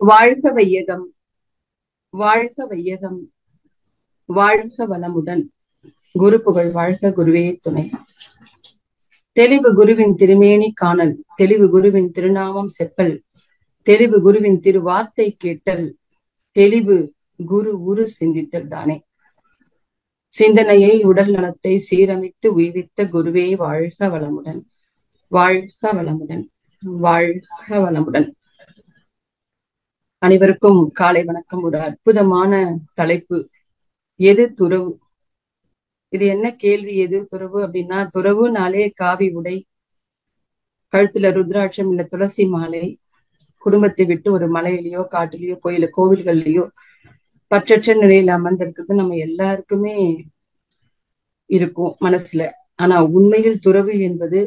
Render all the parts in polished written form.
வாழ்க வையகம், வாழ்க வையகம், வாழ்க வளமுடன். குரு புகழ் வாழ்க, குருவே துணை. தெளிவு குருவின் திருமேனி காணல், தெளிவு குருவின் திருநாமம் செப்பல், தெளிவு குருவின் திருவார்த்தை கேட்டல், தெளிவு குரு உரு சிந்தித்தல் தானே. சிந்தனையை உடல் நலத்தை சீரமைத்து உய்வித்த குருவே வாழ்க வளமுடன், வாழ்க வளமுடன், வாழ்க வளமுடன். அனைவருக்கும் காலை வணக்கம். ஒரு அற்புதமான தலைப்பு, எது துறவு? இது என்ன கேள்வி? எது துறவு அப்படின்னா, துறவுனாலே காவி உடை, கழுத்துல ருத்ராட்சம் இல்ல துளசி மாலை, குடும்பத்தை விட்டு ஒரு மலையிலயோ காட்டிலேயோ கோயில கோவில்கள்லயோ பற்றற்ற நிலையில அமர்ந்திருக்கிறது நம்ம எல்லாருக்குமே இருக்கும் மனசுல. ஆனா உண்மையில் துறவு என்பது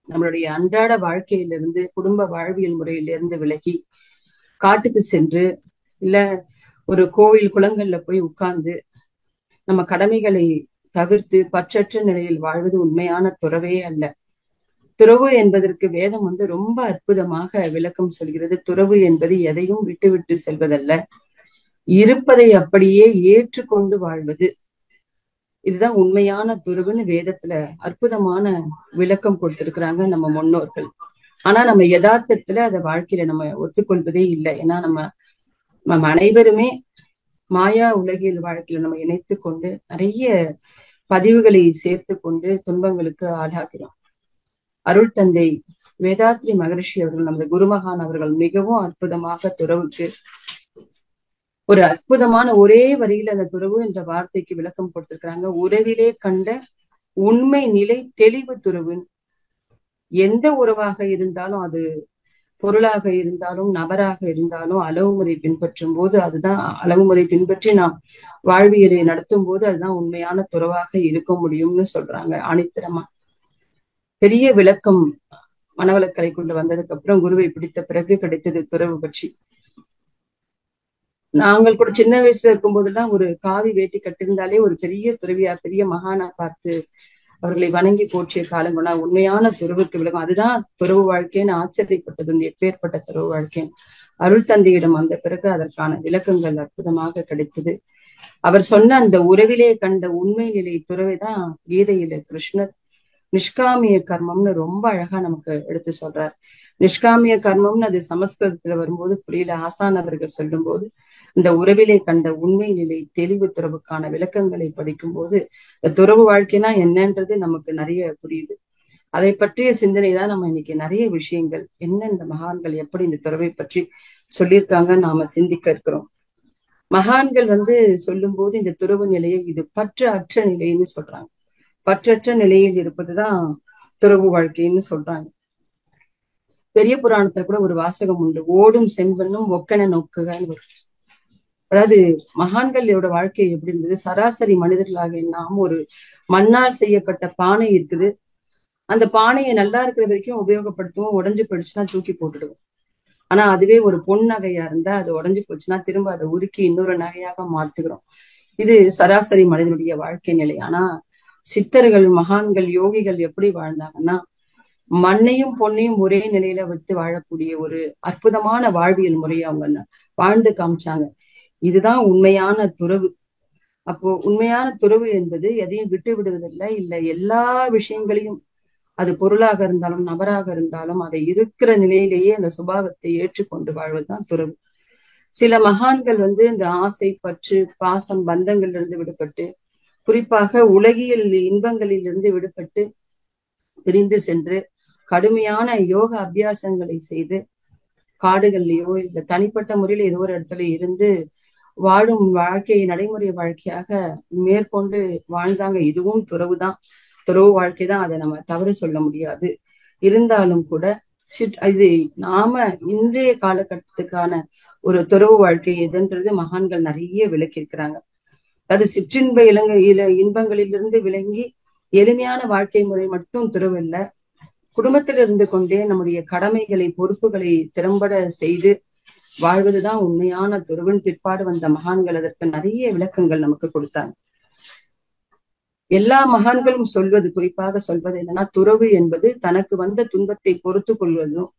நம்மளுடைய அன்றாட வாழ்க்கையிலிருந்து, குடும்ப வாழ்வியல் முறையிலிருந்து விலகி காட்டுக்கு சென்று இல்ல ஒரு கோவில் குளங்கள்ல போய் உட்கார்ந்து நம்ம கடமைகளை தவிர்த்து பற்றற்ற நிலையில் வாழ்வது உண்மையான துறவே அல்ல. துறவு என்பதற்கு வேதம் ரொம்ப அற்புதமாக விளக்கம் சொல்கிறது. துறவு என்பது எதையும் விட்டு விட்டு செல்வதல்ல, இருப்பதை அப்படியே ஏற்றுக்கொண்டு வாழ்வது. இதுதான் உண்மையான துறவுன்னு வேதத்துல அற்புதமான விளக்கம் கொடுத்திருக்கிறாங்க நம்ம முன்னோர்கள். ஆனா நம்ம யதார்த்தத்துல அதை வாழ்க்கையில நம்ம ஒத்துக்கொள்வதே இல்லை. ஏன்னா நம்ம அனைவருமே மாயா உலகியல் வாழ்க்கையில நம்ம இணைத்து கொண்டு நிறைய பதிவுகளை சேர்த்து கொண்டு துன்பங்களுக்கு ஆளாகிறோம். அருள் தந்தை வேதாத்ரி மகரிஷி அவர்கள், நமது குருமகான் அவர்கள் மிகவும் அற்புதமாக துறவுக்கு ஒரு அற்புதமான ஒரே வரியில அந்த துறவு என்ற வார்த்தைக்கு விளக்கம் கொடுத்திருக்கிறாங்க. உறவிலே கண்ட உண்மை நிலை தெளிவு துறவு. எந்த உறவாக இருந்தாலும், அது பொருளாக இருந்தாலும் நபராக இருந்தாலும், அளவு முறை பின்பற்றும் போது அதுதான் அளவு முறை பின்பற்றி நாம் வாழ்வியலை நடத்தும் போது அதுதான் உண்மையான துறவாக இருக்க முடியும்னு சொல்றாங்க ஆணித்தரமா. பெரிய விளக்கம் மனவளக்கலை கொண்டு வந்ததுக்கு அப்புறம், குருவை பிடித்த பிறகு கிடைத்தது துறவு பற்றி. நாங்கள் கூட சின்ன வயசுல இருக்கும் போதுதான் ஒரு காவி வேட்டி கட்டிருந்தாலே ஒரு பெரிய துறவியா, பெரிய மகானா பார்த்து அவர்களை வணங்கி போற்றிய காலங்களா உண்மையான துறவுக்கு விளக்கம். அதுதான் துறவு வாழ்க்கைன்னு ஆச்சரியப்பட்டது. எப்பேற்பட்ட துறவு வாழ்க்கைன்னு அருள் தந்தையிடம் வந்த பிறகு அதற்கான விளக்கங்கள் அற்புதமாக கிடைத்தது. அவர் சொன்ன அந்த உறவிலே கண்ட உண்மை நிலை துறவைதான் கீதையில கிருஷ்ணர் நிஷ்காமிய கர்மம்னு ரொம்ப அழகா நமக்கு எடுத்து சொல்றார். நிஷ்காமிய கர்மம்னு அது சமஸ்கிருதத்துல வரும்போது புரியல. ஆசான் அவர்கள் சொல்லும் போது இந்த உறவிலே கண்ட உண்மை நிலை தெளிவு துறவுக்கான விளக்கங்களை படிக்கும் போது துறவு வாழ்க்கைனா என்னன்றது நமக்கு நிறைய புரியுது. அதை பற்றிய சிந்தனை தான் நம்ம இன்னைக்கு நிறைய விஷயங்கள் என்ன, இந்த மகான்கள் எப்படி இந்த துறவை பற்றி சொல்லியிருக்காங்க நாம சிந்திக்க இருக்கிறோம். மகான்கள் சொல்லும் போது இந்த துறவு நிலையை இது பற்று அற்ற நிலைன்னு சொல்றாங்க. பற்றற்ற நிலையில் இருப்பதுதான் துறவு வாழ்க்கைன்னு சொல்றாங்க. பெரிய புராணத்துல கூட ஒரு வாசகம் உண்டு, ஓடும் செம்பனும் ஒக்கன நோக்குகன்னு வரும். அதாவது மகான்களோட வாழ்க்கை எப்படி இருந்தது? சராசரி மனிதர்களாக நாம் ஒரு மண்ணால் செய்யப்பட்ட பானை இருக்குது. அந்த பானையை நல்லா இருக்கிற வரைக்கும் உபயோகப்படுத்துவோம், உடஞ்சு போயிடுச்சுன்னா தூக்கி போட்டுடுவோம். ஆனா அதுவே ஒரு பொன் நகையா இருந்தா அது உடஞ்சு போச்சுன்னா திரும்ப அதை உருக்கி இன்னொரு நகையாக மாத்துகிறோம். இது சராசரி மனிதனுடைய வாழ்க்கை நிலை. ஆனா சித்தர்கள், மகான்கள், யோகிகள் எப்படி வாழ்ந்தாங்கன்னா மண்ணையும் பொன்னையும் ஒரே நிலையில வைத்து வாழக்கூடிய ஒரு அற்புதமான வாழ்வியல் முறையை அவங்க வாழ்ந்து காமிச்சாங்க. இதுதான் உண்மையான துறவு. அப்போ உண்மையான துறவு என்பது எதையும் விட்டு விடுவதில்லை, இல்ல எல்லா விஷயங்களையும், அது பொருளாக இருந்தாலும் நபராக இருந்தாலும் அதை இருக்கிற நிலையிலேயே அந்த சுபாவத்தை ஏற்றுக்கொண்டு வாழ்வதுதான் துறவு. சில மகான்கள் இந்த ஆசை, பற்று, பாசம், பந்தங்கள்ல இருந்து விடுபட்டு, குறிப்பாக உலகியல் இன்பங்களில் இருந்து விடுபட்டு பிரிந்து சென்று கடுமையான யோக அபியாசங்களை செய்து காடுகள்லயோ இல்ல தனிப்பட்ட முறையில ஏதோ ஒரு இடத்துல இருந்து வாழும் வாழ்க்கையை நடைமுறை வாழ்க்கையாக மேற்கொண்டு வாழ்ந்தாங்க. இதுவும் துறவுதான், துறவு வாழ்க்கை தான். அதை நம்ம தவறு சொல்ல முடியாது. இருந்தாலும் கூட இது நாம இன்றைய காலகட்டத்துக்கான ஒரு துறவு வாழ்க்கை எதுன்றது மகான்கள் நிறைய விளக்கியிருக்கிறாங்க. அது சிற்றின்ப இன்பங்களிலிருந்து விளங்கி எளிமையான வாழ்க்கை முறை மட்டும் துறவு இல்லை. குடும்பத்தில் இருந்து கொண்டே நம்முடைய கடமைகளை, பொறுப்புகளை திறம்பட செய்து வாழ்வதுதான் உண்மையான துறவின். பிற்பாடு வந்த மகான்கள் அதற்கு நிறைய விளக்கங்கள் நமக்கு கொடுத்தாங்க. எல்லா மகான்களும் சொல்வது, குறிப்பாக சொல்வது என்னன்னா, துறவு என்பது தனக்கு வந்த துன்பத்தை பொறுத்து கொள்வதும்,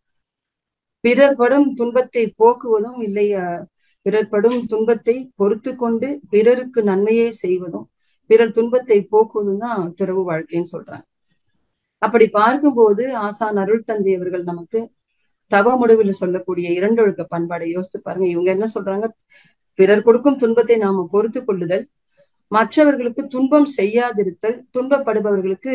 பிறர் படும் துன்பத்தை போக்குவதும் இல்லை, பிறர் படும் துன்பத்தை பொறுத்து கொண்டு பிறருக்கு நன்மையே செய்வதும் பிறர் துன்பத்தை போக்குவதும் தான் துறவு வாழ்க்கைன்னு சொல்றாங்க. அப்படி பார்க்கும்போது ஆசான் அருள் தந்தை அவர்கள் நமக்கு தவ முடிவில் சொல்லக்கூடிய இரண்டொழுக்க பண்பாடை யோசித்து பாருங்க. இவங்க என்ன சொல்றாங்க? பிறர் கொடுக்கும் துன்பத்தை நாம பொறுத்து கொள்ளுதல், மற்றவர்களுக்கு துன்பம் செய்யாதிருத்தல், துன்பப்படுபவர்களுக்கு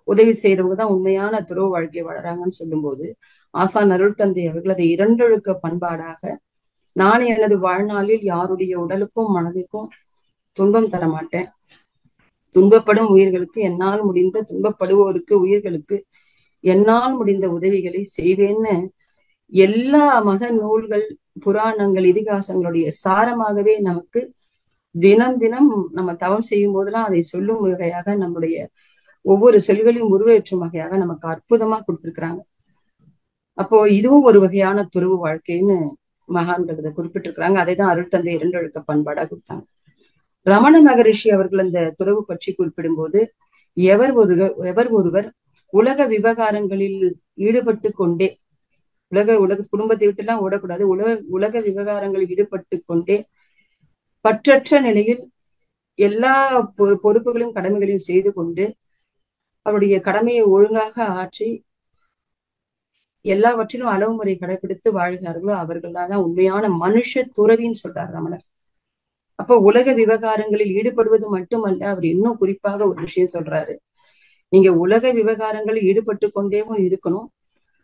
உதவி செய்யறவங்க தான் உண்மையான துறவு வாழ்க்கை வாழறாங்கன்னு சொல்லும் போது ஆசான் அருள் தந்தை அவர்கள் அதை இரண்டொழுக்க பண்பாடாக, நான் எனது வாழ்நாளில் யாருடைய உடலுக்கும் மனதிற்கும் துன்பம் தர மாட்டேன், துன்பப்படும் உயிர்களுக்கு என்னால் முடிந்த, துன்பப்படுவோருக்கு உயிர்களுக்கு என்னால் முடிந்த உதவிகளை செய்வேன்னு எல்லா மத நூல்கள், புராணங்கள், இதிகாசங்களுடைய சாரமாகவே நமக்கு தினம் தினம் நம்ம தவம் செய்யும் போதெல்லாம் அதை சொல்லும் வகையாக, நம்முடைய ஒவ்வொரு செல்களையும் உருவேற்றும் வகையாக நமக்கு அற்புதமா கொடுத்திருக்கிறாங்க. அப்போ இதுவும் ஒரு வகையான துறவு வாழ்க்கைன்னு மகான்கள் இதை குறிப்பிட்டிருக்கிறாங்க. அதை தான் அருள் தந்தை இரண்டொழுக்க பண்பாடா கொடுத்தாங்க. ரமண மகரிஷி அவர்கள் அந்த துறவு பற்றி குறிப்பிடும் போது, எவர் ஒருவர் உலக விவகாரங்களில் ஈடுபட்டு கொண்டே, உலக குடும்பத்தை விட்டு எல்லாம் ஓடக்கூடாது, உலக விவகாரங்களில் ஈடுபட்டு கொண்டே பற்றற்ற நிலையில் எல்லா பொறுப்புகளையும் கடமைகளையும் செய்து கொண்டு அவருடைய கடமையை ஒழுங்காக ஆற்றி எல்லாவற்றிலும் அளவு முறை கடைபிடித்து வாழ்கிறார்களோ அவர்கள் தான் உண்மையான மனுஷ துறவின்னு சொல்றார் ரமணர். அப்போ உலக விவகாரங்களில் ஈடுபடுவது மட்டுமல்ல, அவர் இன்னும் குறிப்பாக ஒரு விஷயம் சொல்றாரு. நீங்க உலக விவகாரங்களில் ஈடுபட்டு கொண்டேவும் இருக்கணும்.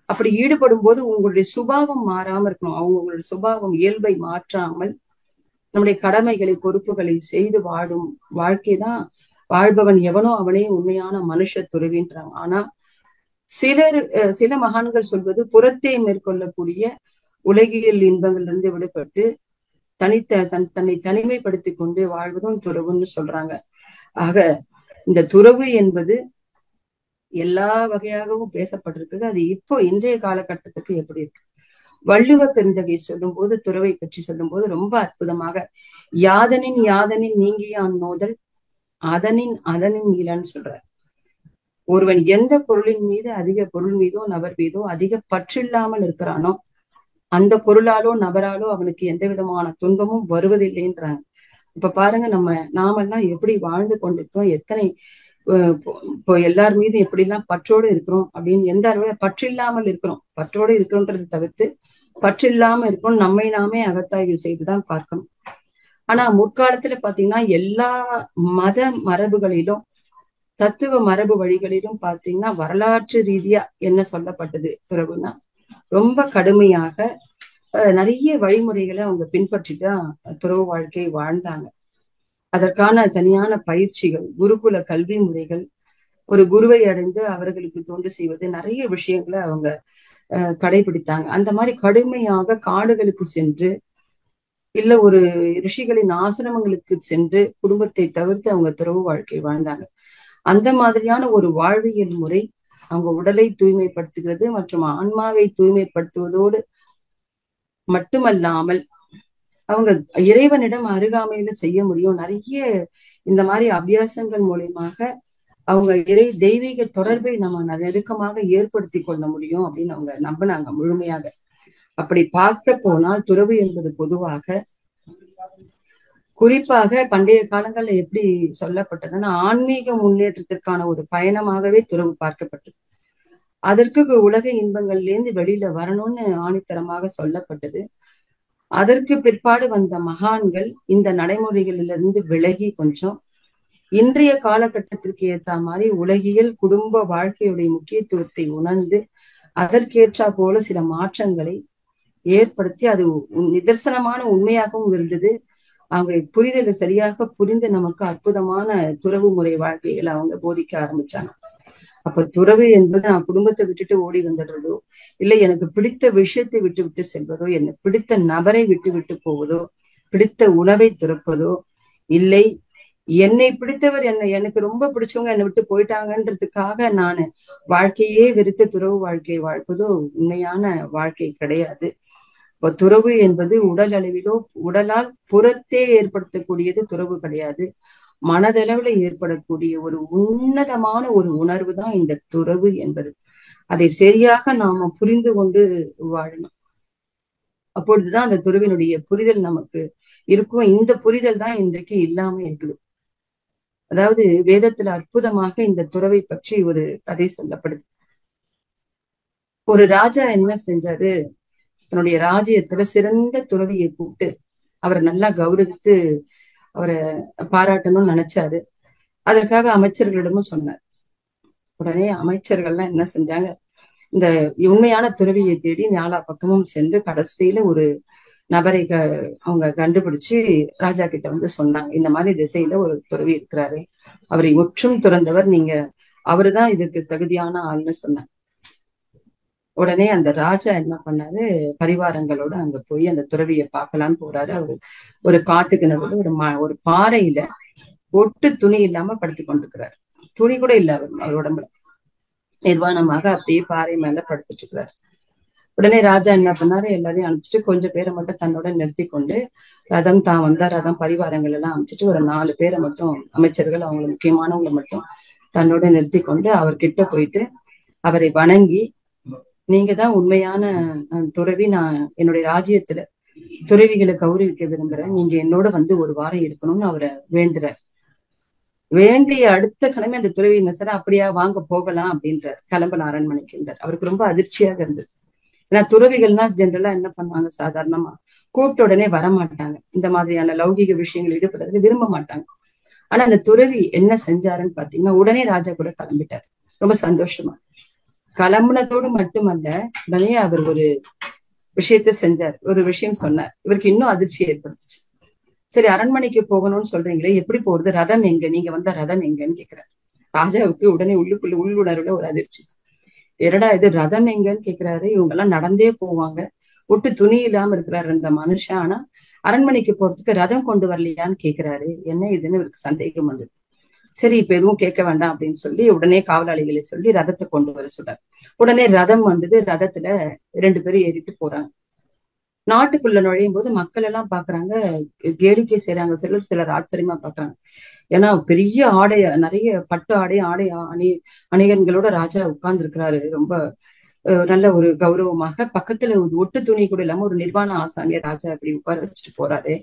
அப்படி ஈடுபடும் போது உங்களுடைய சுபாவம் மாறாம இருக்கணும். அவங்களுடைய சுபாவம் இயல்பை மாற்றாமல் நம்முடைய கடமைகளை பொறுப்புகளை செய்து வாழும் வாழ்க்கைதான் வாழ்பவன் எவனோ அவனே உண்மையான மனுஷ துறவின்றாங்க. ஆனா சில மகான்கள் சொல்வது புறத்தே மேற்கொள்ளக்கூடிய உலகியல் இன்பங்களிலிருந்து விடுபட்டு தன்னை தனிமைப்படுத்தி கொண்டு வாழ்வதும் துறவுன்னு சொல்றாங்க. ஆக இந்த துறவு என்பது எல்லா வகையாகவும் பேசப்பட்டிருக்கிறது. அது இப்போ இன்றைய காலகட்டத்துக்கு எப்படி இருக்கு? வள்ளுவ பெருந்தகை சொல்லும் போது, துறவை பற்றி சொல்லும் போது ரொம்ப அற்புதமாக, யாதனின் யாதனின் நீங்கியான் நோதல் அதனின் நீலன்னு சொல்றார். ஒருவன் எந்த பொருளின் மீது அதிக பொருள் மீதோ நபர் மீதோ அதிக பற்றில்லாமல் இருக்கிறானோ அந்த பொருளாலோ நபராலோ அவனுக்கு எந்த விதமான துன்பமும் வருவதில்லைன்றாங்க. இப்ப பாருங்க, நாமெல்லாம் எப்படி வாழ்ந்து கொண்டிருக்கிறோம், எத்தனை இப்போ எல்லார் மீதும் எப்படி எல்லாம் பற்றோடு இருக்கிறோம் அப்படின்னு எந்த அளவுல பற்றில்லாமல் இருக்கிறோம். பற்றோடு இருக்கிறோன்றதை தவிர்த்து பற்றில்லாம இருக்கணும், நம்மை நாமே அகத்தாய்வு செய்துதான் பார்க்கணும். ஆனா முற்காலத்துல பாத்தீங்கன்னா எல்லா மத மரபுகளிலும் தத்துவ மரபு வழிகளிலும் பாத்தீங்கன்னா வரலாற்று ரீதியா என்ன சொல்லப்பட்டது துறவுனா, ரொம்ப கடுமையாக நிறைய வழிமுறைகளை அவங்க பின்பற்றிதான் துறவு வாழ்க்கையை வாழ்ந்தாங்க. அதற்கான தனியான பயிற்சிகள், குருகுல கல்வி முறைகள், ஒரு குருவை அடைந்து அவர்களுக்கு தொண்டு செய்வது, நிறைய விஷயங்களை அவங்க கடைபிடித்தாங்க. அந்த மாதிரி கடுமையாக காடுகளுக்கு சென்று இல்ல ஒரு ரிஷிகளின் ஆசிரமங்களுக்கு சென்று குடும்பத்தை தவிர்த்து அவங்க துறவு வாழ்க்கை வாழ்ந்தாங்க. அந்த மாதிரியான ஒரு வாழ்வியல் முறை அவங்க உடலை தூய்மைப்படுத்துகிறது மற்றும் ஆன்மாவை தூய்மைப்படுத்துவதோடு மட்டுமல்லாமல் அவங்க இறைவனிடம் அருகாமையில செய்ய முடியும். நிறைய இந்த மாதிரி அபியாசங்கள் மூலமாக அவங்க தெய்வீக தொடர்பை நம்ம நெருக்கமாக ஏற்படுத்தி கொள்ள முடியும் அப்படின்னு அவங்க நம்பினாங்க முழுமையாக. அப்படி பார்க்க போனால் துறவு என்பது பொதுவாக, குறிப்பாக பண்டைய காலங்கள்ல எப்படி சொல்லப்பட்டதுன்னா ஆன்மீக முன்னேற்றத்திற்கான ஒரு பயணமாகவே துறவு பார்க்கப்பட்டது. அதற்கு உலக இன்பங்கள்லேருந்து வெளியில வரணும்னு ஆணித்தரமாக சொல்லப்பட்டது. அதற்கு பிற்பாடு வந்த மகான்கள் இந்த நடைமுறைகளிலிருந்து விலகி கொஞ்சம் இன்றைய காலகட்டத்திற்கு ஏற்ற மாதிரி உலகியல் குடும்ப வாழ்க்கையுடைய முக்கியத்துவத்தை உணர்ந்து அதற்கேற்றா போல சில மாற்றங்களை ஏற்படுத்தி அது நிதர்சனமான உண்மையாகவும் இருந்தது. அவங்க புரிதலை சரியாக புரிந்து நமக்கு அற்புதமான துறவு முறை வாழ்க்கைகளை அவங்க போதிக்க ஆரம்பிச்சாங்க. அப்ப துறவு என்பது நான் குடும்பத்தை விட்டுட்டு ஓடி வந்துடுறதோ, இல்லை எனக்கு பிடித்த விஷயத்தை விட்டு விட்டு செல்வதோ, எனக்கு பிடித்த நபரை விட்டு விட்டு போவதோ, பிடித்த உணவை துறப்பதோ, இல்லை என்னை பிடித்தவர் எனக்கு ரொம்ப பிடிச்சவங்க என்னை விட்டு போயிட்டாங்கன்றதுக்காக நான் வாழ்க்கையே வெறுத்து துறவு வாழ்க்கையை வாழ்வதோ உண்மையான வாழ்க்கை கிடையாது. இப்போ துறவு என்பது உடல் அளவிலோ உடலால் புறத்தே ஏற்படுத்தக்கூடியது துறவு கிடையாது. மனதளவுல ஏற்படக்கூடிய ஒரு உன்னதமான ஒரு உணர்வு தான் இந்த துறவு என்பது. அதை சரியாக நாம புரிந்து கொண்டு வாழணும். அப்பொழுதுதான் அந்த துறவினுடைய புரிதல் நமக்கு இருக்கும். இந்த புரிதல் தான் இன்றைக்கு இல்லாம இருக்குது. அதாவது வேதத்துல அற்புதமாக இந்த துறவை பற்றி ஒரு கதை சொல்லப்படுது. ஒரு ராஜா என்ன செஞ்சாரு, தன்னுடைய ராஜ்யத்துல சிறந்த துறவியை கூப்பிட்டு அவரை நல்லா கௌரவித்து அவரை பாராட்டணும்னு நினைச்சாரு. அதற்காக அமைச்சர்களிடமும் சொன்னார். உடனே அமைச்சர்கள்லாம் என்ன செஞ்சாங்க, இந்த உண்மையான துறவியை தேடி நாலா பக்கமும் சென்று கடைசியில ஒரு நபரை அவங்க கண்டுபிடிச்சு ராஜா கிட்ட வந்து சொன்னாங்க, இந்த மாதிரி திசையில ஒரு துறவி இருக்கிறாரு, அவரை முற்றும் துறந்தவர், நீங்க அவருதான் இதுக்கு தகுதியான ஆள்னு சொன்னாங்க. உடனே அந்த ராஜா என்ன பண்ணாரு, பரிவாரங்களோட அங்க போய் அந்த துறவியை பார்க்கலான்னு போறாரு. அவரு ஒரு காட்டுக்கு நடுவில் ஒரு பாறையில ஒட்டு துணி இல்லாம படுத்து கொண்டிருக்கிறாரு. துணி கூட இல்ல அவர் உடம்புல, நிர்வாணமாக அப்படியே பாறை மேல படுத்துட்டு இருக்கிறாரு. உடனே ராஜா என்ன பண்ணாரு, எல்லாரையும் அனுப்பிச்சிட்டு கொஞ்சம் பேரை மட்டும் தன்னோட நிறுத்தி கொண்டு ரதம் தான் வந்தா ரதம் பரிவாரங்கள் எல்லாம் அமைச்சிட்டு ஒரு 4 பேரை மட்டும், அமைச்சர்கள் அவங்களை முக்கியமானவங்களை மட்டும் தன்னோட நிறுத்தி கொண்டு அவர்கிட்ட போயிட்டு அவரை வணங்கி, நீங்க தான் உண்மையான துறவி, நான் என்னுடைய ராஜ்யத்துல துறவிகளை கௌரவிக்க விரும்புறேன், நீங்க என்னோட வந்து ஒரு வாரம் இருக்கணும்னு அவரை வேண்டுறார். வேண்டிய அடுத்த கிழமை அந்த துறவி என்ன சார், அப்படியா வாங்க போகலாம் அப்படின்றார். கிளம்பன அரண்மனைக்குன்றார். அவருக்கு ரொம்ப அதிர்ச்சியாக இருந்தது. ஏன்னா துறவிகள்னா ஜென்ரலா என்ன பண்ணுவாங்க, சாதாரணமா கூப்பிட்ட உடனே வரமாட்டாங்க, இந்த மாதிரியான லௌகிக விஷயங்கள் ஈடுபடுறதுல விரும்ப மாட்டாங்க. ஆனா அந்த துறவி என்ன செஞ்சாருன்னு பாத்தீங்கன்னா, உடனே ராஜா கூட கிளம்பிட்டார். ரொம்ப சந்தோஷமா கிளம்புனதோடு மட்டுமல்ல, உடனே அவர் ஒரு விஷயத்த செஞ்சார், ஒரு விஷயம் சொன்னார். இவருக்கு இன்னும் அதிர்ச்சி ஏற்படுத்துச்சு. சரி, அரண்மனைக்கு போகணும்னு சொல்றீங்களே, எப்படி போறது, ரதம் எங்க, நீங்க வந்த ரதம் எங்கன்னு கேக்குறாரு. ராஜாவுக்கு உடனே உள்ளுணர்வுல ஒரு அதிர்ச்சி. என்னடா இது, ரதம் எங்கன்னு கேக்குறாரு, இவங்க எல்லாம் நடந்தே போவாங்க, ஒட்டு துணி இல்லாம இருக்கிறாரு அந்த மனுஷன், ஆனா அரண்மனைக்கு போறதுக்கு ரதம் கொண்டு வரலையான்னு கேக்குறாரு, என்ன இதுன்னு இவருக்கு சந்தேகம் வந்தது. சரி, இப்ப எதுவும் கேட்க வேண்டாம் அப்படின்னு சொல்லி உடனே காவலாளிகளை சொல்லி ரதத்தை கொண்டு வர சொல்றாரு. உடனே ரதம் வந்தது. ரதத்துல 2 பேரும் ஏறிட்டு போறாங்க. நாட்டுக்குள்ள நுழையும் போது மக்கள் எல்லாம் பாக்குறாங்க, கேளிக்கை செய்யறாங்க, சிலர் ஆச்சரியமா பாக்குறாங்க. ஏன்னா பெரிய ஆடை, நிறைய பட்டு ஆடை அணிகன்களோட ராஜா உட்கார்ந்து இருக்கிறாரு. ரொம்ப நல்ல ஒரு கௌரவமாக, பக்கத்துல ஒரு ஒட்டு துணி கூட இல்லாம ஒரு நிர்வாண ஆசாமிய ராஜா அப்படி உட்கார வச்சுட்டு போறாரு.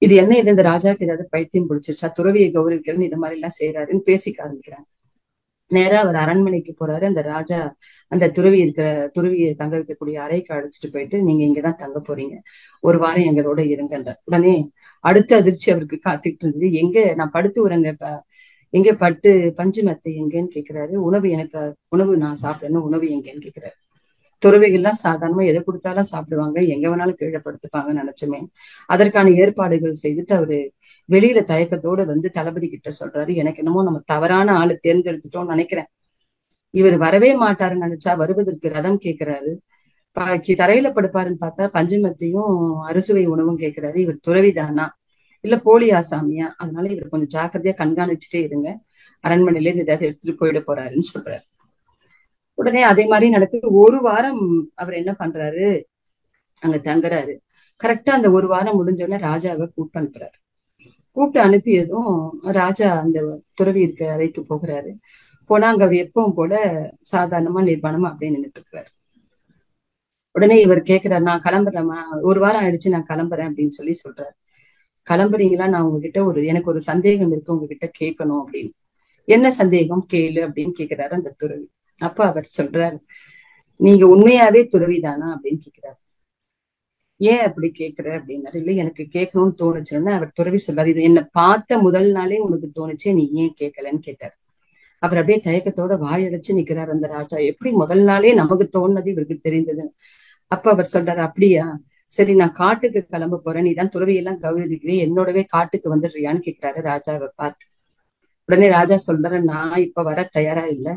இது என்ன, இது இந்த ராஜாக்கு ஏதாவது பைத்தியம் பிடிச்சிருச்சா, துறவியை கௌரவிக்கிறன்னு இந்த மாதிரி எல்லாம் செய்யறாருன்னு பேசிக்க ஆரம்பிக்கிறாங்க. நேரா அவர் அரண்மனைக்கு போறாரு. அந்த ராஜா அந்த துறவியை தங்க வைக்கக்கூடிய அறைக்கு அழைச்சிட்டு போயிட்டு, நீங்க இங்கதான் தங்க போறீங்க, ஒரு வாரம் எங்களோட இருங்கன்றார். உடனே அடுத்த அதிர்ச்சி அவருக்கு காத்துட்டு இருந்தது. எங்க நான் படுத்து உறங்க, எங்க பட்டு பஞ்சு மெத்தை எங்கன்னு கேக்குறாரு. உணவு நான் சாப்பிடணும், உணவு எங்கன்னு கேக்குறாரு. துறவிகள்லாம் சாதாரணமா எதை கொடுத்தாலும் சாப்பிடுவாங்க, எங்க வேணாலும் கீழே படுத்துப்பாங்கன்னு நினைச்சுமே. அதற்கான ஏற்பாடுகள் செய்துட்டு அவரு வெளியில தயக்கத்தோட வந்து தளபதி கிட்ட சொல்றாரு, எனக்கு என்னமோ நம்ம தவறான ஆளை தேர்ந்தெடுத்துட்டோம்னு நினைக்கிறேன், இவர் வரவே மாட்டாருன்னு நினைச்சா வருவதற்கு ரதம் கேட்கிறாரு, தரையில படுப்பாருன்னு பார்த்தா பஞ்சுமத்தையும் அறுசுவை உணவும் கேட்கிறாரு. இவர் துறவிதானா இல்ல போலி ஆசாமியா, அதனால இவர் கொஞ்சம் ஜாக்கிரதையா கண்காணிச்சுட்டே இருங்க, அரண்மனையில இருந்து ஏதாவது எடுத்துட்டு போயிட போறாருன்னு சொல்றாரு. உடனே அதே மாதிரி நடக்குது. ஒரு வாரம் அவர் என்ன பண்றாரு, அங்க தங்குறாரு. கரெக்டா அந்த ஒரு வாரம் முடிஞ்சோடனே ராஜாவை கூப்பிட்டு அனுப்புறாரு. கூப்பிட்டு அனுப்பியதும் ராஜா அந்த துறவி இருக்க அறைக்கு போகிறாரு. போனா அங்க அவர் எப்பவும் போல சாதாரணமா நிர்வாணமா அப்படியே நின்றுட்டு இருக்கிறாரு. உடனே இவர் கேட்கிறாரு, நான் கிளம்புறேம்மா, ஒரு வாரம் ஆயிடுச்சு, நான் கிளம்புறேன் அப்படின்னு சொல்லி சொல்றாரு. கிளம்புறீங்களா, நான் உங்ககிட்ட எனக்கு ஒரு சந்தேகம் இருக்கு, உங்ககிட்ட கேட்கணும் அப்படின்னு. என்ன சந்தேகம், கேளு அப்படின்னு கேட்கிறாரு அந்த துறவி. அப்ப அவர் சொல்றாரு, நீங்க உண்மையாவே துறவிதானா அப்படின்னு கேட்கிறாரு. ஏன் அப்படி கேட்கிற அப்படின்னாரு. இல்லை, எனக்கு கேட்கணும்னு தோணுச்சுன்னு அவர் துறவி சொல்றாரு. இது என்ன பார்த்த முதல் நாளே உனக்கு தோணுச்சு, நீ ஏன் கேட்கலன்னு கேட்டார். அவர் அப்படியே தயக்கத்தோட வாயடைச்சு நிக்கிறார் அந்த ராஜா. எப்படி முதல் நாளே நமக்கு தோணுனது இவருக்கு தெரிந்தது. அப்ப அவர் சொல்றாரு, அப்படியா, சரி நான் காட்டுக்கு கிளம்ப போறேன், நீதான் துறவியெல்லாம் கௌரவிக்கிறே, என்னோடவே காட்டுக்கு வந்துடுறியான்னு கேட்கிறாரு ராஜாவை பார்த்து. உடனே ராஜா சொல்றாரு, நான் இப்ப வர தயாரா இல்லை,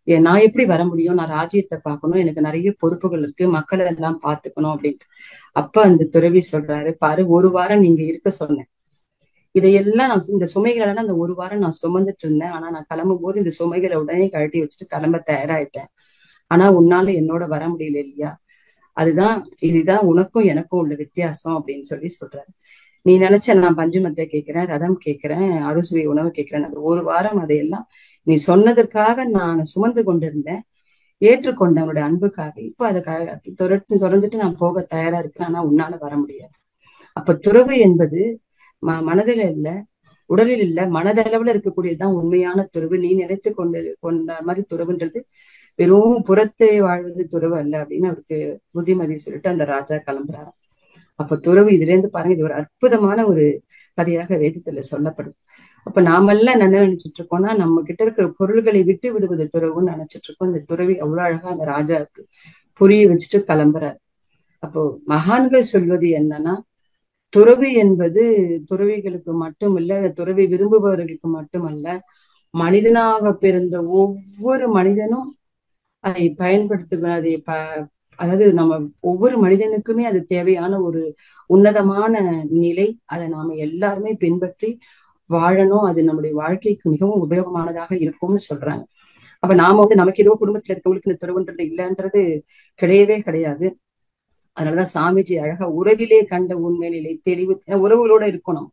நான் எப்படி வர முடியும், நான் ராஜ்யத்தை பார்க்கணும், எனக்கு நிறைய பொறுப்புகள் இருக்கு, மக்களை எல்லாம் பாத்துக்கணும் அப்படின்ட்டு. அப்ப அந்த துறவி சொல்றாரு, பாரு, ஒரு வாரம் நீங்க இருக்க சொன்னேன், இதையெல்லாம் நான் இந்த சுமைகளெல்லாம் அந்த ஒரு வாரம் நான் சுமந்துட்டு இருந்தேன், ஆனா நான் கிளம்பும் போது இந்த சுமைகளை உடனே கழட்டி வச்சுட்டு கிளம்ப தயாராயிட்டேன், ஆனா உன்னால என்னோட வர முடியல இல்லையா, இதுதான் உனக்கும் எனக்கும் உள்ள வித்தியாசம் அப்படின்னு சொல்லி சொல்றாரு. நீ நினைச்ச நான் பஞ்சுமத்தை கேட்கிறேன், ரதம் கேட்கிறேன், அறுசுவை உணவு கேட்கிறேன், ஒரு வாரம் அதையெல்லாம் நீ சொன்னதற்காக நான் சுமந்து கொண்டிருந்தேன், ஏற்றுக்கொண்ட அவனுடைய அன்புக்காக இப்ப அதை தொடர்ந்துட்டு நான் போக தயாரா இருக்கிறேன், ஆனா உன்னால வர முடியாது. அப்ப துறவு என்பது மனதில இல்ல, உடலில் இல்ல, மனதளவுல இருக்கக்கூடியதுதான் உண்மையான துறவு. நீ நினைத்து கொண்ட மாதிரி துறவுன்றது வெறும் புறத்தை வாழ்வது துறவு அல்ல அப்படின்னு அவருக்கு புத்திமதி சொல்லிட்டு அந்த ராஜா கிளம்புறாரு. அப்ப துறவு இதுல இருந்து பாருங்க, இது ஒரு அற்புதமான ஒரு கதையாக வேதத்துல சொல்லப்படுது. அப்ப நாமெல்லாம் என்ன நினைச்சிட்டு இருக்கோம்னா, நம்ம கிட்ட இருக்கிற பொருள்களை விட்டு விடுவது துறவுன்னு நினைச்சிட்டு இருக்கோம். இந்த துறவி அவ்வளவு அழகா அந்த ராஜாவுக்கு புரிய வச்சுட்டு கிளம்புறாரு. அப்போ மகான்கள் சொல்வது என்னன்னா, துறவி என்பது துறவிகளுக்கு மட்டுமல்ல, துறவி விரும்புபவர்களுக்கு மட்டுமல்ல, மனிதனாக பிறந்த ஒவ்வொரு மனிதனும் அதை பயன்படுத்துவது, அதாவது நம்ம ஒவ்வொரு மனிதனுக்குமே அது தேவையான ஒரு உன்னதமான நிலை. அதை நாம எல்லாருமே பின்பற்றி வாழணும். அது நம்முடைய வாழ்க்கைக்கு மிகவும் உபயோகமானதாக இருக்கும்னு சொல்றாங்க. அப்ப நாம நமக்கு ஏதோ குடும்பத்துல இருக்கவங்களுக்கு இந்த துறவுன்றது இல்லைன்றது கிடையவே கிடையாது. அதனாலதான் சாமிஜி அழகா உறவிலே கண்ட உண்மை நிலை தெளிவு, உறவுகளோட இருக்கணும்,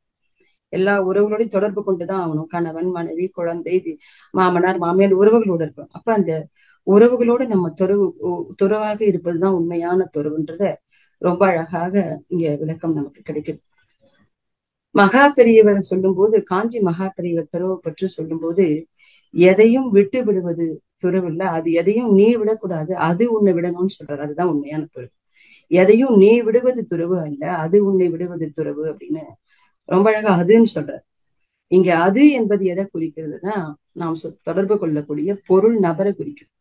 எல்லா உறவுகளோடையும் தொடர்பு கொண்டுதான் ஆகணும். கணவன், மனைவி, குழந்தை, மாமனார், மாமியார் உறவுகளோட இருக்கணும். அப்ப அந்த உறவுகளோடு நம்ம துறவாக இருப்பதுதான் உண்மையான துறவுன்றத ரொம்ப அழகாக இங்க விளக்கம் நமக்கு கிடைக்குது. மகா பெரியவர் சொல்லும் போது, காஞ்சி மகா பெரியவர் துறவை பற்றி சொல்லும் போது, எதையும் விட்டு விடுவது துறவு இல்ல, அது எதையும் நீ விடக்கூடாது, அது உன்னை விடணும்னு சொல்றாரு. அதுதான் உண்மையான துறவு. எதையும் நீ விடுவது துறவு அல்ல, அது உன்னை விடுவது துறவு அப்படின்னு ரொம்ப அழகா அதுன்னு சொல்றாரு. இங்க அது என்பது எதை குறிக்கிறதுனா, நாம் தொடர்பு கொள்ளக்கூடிய பொருள் நபரை குறிக்கும்.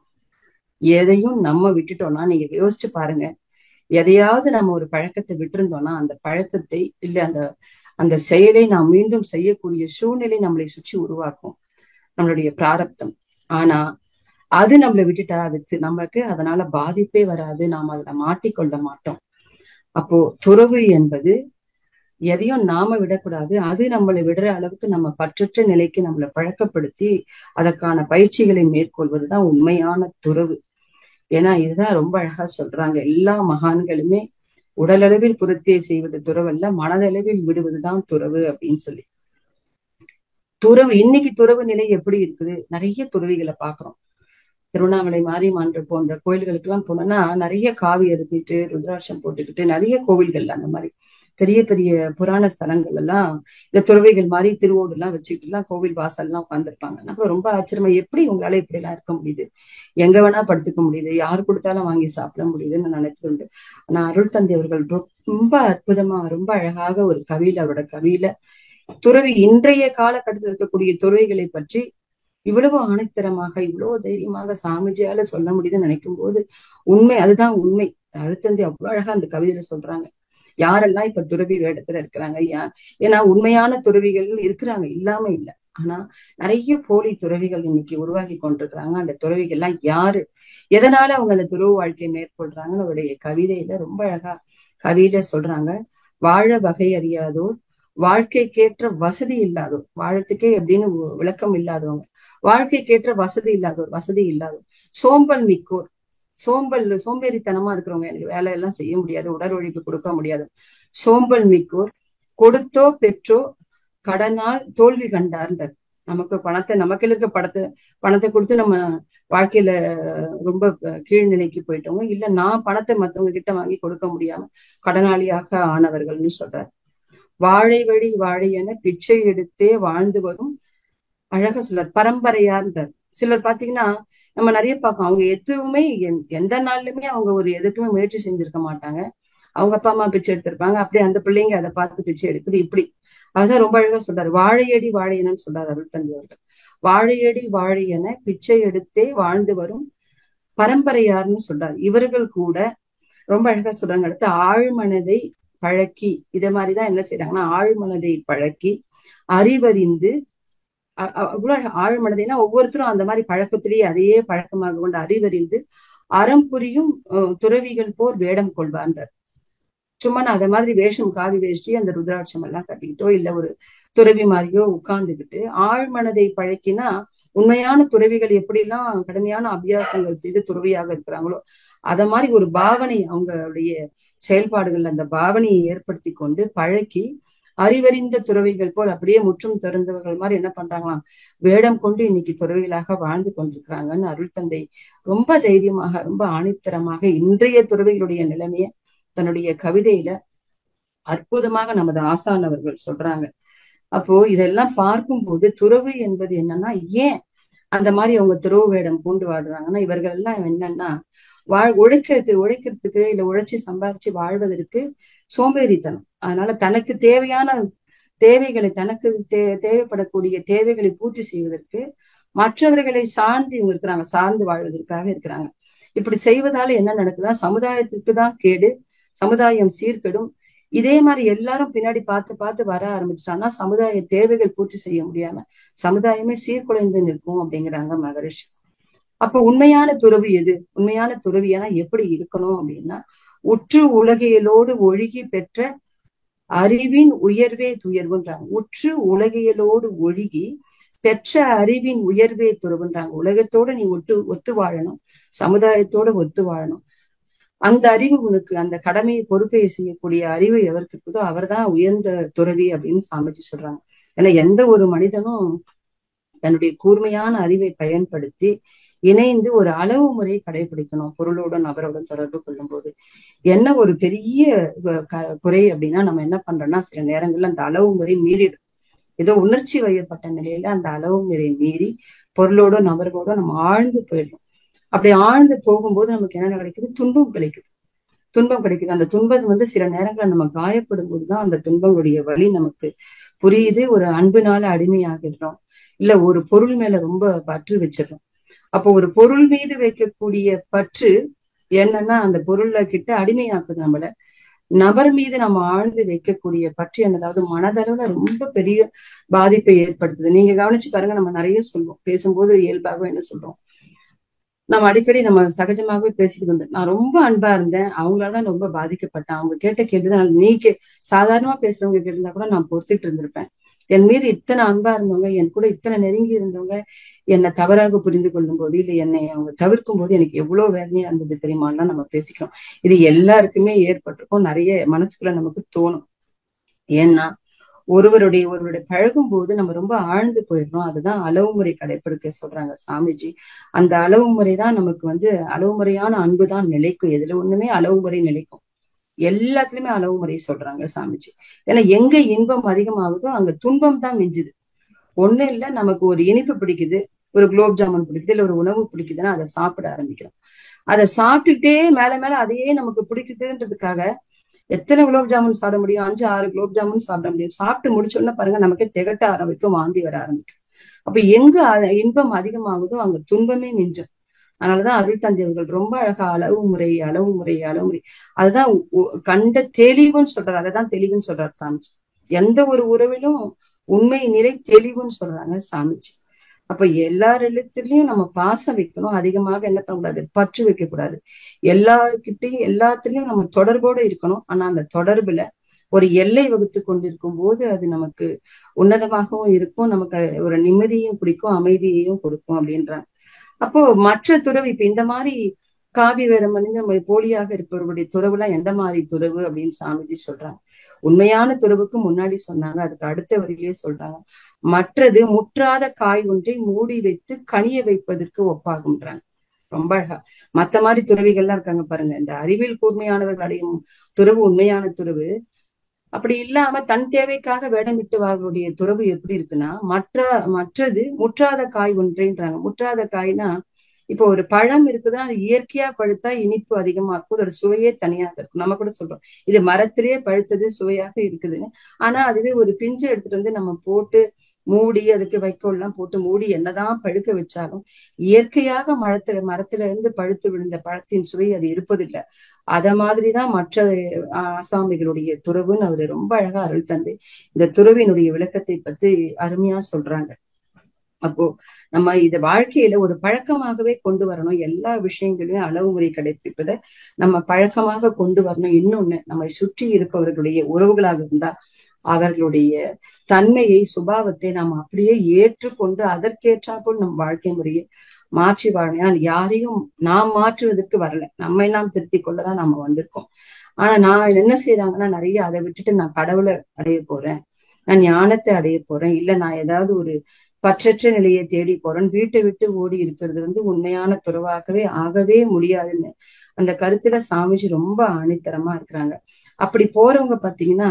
எதையும் நம்ம விட்டுட்டோம்னா, நீங்க யோசிச்சு பாருங்க, எதையாவது நம்ம ஒரு பழக்கத்தை விட்டுருந்தோம்னா, அந்த பழக்கத்தை இல்ல அந்த அந்த செயலை நாம் மீண்டும் செய்யக்கூடிய சூழ்நிலை நம்மளை சுற்றி உருவாக்கும், நம்மளுடைய பிராரப்தம். ஆனா அது நம்மளை விட்டுட்டா அதுக்கு நமக்கு அதனால பாதிப்பே வராது, நாம் அதுல மாட்டிக்கொள்ள மாட்டோம். அப்போ துறவு என்பது எதையும் நாம விடக்கூடாது, அது நம்மளை விடுற அளவுக்கு நம்ம பற்றற்ற நிலைக்கு நம்மளை பழக்கப்படுத்தி அதற்கான பயிற்சிகளை மேற்கொள்வதுதான் உண்மையான துறவு. ஏன்னா இதுதான் ரொம்ப அழகா சொல்றாங்க, எல்லா மகான்களுமே உடலளவில் புறத்தே செய்வது துறவல்ல, மனதளவில் விடுவதுதான் துறவு அப்படின்னு சொல்லி. துறவு இன்னைக்கு துறவு நிலை எப்படி இருக்குது? நிறைய துறவிகளை பாக்குறோம். திருவண்ணாமலை மாரியம்மன் போன்ற கோயில்களுக்கு எல்லாம் போனோம்னா நிறைய காவி அறுத்திட்டு ருத்ராட்சம் போட்டுக்கிட்டு நிறைய கோவில்கள் அந்த மாதிரி பெரிய பெரிய புராண ஸ்தலங்கள் எல்லாம் இந்த துறவிகள் மாதிரி திருவோடு எல்லாம் வச்சுக்கிட்டு எல்லாம் கோவில் வாசல் எல்லாம் உட்காந்துருப்பாங்க. அப்புறம் ரொம்ப ஆச்சரியமா, எப்படி உங்களால இப்படி எல்லாம் இருக்க முடியுது, எங்க வேணா படுத்துக்க முடியுது, யாரு கொடுத்தாலும் வாங்கி சாப்பிட முடியுதுன்னு நினைச்சிருந்து. ஆனா அருள் தந்தை அவர்கள் ரொம்ப அற்புதமா ரொம்ப அழகாக ஒரு கவியில, அவரோட கவியில துறவி இன்றைய காலகட்டத்தில் இருக்கக்கூடிய துறவிகளை பற்றி இவ்வளவு ஆணைத்தரமாக இவ்வளவு தைரியமாக சாமிஜியால சொல்ல முடியுதுன்னு நினைக்கும் போது உண்மை, அதுதான் உண்மை. அழுத்தந்தி அவ்வளவு அழகா அந்த கவிதையில சொல்றாங்க, யாரெல்லாம் இப்ப துறவி வேடத்துல இருக்கிறாங்க. ஏன்னா உண்மையான துறவிகள் இருக்கிறாங்க, இல்லாம இல்ல. ஆனா நிறைய போலி துறவிகள் இன்னைக்கு உருவாகி கொண்டிருக்கிறாங்க. அந்த துறவிகள் எல்லாம் யாரு, எதனால அவங்க அந்த துறவு வாழ்க்கையை மேற்கொள்றாங்கன்னு அவருடைய கவிதையில ரொம்ப அழகா கவியில சொல்றாங்க. வாழ வகை அறியாதோர், வாழ்க்கைக்கேற்ற வசதி இல்லாதோர், வாழத்துக்கே எப்படின்னு விளக்கம் இல்லாதவங்க, வாழ்க்கைக்கேற்ற வசதி இல்லாதோர், வசதி இல்லாதோர், சோம்பல் மிக்கோர், சோம்பேறித்தனமா இருக்கிறவங்க, எனக்கு வேலையெல்லாம் செய்ய முடியாது, உடல் உழைப்பு கொடுக்க முடியாது, சோம்பல் மிக்கோர், கொடுத்தோ பெற்றோ கடனால் தோல்வி கண்டார்ன்றார். நமக்கு பணத்தை, நமக்கு இருக்க பணத்தை கொடுத்து நம்ம வாழ்க்கையில ரொம்ப கீழ்நிலைக்கு போயிட்டவங்க, இல்ல நான் பணத்தை மத்தவங்க கிட்ட வாங்கி கொடுக்க முடியாம கடனாளியாக ஆனவர்கள்னு சொல்றார். வாழை வழி வாழை என பிச்சை எடுத்தே வாழ்ந்து வரும், அழகா சொல்றார், பரம்பரையார்ன்றார். சிலர் பாத்தீங்கன்னா நம்ம நிறைய பார்க்கோம், அவங்க எதுவுமே எந்த நாள்லயுமே அவங்க ஒரு எதுக்குமே முயற்சி செஞ்சிருக்க மாட்டாங்க. அவங்க அப்பா அம்மா பிச்சை எடுத்திருப்பாங்க, அப்படியே அந்த பிள்ளைங்க அதை பார்த்து பிச்சை எடுக்குது. இப்படி அதுதான் ரொம்ப அழகா சொல்றாரு. வாழையடி வாழையனன்னு சொல்றாரு அருள் தந்தை அவர்கள். வாழையடி வாழையன பிச்சை எடுத்தே வாழ்ந்து வரும் பரம்பரையார்னு சொல்றாரு. இவர்கள் கூட ரொம்ப அழகா சொல்றாங்க. அடுத்து ஆழ்மனதை பழக்கி, இத மாதிரிதான் என்ன செய்யறாங்கன்னா, ஆழ்மனதை பழக்கி அறிவறிந்து, அவ்வளவு ஆழ்மனதைனா ஒவ்வொருத்தரும் அந்த மாதிரி பழக்கத்திலேயே அதையே பழக்கமாக கொண்டு அறிவறிந்து அறம் புரியும் துறவிகள் போர் வேடம் கொள்வார்ன்றார். சும்மா நான் அதை மாதிரி வேஷம், காவி வேஷ்டி, அந்த ருத்ராட்சம் எல்லாம் கட்டிக்கிட்டோ இல்ல ஒரு துறவி மாதிரியோ உட்கார்ந்துக்கிட்டு ஆழ்மனதை பழக்கினா, உண்மையான துறவிகள் எப்படிலாம் கடுமையான அபியாசங்கள் செய்து துறவியாக இருக்கிறாங்களோ அத மாதிரி ஒரு பாவனை, அவங்களுடைய செயல்பாடுகள் அந்த பாவனையை ஏற்படுத்தி கொண்டு பழக்கி அறிவறிந்த துறவிகள் போல் அப்படியே முற்றும் திறந்தவர்கள் மாதிரி என்ன பண்றாங்களாம், வேடம் கொண்டு இன்னைக்கு துறவிகளாக வாழ்ந்து கொண்டிருக்கிறாங்கன்னு அருள் தந்தை ரொம்ப தைரியமாக, ரொம்ப ஆணித்தரமாக இன்றைய துறவிகளுடைய நிலைமைய தன்னுடைய கவிதையில அற்புதமாக நமது ஆசான் அவர்கள் சொல்றாங்க. அப்போ இதெல்லாம் பார்க்கும்போது துறவு என்பது என்னன்னா, ஏன் அந்த மாதிரி அவங்க துறவு வேடம் பூண்டு வாழ்றாங்கன்னா, இவர்கள் எல்லாம் என்னன்னா உழைக்கிறதுக்கு இல்ல உழைச்சி சம்பாதிச்சு வாழ்வதற்கு சோம்பேறித்தனம். அதனால தனக்கு தேவையான தேவைகளை, தனக்கு தேவைப்படக்கூடிய தேவைகளை பூர்த்தி செய்வதற்கு மற்றவர்களை சார்ந்து இவங்க இருக்கிறாங்க, சார்ந்து வாழ்வதற்காக இருக்கிறாங்க. இப்படி செய்வதால என்ன நடக்குதா, சமுதாயத்துக்கு தான் கேடு, சமுதாயம் சீர்கெடும். இதே மாதிரி எல்லாரும் பின்னாடி பார்த்து பார்த்து வர ஆரம்பிச்சிட்டாங்கன்னா சமுதாய தேவைகள் பூர்த்தி செய்ய முடியாம சமுதாயமே சீர்குலைந்து நிற்கும் அப்படிங்கிறாங்க மகரிஷி. அப்ப உண்மையான துறவு எது? உண்மையான துறவியானா எப்படி இருக்கணும் அப்படின்னா, உற்று உலகியலோடு ஒழுகி பெற்ற அறிவின் உயர்வே துயர்வுன்றாங்க. உற்று உலகியலோடு ஒழுகி பெற்ற அறிவின் உயர்வே துறவுன்றாங்க. உலகத்தோட நீ ஒத்து வாழணும், சமுதாயத்தோட ஒத்து வாழணும். அந்த அறிவு உனக்கு, அந்த கடமையை பொறுப்பை செய்யக்கூடிய அறிவு எவருக்கு இருக்குதோ அவர் தான் உயர்ந்த துறவி அப்படின்னு சாமிஜி சொல்றாங்க. ஏன்னா எந்த ஒரு மனிதனும் தன்னுடைய கூர்மையான அறிவை பயன்படுத்தி இணைந்து ஒரு அளவு முறையை கடைபிடிக்கணும். பொருளோடும் நபரோடும் தொடர்பு கொள்ளும் போது என்ன ஒரு பெரிய குறை அப்படின்னா, நம்ம என்ன பண்றோம்னா சில நேரங்கள்ல அந்த அளவு முறை மீறிடும். ஏதோ உணர்ச்சி வயப்பட்ட நிலையில அந்த அளவு முறை மீறி பொருளோட நபர்களோட நம்ம ஆழ்ந்து போயிடுறோம். அப்படி ஆழ்ந்து போகும்போது நமக்கு என்ன கிடைக்குது, துன்பம் கிடைக்குது. துன்பம் கிடைக்குது. அந்த துன்பம் சில நேரங்கள்ல நம்ம காயப்படும் போதுதான் அந்த துன்பங்களுடைய வழி நமக்கு புரியுது. ஒரு அன்புனால அடிமையாகிடுறோம், இல்ல ஒரு பொருள் மேல ரொம்ப பற்று வச்சிடறோம். அப்போ ஒரு பொருள் மீது வைக்கக்கூடிய பற்று என்னன்னா அந்த பொருள்ல கிட்ட அடிமையாக்குது நம்மள. நபர் மீது நம்ம ஆழ்ந்து வைக்கக்கூடிய பற்று அதாவது மனதளவுல ரொம்ப பெரிய பாதிப்பை ஏற்படுத்துது. நீங்க கவனிச்சு பாருங்க, நம்ம நிறைய சொல்லுவோம், பேசும்போது இயல்பாக என்ன சொல்றோம், நம்ம அடிக்கடி நம்ம சகஜமாகவே பேசிக்கிட்டு இருந்தோம். நான் ரொம்ப அன்பா இருந்தேன், அவங்களாலதான் ரொம்ப பாதிக்கப்பட்டேன், அவங்க கேட்ட கேட்டுதான் சாதாரணமா பேசுறவங்க கேட்டிருந்தா கூட நான் பொறுத்துட்டு இருந்திருப்பேன். என் மீது இத்தனை அன்பா இருந்தவங்க, என் கூட இத்தனை நெருங்கி இருந்தவங்க என்னை தவறாக புரிந்து கொள்ளும் போது, இல்லை என்னை அவங்க தவிர்க்கும் போது எனக்கு எவ்வளவு வேதனையா இருந்தது தெரியுமாலாம் நம்ம பேசிக்கிறோம். இது எல்லாருக்குமே ஏற்பட்டிருக்கும், நிறைய மனசுக்குள்ள நமக்கு தோணும். ஏன்னா ஒருவருடைய பழகும் போது நம்ம ரொம்ப ஆழ்ந்து போயிடுறோம். அதுதான் அளவு முறை கடைபிடிக்க சொல்றாங்க சாமிஜி. அந்த அளவு முறைதான் நமக்கு அளவு முறையான அன்பு தான் நிலைக்கும். எதுல ஒண்ணுமே அளவு முறை நிலைக்கும், எல்லாத்துலயுமே அளவு முறை சொல்றாங்க சாமிஜி. ஏன்னா எங்க இன்பம் அதிகமாகுதோ அங்க துன்பம் தான் மிஞ்சுது. ஒண்ணு இல்ல, நமக்கு ஒரு இனிப்பு பிடிக்குது, ஒரு குலோப் ஜாமுன் பிடிக்குது, இல்ல ஒரு உணவு பிடிக்குதுன்னா அதை சாப்பிட ஆரம்பிக்கிறோம். அதை சாப்பிட்டுட்டே மேல மேல அதையே நமக்கு பிடிக்குதுன்றதுக்காக எத்தனை குலோப் ஜாமுன் சாப்பிட முடியும், 5-6 குலோப் ஜாமுன் சாப்பிட முடியும். சாப்பிட்டு முடிச்சோன்னா பாருங்க நமக்கே திகட்ட ஆரம்பிக்கும், வாந்தி வர ஆரம்பிக்கும். அப்ப எங்க இன்பம் அதிகமாகுதோ அங்க துன்பமே மிஞ்சும். அதனாலதான் அருள் தந்தையவர்கள் ரொம்ப அழகா அளவு முறை அளவு முறை அளவு முறை அதுதான் கண்ட தெளிவுன்னு சொல்றாரு. அதைதான் தெளிவுன்னு சொல்றாரு சாமிஜி. எந்த ஒரு உறவிலும் உண்மை நிலை தெளிவுன்னு சொல்றாங்க சாமிஜி. அப்ப எல்லாரிடத்திலயும் நம்ம பாசம் வைக்கணும், அதிகமாக என்ன பண்ணக்கூடாது, பற்று வைக்க கூடாது. எல்லார்கிட்டையும் எல்லாத்துலயும் நம்ம தொடர்போடு இருக்கணும். ஆனா அந்த தொடர்புல ஒரு எல்லை வகுத்து கொண்டிருக்கும் போது அது நமக்கு உன்னதமாகவும் இருக்கும், நமக்கு ஒரு நிம்மதியையும் பிடிக்கும், அமைதியையும் கொடுக்கும் அப்படின்றாங்க. அப்போ மற்ற துறவு இப்ப இந்த மாதிரி காவி வேடம் அணிந்து நம்ம போலியாக இருப்பவர்களுடைய துறவுலாம் எந்த மாதிரி துறவு அப்படின்னு சாமிஜி சொல்றாங்க. உண்மையான துறவுக்கு முன்னாடி சொன்னாங்க, அதுக்கு அடுத்த வரியிலேயே சொல்றாங்க, மற்றது முற்றாத காய் ஒன்றை மூடி வைத்து கனிய வைப்பதற்கு ஒப்பாகும்ன்றாங்க. ரொம்ப அழகா. மத்த மாதிரி துறவிகள்லாம் இருக்காங்க பாருங்க, இந்த அறிவில் கூர்மையானவர்கள் அடையும் துறவு உண்மையான துறவு. அப்படி இல்லாம தன் தேவைக்காக வேடமிட்டு வாழ்வுடைய துறவு எப்படி இருக்குன்னா, மற்றது முற்றாத காய் ஒன்றைன்றாங்க. முற்றாத காய்னா இப்போ ஒரு பழம் இருக்குதுன்னா அது இயற்கையா பழுத்தா இனிப்பு அதிகமா இருக்கும், அதோட சுவையே தனியாக இருக்கும். நம்ம கூட சொல்றோம் இது மரத்திலேயே பழுத்தது சுவையாக இருக்குதுன்னு. ஆனா அதுவே ஒரு பிஞ்சு எடுத்துட்டு நம்ம போட்டு மூடி அதுக்கு வைக்கோல் எல்லாம் போட்டு மூடி என்னதான் பழுக்க வச்சாலும் இயற்கையாக மரத்துல இருந்து பழுத்து விழுந்த பழத்தின் சுவை அது இருப்பதில்லை. அத மாதிரிதான் மற்ற ஆசாமிகளுடைய துறவுன்னு அவரு ரொம்ப அழகா அருள் தந்தை இந்த துறவினுடைய விளக்கத்தை பத்தி அருமையா சொல்றாங்க. அப்போ நம்ம இத வாழ்க்கையில ஒரு பழக்கமாகவே கொண்டு வரணும். எல்லா விஷயங்களையும் அளவு முறை கடைபிடிப்பதை நம்ம பழக்கமாக கொண்டு வரணும். இன்னொன்னு, நம்ம சுற்றி இருப்பவர்களுடைய உறவுகளாக இருந்தா அவர்களுடைய தன்மையை, சுபாவத்தை நாம் அப்படியே ஏற்றுக்கொண்டு அதற்கேற்றாற்போல் நம் வாழ்க்கை முறையை மாற்றி வாழணும். யாரையும் நாம் மாற்றுவதற்கு வரல, நம்மை நாம் திருத்திக் கொள்ளதான் நம்ம வந்திருக்கோம். ஆனா நான் என்ன செய்யறாங்கன்னா நிறைய அதை விட்டுட்டு நான் கடவுளை அடைய போறேன், நான் ஞானத்தை அடைய போறேன், இல்ல நான் ஏதாவது ஒரு பற்றற்ற நிலையை தேடி போறேன், வீட்டை விட்டு ஓடி இருக்கிறது உண்மையான துறவாகவே ஆகவே முடியாதுன்னு அந்த கருத்துல சாமிஜி ரொம்ப ஆணித்தரமா இருக்கிறாங்க. அப்படி போறவங்க பாத்தீங்கன்னா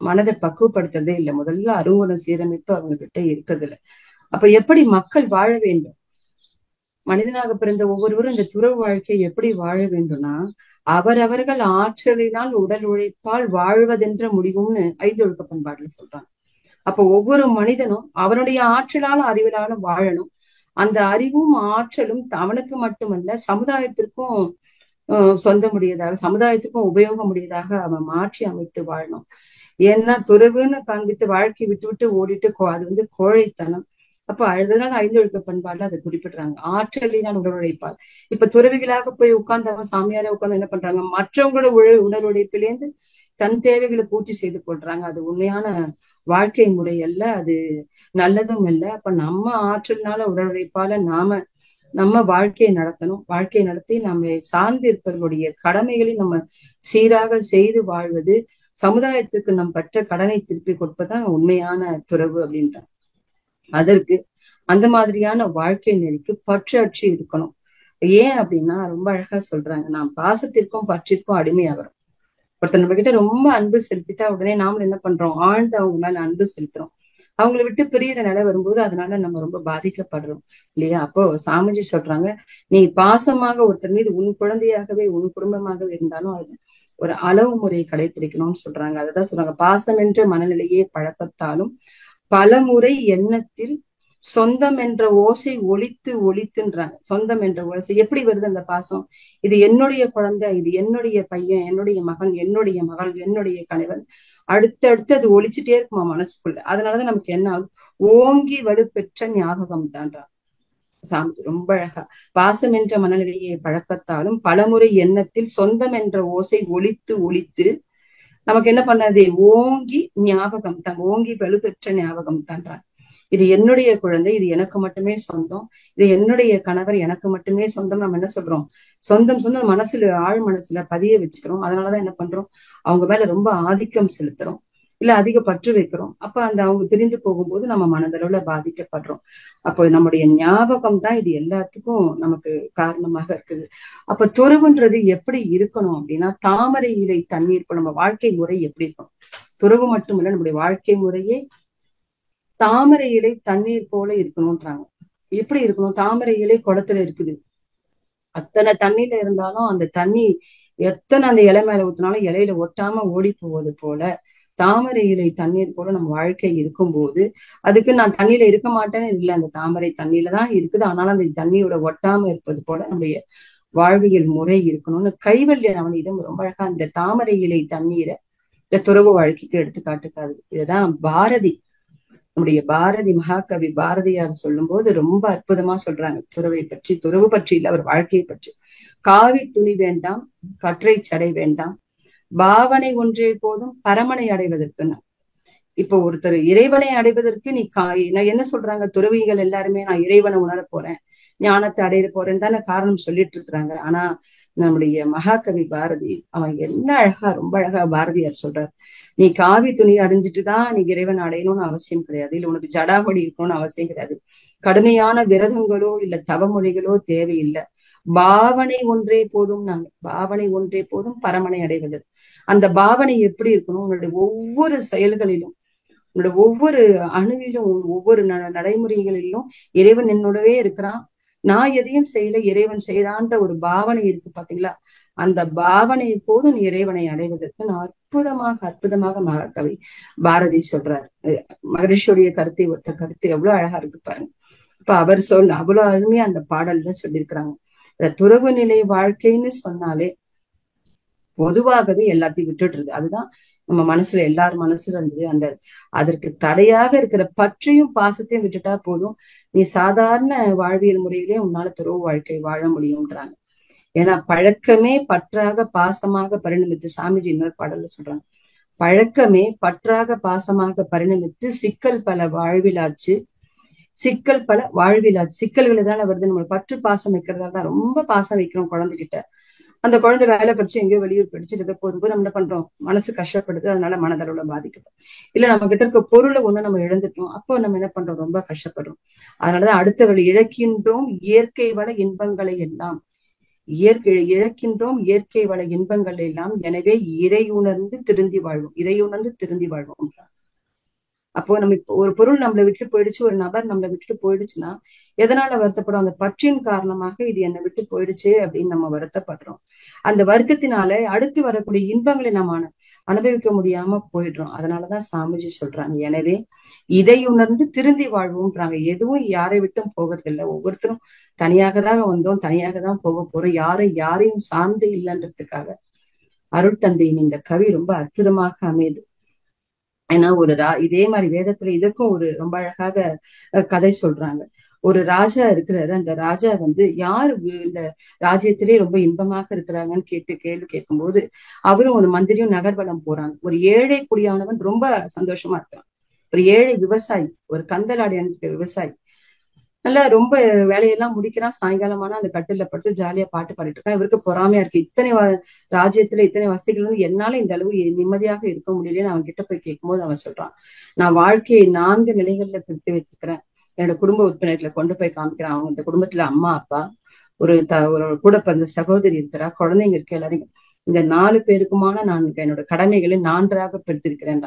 மனதை பக்குவப்படுத்துறதே இல்லை. முதல்ல அருங்குண சீரமைப்பு அவங்க கிட்ட இருக்கிறது இல்லை. அப்ப எப்படி மக்கள் வாழ வேண்டும்? மனிதனாக பிறந்த ஒவ்வொருவரும் இந்த துறவு வாழ்க்கையை எப்படி வாழ வேண்டும்னா, அவரவர்கள் ஆற்றலினால் உடல் உழைப்பால் வாழ்வதென்ற முடிவும்னு ஐந்தொழுக்க பண்பாடுல சொல்றாங்க. அப்ப ஒவ்வொரு மனிதனும் அவனுடைய ஆற்றலாலும் அறிவிலாலும் வாழணும். அந்த அறிவும் ஆற்றலும் அவனுக்கு மட்டுமல்ல சமுதாயத்திற்கும் சொந்தமுடையதாக, சமுதாயத்துக்கும் உபயோகமுடையதாக அவன் மாற்றி அமைத்து வாழணும். ஏன்னா துறவுன்னு காண்பித்து வாழ்க்கை விட்டு விட்டு ஓடிட்டு அது கோழைத்தனம். அப்ப அதனால ஐந்தொழுக்க பண்பாடுல அதை குறிப்பிடுறாங்க. ஆற்றலினால் உடல் உழைப்பால். இப்ப துறவிகளாக போய் உட்கார்ந்தவங்க சாமியார உட்கார்ந்து என்ன பண்றாங்க, மற்றவங்களோட உடல் உழைப்பிலேருந்து தன் தேவைகளை பூர்த்தி செய்து கொள்றாங்க. அது உண்மையான வாழ்க்கை முறை அல்ல, அது நல்லதும் இல்லை. அப்ப நம்ம ஆற்றலினால உடல் உழைப்பால நம்ம வாழ்க்கையை நடத்தணும். வாழ்க்கையை நடத்தி நம்ம சார்ந்து இருப்பவர்களுடைய கடமைகளை நம்ம சீராக செய்து வாழ்வது, சமுதாயத்துக்கு நம் பெற்ற கடனை திருப்பி கொடுப்பதுதான் உண்மையான துறவு அப்படின்றாங்க. அதற்கு அந்த மாதிரியான வாழ்க்கை நெறிக்கு பற்றற்று இருக்கணும். ஏன் அப்படின்னா ரொம்ப அழகா சொல்றாங்க, நாம் பாசத்திற்கும் பற்றிற்கும் அடிமையாகிறோம். ஒருத்தர் நம்ம கிட்ட ரொம்ப அன்பு செலுத்திட்டா உடனே நாமளும் என்ன பண்றோம், ஆழ்ந்து அவங்க மேல அன்பு செலுத்துறோம். அவங்களை விட்டு பிரியிற நிலை வரும்போது அதனால நம்ம ரொம்ப பாதிக்கப்படுறோம் இல்லையா? அப்போ சாமிஜி சொல்றாங்க, நீ பாசமாக ஒருத்தர் மீது உன் குழந்தையாகவே உன் குடும்பமாகவே இருந்தாலும் அது ஒரு அளவு முறையை கடைபிடிக்கணும்னு சொல்றாங்க. அததான் சொல்றாங்க, பாசம் என்ற மனநிலையே பழக்கத்தாலும் பலமுறை எண்ணத்தில் சொந்தம் என்ற ஓசை ஒலித்துன்றாங்க. சொந்தம் என்ற ஓசை எப்படி வருது அந்த பாசம்? இது என்னுடைய குழந்தை, இது என்னுடைய பையன், என்னுடைய மகன், என்னுடைய மகள், என்னுடைய கணவன், அடுத்தடுத்து அது ஒழிச்சுட்டே இருக்குமா மனசுக்குள்ள. அதனாலதான் நமக்கு என்ன ஆகுது, ஓங்கி வலுப்பெற்ற ஞாபகம் தான்றான் சாமிஜி ரொம்ப அழகா. பாசம் என்ற மனநிலையை பழக்கத்தாலும் பலமுறை எண்ணத்தில் சொந்தம் என்ற ஓசை ஒலித்து நமக்கு என்ன பண்ணது, ஓங்கி ஞாபகம் தான், ஓங்கி வலுப்பெற்ற ஞாபகம் தான்றான். இது என்னுடைய குழந்தை, இது எனக்கு மட்டுமே சொந்தம், இது என்னுடைய கணவர் எனக்கு மட்டுமே சொந்தம். நம்ம என்ன சொல்றோம், சொந்தம் மனசுல ஆழ் மனசுல பதிய வச்சுக்கிறோம். அதனாலதான் என்ன பண்றோம், அவங்க மேல ரொம்ப ஆதிக்கம் செலுத்துறோம், இல்ல அதிக பற்று வைக்கிறோம். அப்ப அந்த அவங்க பிரிந்து போகும்போது நம்ம மனதளவுல பாதிக்கப்படுறோம். அப்போ நம்முடைய ஞாபகம் தான் இது எல்லாத்துக்கும் நமக்கு காரணமாக இருக்குது. அப்ப துறவுன்றது எப்படி இருக்கணும் அப்படின்னா, தாமரை இலை தண்ணீர். இப்ப நம்ம வாழ்க்கை முறை எப்படி இருக்கும், துறவு மட்டுமில்ல நம்முடைய வாழ்க்கை முறையே தாமரை இலை தண்ணீர் போல இருக்கணும்ன்றாங்க. எப்படி இருக்கணும், தாமரை இலை குளத்துல இருக்குது, அத்தனை தண்ணியில இருந்தாலும் அந்த தண்ணி எத்தனை அந்த இலை மேல ஊத்தினாலும் இலையில ஒட்டாம ஓடி போவது போல தாமரை இலை தண்ணீர் போல நம்ம வாழ்க்கை இருக்கும்போது, அதுக்கு நான் தண்ணியில இருக்க மாட்டேன்னு இல்லை, அந்த தாமரை தண்ணியில தான் இருக்குது, ஆனாலும் அந்த தண்ணியோட ஒட்டாம இருப்பது போல நம்முடைய வாழ்வியல் முறை இருக்கணும்னு கைவல்ய நவனிடம் ரொம்ப அழகா இந்த தாமரை இலை தண்ணீரை இந்த துறவு வாழ்க்கைக்கு எடுத்துக்காட்டுக்காது. இதுதான் பாரதி, நம்முடைய பாரதி மகாகவி பாரதியார் சொல்லும் போது ரொம்ப அற்புதமா சொல்றாங்க துறவை பற்றி. துறவு பற்றி இல்ல, அவர் வாழ்க்கையை பற்றி. காவி துணி வேண்டாம், கற்றை சடை வேண்டாம், பாவனை ஒன்றே போதும் பரமனை அடைவதற்குன்னு. இப்போ ஒருத்தர் இறைவனை அடைவதற்கு நான் என்ன சொல்றாங்க, துறவிகள் எல்லாருமே நான் இறைவனை உணர போறேன், ஞானத்தை அடைய போறேன்னு தானே காரணம் சொல்லிட்டு இருக்கிறாங்க. ஆனா நம்முடைய மகாகவி பாரதி அவன் என்ன அழகா, ரொம்ப அழகா பாரதியார் சொல்றார், நீ காவி துணி அடைஞ்சிட்டுதான் நீ இறைவன் அடையணும்னு அவசியம் கிடையாது, இல்ல உனக்கு ஜடாமொழி இருக்கணும்னு அவசியம் கிடையாது, கடுமையான விரதங்களோ இல்ல தவமொழிகளோ தேவையில்லை, பாவனை ஒன்றே போதும். பாவனை ஒன்றே போதும் பரமனை அடைவது. அந்த பாவனை எப்படி இருக்கணும், உன்னுடைய ஒவ்வொரு செயல்களிலும், உன்னோட ஒவ்வொரு அணுவிலும், ஒவ்வொரு நடைமுறைகளிலும் இறைவன் என்னோடவே இருக்கிறான், நான் எதையும் செய்யல இறைவன் செய்யறான்ற ஒரு பாவனை இருக்கு பாத்தீங்களா, அந்த பாவனை போதும் இறைவனை அடைவதற்கு நான் அற்புதமாக மகாகவி பாரதி சொல்றாரு. மகரிஷியுடைய கருத்தை ஒத்த கருத்து எவ்வளவு அழகா இருக்கு பாருங்க. இப்ப அவர் அவ்வளவு அருமையா அந்த பாடல்ல சொல்லியிருக்கிறாங்க. துறவு நிலை வாழ்க்கைன்னு சொன்னாலே பொதுவாகவே எல்லாத்தையும் விட்டுடுறது. அதுதான் நம்ம மனசுல எல்லார் மனசுல இருந்தது. அதற்கு தடையாக இருக்கிற பற்றையும் பாசத்தையும் விட்டுட்டா போதும், நீ சாதாரண வாழ்வியல் முறையிலே உன்னால துறவு வாழ்க்கை வாழ முடியும்ன்றாங்க. ஏன்னா பழக்கமே பற்றாக பாசமாக பரிணமித்து, சாமிஜி இன்னொரு பாடல்ல சொல்றாங்க, பழக்கமே பற்றாக பாசமாக பரிணமித்து சிக்கல் பல வாழ்விலாச்சு, சிக்கல் பல வாழ்விலாச்சு. சிக்கல்கள் தானே வருது, நம்ம பற்று பாசம் வைக்கிறதால தான் ரொம்ப பாசம் வைக்கிறோம் குழந்தைகிட்ட. அந்த குழந்தை வேலை படிச்சு எங்கேயோ வெளியூர் படிச்சுட்டு போகும்போது நம்ம என்ன பண்றோம், மனசு கஷ்டப்படுது, அதனால மனதளவுல பாதிக்கப்படும். இல்ல நம்ம கிட்ட இருக்க பொருளை ஒண்ணு நம்ம இழந்துட்டோம், அப்போ நம்ம என்ன பண்றோம், ரொம்ப கஷ்டப்படுறோம். அதனாலதான் அடுத்தவர்கள் இழக்கின்றோம் இயற்கை வள இன்பங்களை எல்லாம், இயற்கை இழக்கின்றோம் இயற்கை வள இன்பங்கள் எல்லாம், எனவே இறை உணர்ந்து திருந்தி வாழ்வோம், இறை உணர்ந்து திருந்தி வாழ்வோம். அப்போ நம்ம இப்போ ஒரு பொருள் நம்மளை விட்டுட்டு போயிடுச்சு, ஒரு நபர் நம்மளை விட்டுட்டு போயிடுச்சுன்னா எதனால வருத்தப்படும், அந்த பற்றின் காரணமாக இது என்னை விட்டு போயிடுச்சு அப்படின்னு நம்ம வருத்தப்படுறோம். அந்த வருத்தத்தினால அடுத்து வரக்கூடிய இன்பங்களை நம்ம அனுபவிக்க முடியாம போயிடுறோம். அதனாலதான் சாமிஜி சொல்றாங்க, எனவே இதை உணர்ந்து திருந்தி வாழ்வோம்ன்றாங்க. எதுவும் யாரை விட்டும் போகிறது இல்லை, ஒவ்வொருத்தரும் தனியாக தான் வந்தோம், தனியாக தான் போக போறோம், யாரையும் சார்ந்து இல்லைன்றதுக்காக அருட்தந்தையின் இந்த கவி ரொம்ப அற்புதமாக அமையுது. ஏன்னா இதே மாதிரி வேதத்துல இதுக்கும் ஒரு ரொம்ப அழகாக கதை சொல்றாங்க. ஒரு ராஜா இருக்கிறாரு, அந்த ராஜா யாரு இந்த ராஜ்யத்திலே ரொம்ப இன்பமாக இருக்கிறாங்கன்னு கேள்வி கேட்கும்போது அவரும் ஒரு மந்திரியும் நகர்வலம் போறாங்க. ஒரு ஏழை குடியானவன் ரொம்ப சந்தோஷமா இருக்கிறான். ஒரு ஏழை விவசாயி, ஒரு கந்தலாடி அணிஞ்சிருக்க விவசாயி, நல்லா ரொம்ப வேலையெல்லாம் முடிக்கிறான். சாயங்காலமான அந்த கட்டில படுத்து ஜாலியா பாட்டு பாடிட்டு இருக்கான். இவருக்கு பொறாமையா இருக்கு, இத்தனை ராஜ்யத்துல இத்தனை வசதிகள் என்னால இந்த அளவு நிம்மதியாக இருக்க முடியலன்னு அவன் கிட்ட போய் கேட்கும்போது அவன் சொல்றான், நான் வாழ்க்கையை 4 நிலைகள்ல பிரித்து வச்சிருக்கிறேன், என்னோட குடும்ப உறுப்பினர்களை கொண்டு போய் காமிக்கிறான். அவங்க இந்த குடும்பத்துல அம்மா அப்பா, ஒரு கூட பிறந்த சகோதரி இருக்கிறா, குழந்தைங்க இருக்கு, எல்லாரையும் இந்த 4 பேருக்குமான நான் என்னோட கடமைகளை 4ஆக பிரித்திருக்கிறேன்.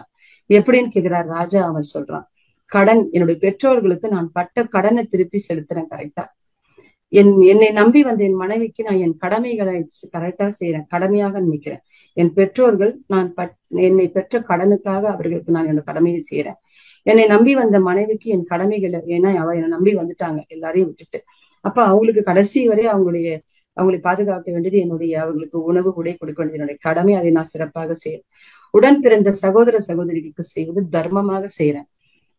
எப்படின்னு கேக்குறாரு ராஜா. அவன் சொல்றான், கடன், என்னுடைய பெற்றோர்களுக்கு நான் பட்ட கடனை திருப்பி செலுத்துறேன் கரெக்டா. என்னை நம்பி வந்த என் மனைவிக்கு நான் என் கடமைகளை கரெக்டா செய்யறேன், கடமையாக நினைக்கிறேன். என் பெற்றோர்கள் என்னை பெற்ற கடனுக்காக அவர்களுக்கு நான் என்னோட கடமையை செய்யறேன். என்னை நம்பி வந்த மனைவிக்கு என் கடமைகளை, ஏன்னா என்னை நம்பி வந்துட்டாங்க எல்லாரையும் விட்டுட்டு, அப்ப அவங்களுக்கு கடைசி வரை அவங்களை பாதுகாக்க வேண்டியது என்னுடைய, அவங்களுக்கு உணவு உடை கொடுக்க வேண்டியது என்னுடைய கடமை, அதை நான் சிறப்பாக செய்யறேன். உடன் பிறந்த சகோதர சகோதரிகளுக்கு செய்வது தர்மமாக செய்யறேன்.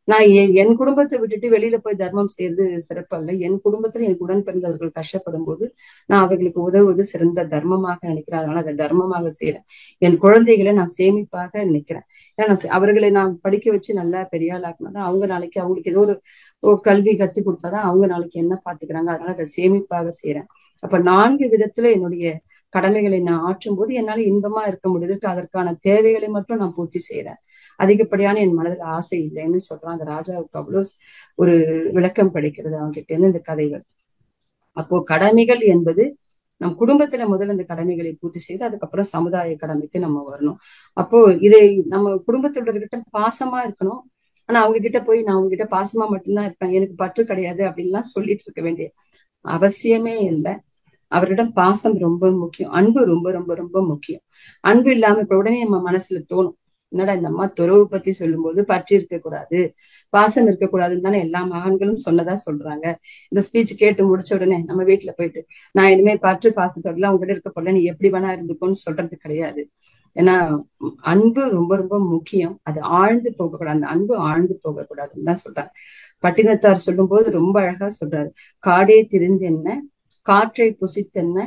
நான் என் குடும்பத்தை விட்டுட்டு வெளியில போய் தர்மம் செய்யறது சிறப்பு அல்ல. என் குடும்பத்துல என் உடன் பிறந்தவர்கள் கஷ்டப்படும் போது நான் அவர்களுக்கு உதவுவது சிறந்த தர்மமாக நினைக்கிறேன். அதனால அதை தர்மமாக செய்யறேன். என் குழந்தைகளை நான் சேமிப்பாக நினைக்கிறேன். ஏன்னா அவர்களை நான் படிக்க வச்சு நல்லா பெரிய ஆளாக்குனாதான் அவங்க நாளைக்கு அவங்களுக்கு ஏதோ ஒரு கல்வி கத்து கொடுத்தாதான் அவங்க நாளைக்கு என்ன பாத்துக்கிறாங்க. அதனால அதை சேமிப்பாக செய்யறேன். அப்ப 4 விதத்துல என்னுடைய கடமைகளை நான் ஆற்றும் போது என்னால இன்பமா இருக்க முடியுது. அதற்கான தேவைகளை மட்டும் நான் பூர்த்தி செய்யறேன். அதிகப்படியான என் மனதில் ஆசை இல்லைன்னு சொல்றான். அந்த ராஜாவுக்கு அவ்வளவு ஒரு விளக்கம் கிடைக்கிறது அவங்ககிட்ட இருந்து இந்த கதைகள். அப்போ கடமைகள் என்பது நம் குடும்பத்துல முதல்ல இந்த கடமைகளை பூர்த்தி செய்து அதுக்கப்புறம் சமுதாய கடமைக்கு நம்ம வரணும். அப்போ இதை நம்ம குடும்பத்தோடர்கிட்ட பாசமா இருக்கணும். ஆனா அவங்க கிட்ட போய் நான் அவங்க கிட்ட பாசமா மட்டும்தான் இருப்பேன், எனக்கு பற்று கிடையாது அப்படின்லாம் சொல்லிட்டு இருக்க வேண்டிய அவசியமே இல்லை. அவரிடம் பாசம் ரொம்ப முக்கியம், அன்பு ரொம்ப ரொம்ப ரொம்ப முக்கியம். அன்பு இல்லாம இப்ப உடனே நம்ம மனசுல தோணும், என்னடா இந்த அம்மா துறவு பத்தி சொல்லும் போது பற்றி இருக்கக்கூடாது, பாசம் இருக்கக்கூடாதுன்னு தானே எல்லா மகான்களும் சொன்னதா சொல்றாங்க. இந்த ஸ்பீச் கேட்டு முடிச்ச உடனே நம்ம வீட்டுல போயிட்டு நான் இனிமே பற்று பாசத்தோடலாம் உங்ககிட்ட இருக்க போல, நீ எப்படி வேணா இருந்துக்கோன்னு சொல்றது கிடையாது. ஏன்னா அன்பு ரொம்ப ரொம்ப முக்கியம். அது ஆழ்ந்து போகக்கூடாது, அந்த அன்பு ஆழ்ந்து போகக்கூடாதுன்னு தான் சொல்றாங்க. பட்டினத்தார் சொல்லும் போது ரொம்ப அழகா சொல்றாரு, காடே திரிந்தென்ன, காற்றை புசித்தென்ன,